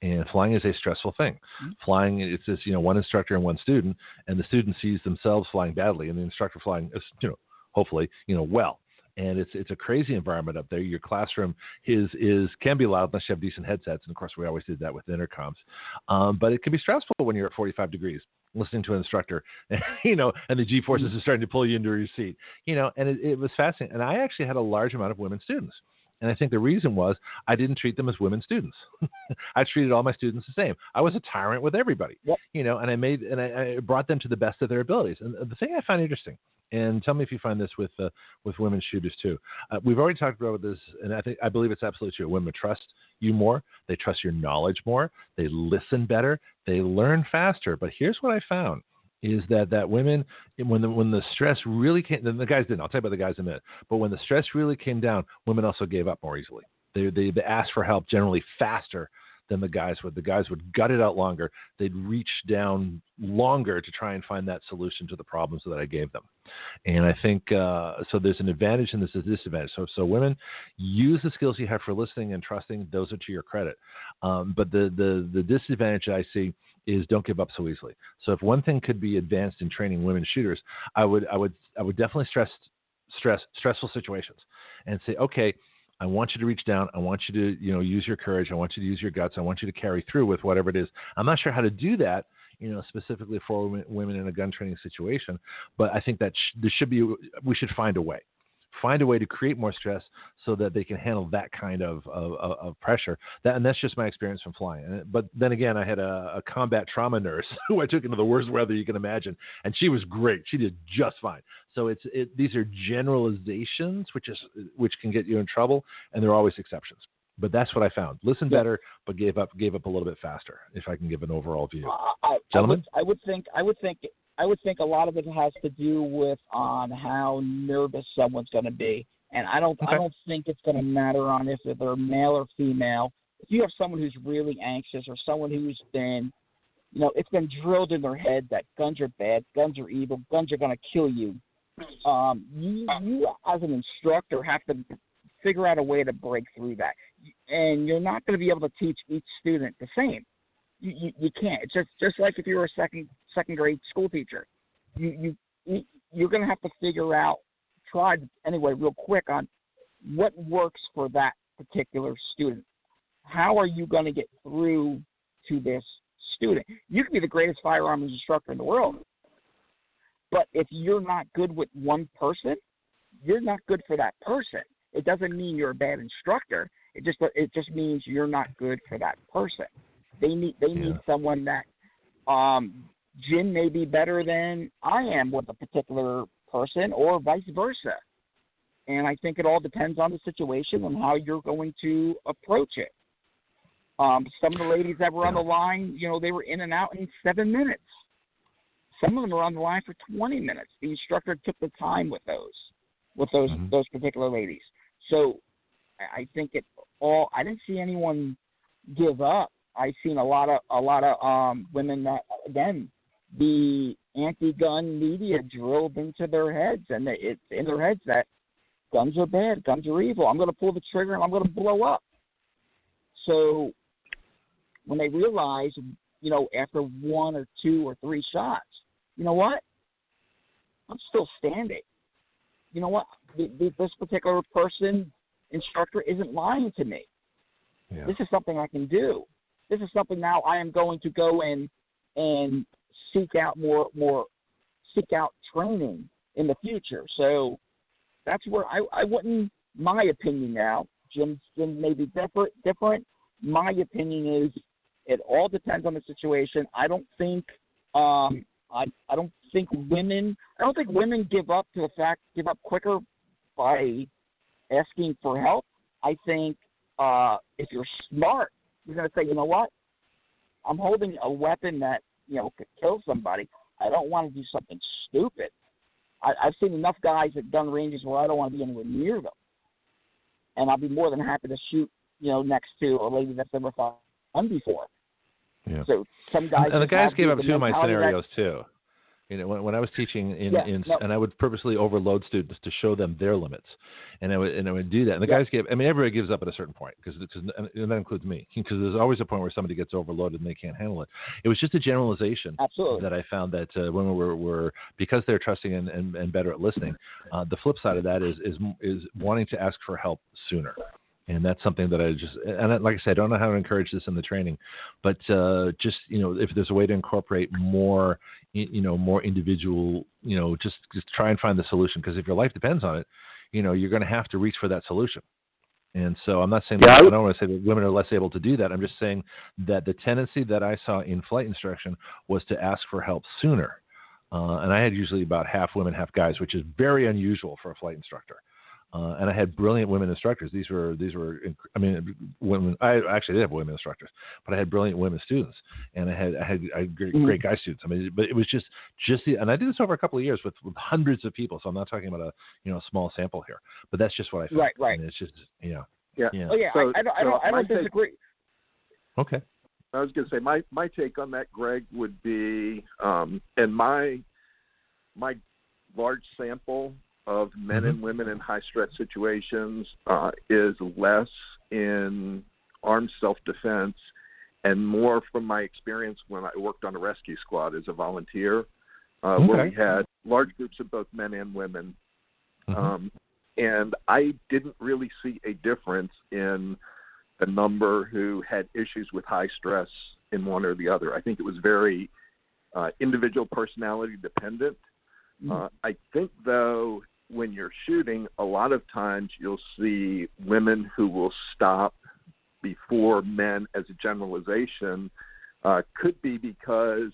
And flying is a stressful thing. Flying, it's this, one instructor and one student, and the student sees themselves flying badly, and the instructor flying, hopefully, well. And it's a crazy environment up there. Your classroom can be loud unless you have decent headsets, and of course we always did that with intercoms. But it can be stressful when you're at 45 degrees listening to an instructor, and the G-forces are starting to pull you into your seat. And it was fascinating. And I actually had a large amount of women students. And I think the reason was I didn't treat them as women students. I treated all my students the same. I was a tyrant with everybody, and I brought them to the best of their abilities. And the thing I find interesting, and tell me if you find this with women shooters too. We've already talked about this, and I believe it's absolutely true. Women trust you more. They trust your knowledge more. They listen better. They learn faster. But here's what I found. Is that women, when the stress really came, then the guys didn't. I'll tell you about the guys in a minute. But when the stress really came down, women also gave up more easily. They asked for help generally faster than the guys would. The guys would gut it out longer. They'd reach down longer to try and find that solution to the problems that I gave them. And I think so. There's an advantage and there's a disadvantage. So women, use the skills you have for listening and trusting. Those are to your credit. But the disadvantage I see is don't give up so easily. So if one thing could be advanced in training women shooters, I would definitely stress stressful situations, and say, okay, I want you to reach down. I want you to, use your courage. I want you to use your guts. I want you to carry through with whatever it is. I'm not sure how to do that, specifically for women in a gun training situation, but I think that we should find a way. Find a way to create more stress so that they can handle that kind of pressure. And that's just my experience from flying. But then again, I had a combat trauma nurse who I took into the worst weather you can imagine, and she was great. She did just fine. So these are generalizations, which can get you in trouble, and there are always exceptions. But that's what I found. Listen better, but gave up a little bit faster. If I can give an overall view, gentlemen. I would think a lot of it has to do with on how nervous someone's going to be, and I don't think it's going to matter on if they're male or female. If you have someone who's really anxious or someone who's been, it's been drilled in their head that guns are bad, guns are evil, guns are going to kill you. You as an instructor have to figure out a way to break through that, and you're not going to be able to teach each student the same. You can't. It's just like if you're a second grade school teacher, you're going to have to figure out, try anyway, real quick on what works for that particular student. How are you going to get through to this student? You can be the greatest firearms instructor in the world, but if you're not good with one person, you're not good for that person. It doesn't mean you're a bad instructor. It just means you're not good for that person. They need someone that Jim may be better than I am with a particular person, or vice versa. And I think it all depends on the situation and how you're going to approach it. Some of the ladies that were on the line, they were in and out in 7 minutes. Some of them were on the line for 20 minutes. The instructor took the time with those particular ladies. So I think I didn't see anyone give up. I've seen a lot of women that, again, the anti-gun media drilled into their heads, and it's in their heads that guns are bad, guns are evil. I'm going to pull the trigger and I'm going to blow up. So when they realize, after 1 or 2 or 3 shots, you know what? I'm still standing. You know what? This particular instructor isn't lying to me. Yeah. This is something I can do. This is something now I am going to go in and seek out training in the future. So that's where I wouldn't, my opinion now, Jim may be different. My opinion is it all depends on the situation. I don't think women give up quicker by asking for help. I think if you're smart, you're going to say, you know what? I'm holding a weapon that, could kill somebody. I don't want to do something stupid. I've seen enough guys at gun ranges where I don't want to be anywhere near them. And I'll be more than happy to shoot, next to a lady that's never fought gun before. Yeah. So some guys... And the guys gave up 2 of my scenarios, too. When I was teaching and I would purposely overload students to show them their limits, and I would do that. And the guys everybody gives up at a certain point, and that includes me, because there's always a point where somebody gets overloaded and they can't handle it. It was just a generalization that I found that women were because they're trusting and better at listening. The flip side of that is wanting to ask for help sooner. And that's something that like I said, I don't know how to encourage this in the training, but if there's a way to incorporate more individual, just try and find the solution. Because if your life depends on it, you're going to have to reach for that solution. And so I'm not saying I don't want to say that women are less able to do that. I'm just saying that the tendency that I saw in flight instruction was to ask for help sooner. And I had usually about half women, half guys, which is very unusual for a flight instructor. And I had brilliant women instructors. These were women. I actually did have women instructors, but I had brilliant women students, and I had great guy students. But it was just and I did this over a couple of years with hundreds of people. So I'm not talking about a small sample here, but that's just what I found. Right. And it's just Yeah. Oh yeah. So, I don't disagree. Okay. I was going to say my take on that, Greg, would be, and my large sample of men and women in high-stress situations is less in armed self-defense and more from my experience when I worked on a rescue squad as a volunteer, where we had large groups of both men and women And I didn't really see a difference in the number who had issues with high stress in one or the other. I think it was very individual personality dependent. I think, though, when you're shooting, a lot of times you'll see women who will stop before men as a generalization. Could be because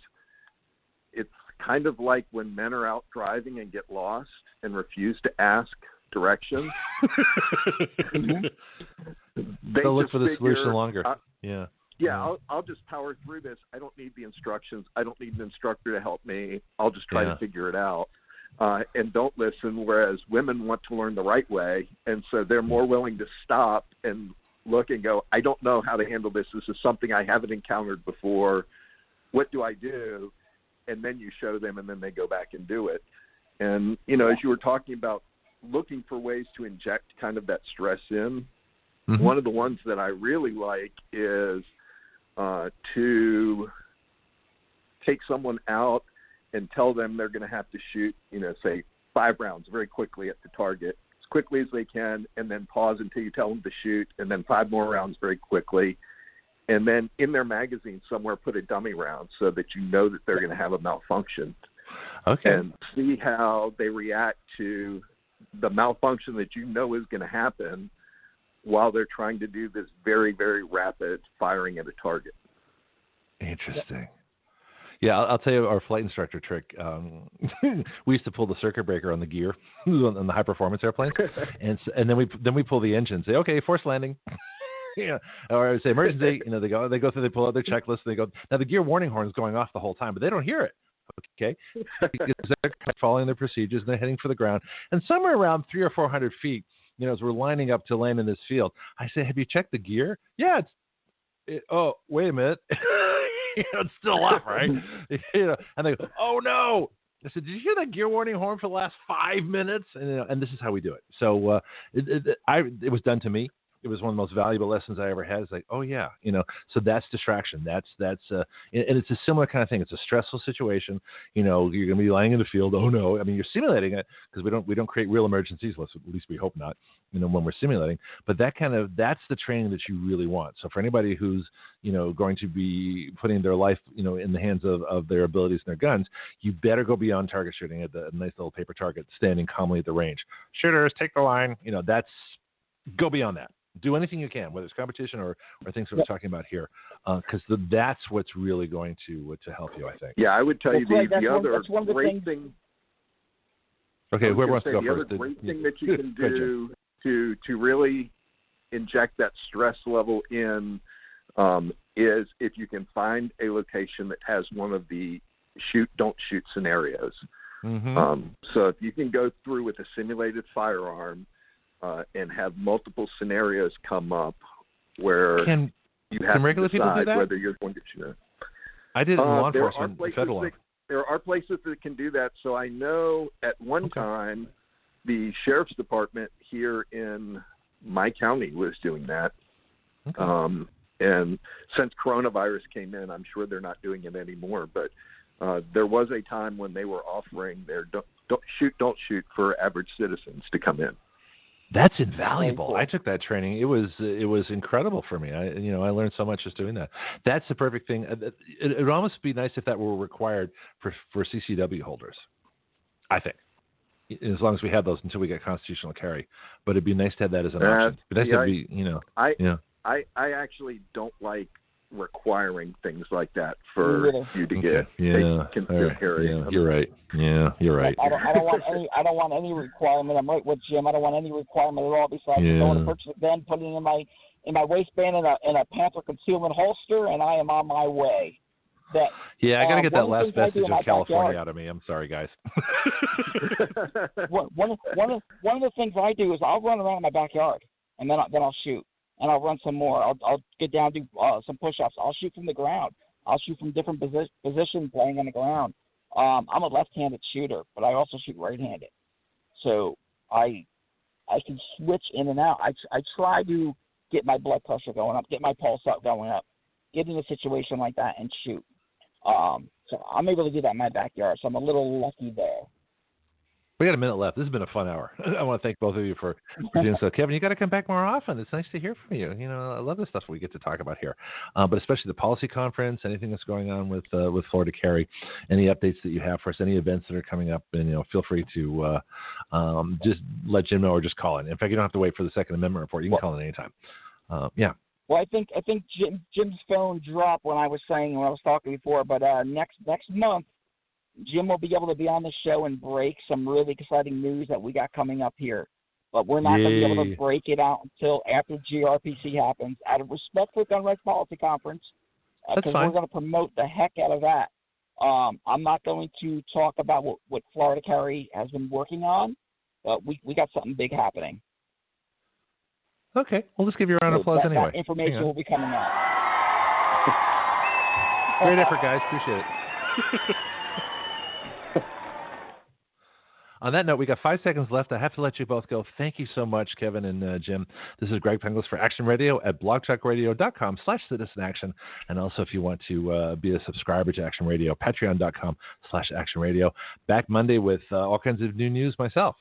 it's kind of like when men are out driving and get lost and refuse to ask directions. They'll look for the solution longer. I'll just power through this. I don't need the instructions. I don't need an instructor to help me. I'll just try to figure it out. And don't listen, whereas women want to learn the right way, and so they're more willing to stop and look and go, I don't know how to handle this. This is something I haven't encountered before. What do I do? And then you show them, and then they go back and do it. And, as you were talking about looking for ways to inject kind of that stress in, one of the ones that I really like is to take someone out and tell them they're going to have to shoot, say 5 rounds very quickly at the target, as quickly as they can, and then pause until you tell them to shoot, and then 5 more rounds very quickly. And then in their magazine somewhere put a dummy round so that you know that they're going to have a malfunction. Okay. And see how they react to the malfunction that you know is going to happen while they're trying to do this very, very rapid firing at a target. Interesting. Yeah, I'll tell you our flight instructor trick. We used to pull the circuit breaker on the gear on the high performance airplanes, and then we pull the engine. Say, okay, forced landing. Or I would say emergency. They go through, they pull out their checklist. They go. Now the gear warning horn is going off the whole time, but they don't hear it. Okay, because they're following their procedures and they're heading for the ground. And somewhere around 300 or 400 feet, as we're lining up to land in this field, I say, "Have you checked the gear?" Yeah. Oh, wait a minute. It's still up, right? And they go, "Oh no!" I said, "Did you hear that gear warning horn for the last 5 minutes?" And this is how we do it. So it was done to me. It was one of the most valuable lessons I ever had. It's like, oh yeah, so that's distraction. That's and it's a similar kind of thing. It's a stressful situation. You're going to be lying in the field. Oh no, I mean, you're simulating it because we don't create real emergencies. At least we hope not. When we're simulating. But that's the training that you really want. So for anybody who's going to be putting their life in the hands of their abilities and their guns, you better go beyond target shooting at the nice little paper target, standing calmly at the range. Shooters, take the line. That's go beyond that. Do anything you can, whether it's competition or things that we're talking about here, because that's what's really going to help you, I think. Yeah, I would tell you the other great thing. Okay, whoever wants to go first. The other great thing that you can do to really inject that stress level in is if you can find a location that has one of the shoot, don't shoot scenarios. So if you can go through with a simulated firearm, and have multiple scenarios come up where you have to decide whether you're going to shoot. I did in law enforcement, federal law. There are places that can do that. So I know at one time the sheriff's department here in my county was doing that. And since coronavirus came in, I'm sure they're not doing it anymore. But there was a time when they were offering their don't shoot for average citizens to come in. That's invaluable. I took that training. It was incredible for me. I learned so much just doing that. That's the perfect thing. It would almost be nice if that were required for CCW holders, I think, as long as we have those until we get constitutional carry. But it'd be nice to have that as an option. But I actually don't like requiring things like that for you to get carry. Yeah, you're right. Yeah, you're right. I don't want any requirement. I'm right with Jim. I don't want any requirement at all besides going to purchase a gun, putting it in my waistband in a Panther concealment holster, and I am on my way. I got to get that last vestige of California out of me. I'm sorry, guys. one of the things I do is I'll run around in my backyard, and then I'll shoot. And I'll run some more. I'll get down, do some push-ups. I'll shoot from the ground. I'll shoot from different positions laying on the ground. I'm a left-handed shooter, but I also shoot right-handed. So I can switch in and out. I try to get my blood pressure going up, get my pulse up going up, get in a situation like that and shoot. So I'm able to do that in my backyard. So I'm a little lucky there. We got a minute left. This has been a fun hour. I want to thank both of you for doing so. Kevin, you got to come back more often. It's nice to hear from you. You know, I love the stuff we get to talk about here, but especially the policy conference, anything that's going on with Florida Carry, any updates that you have for us, any events that are coming up, and feel free to just let Jim know or just call in. In fact, you don't have to wait for the Second Amendment report. You can call in anytime. Yeah. Well, I think Jim's phone dropped when I was talking before, but next month, Jim will be able to be on the show and break some really exciting news that we got coming up here. But we're not going to be able to break it out until after GRPC happens, out of respect for the Gun Rights Policy Conference, because we're going to promote the heck out of that. I'm not going to talk about what Florida Carry has been working on, but we got something big happening. Okay, we'll just give you a round of applause anyway. That information will be coming out. Great effort, guys. Appreciate it. On that note, we got 5 seconds left. I have to let you both go. Thank you so much, Kevin and Jim. This is Greg Penglis for Action Radio at blogtalkradio.com/citizenaction. And also, if you want to be a subscriber to Action Radio, patreon.com/Action Radio. Back Monday with all kinds of new news myself.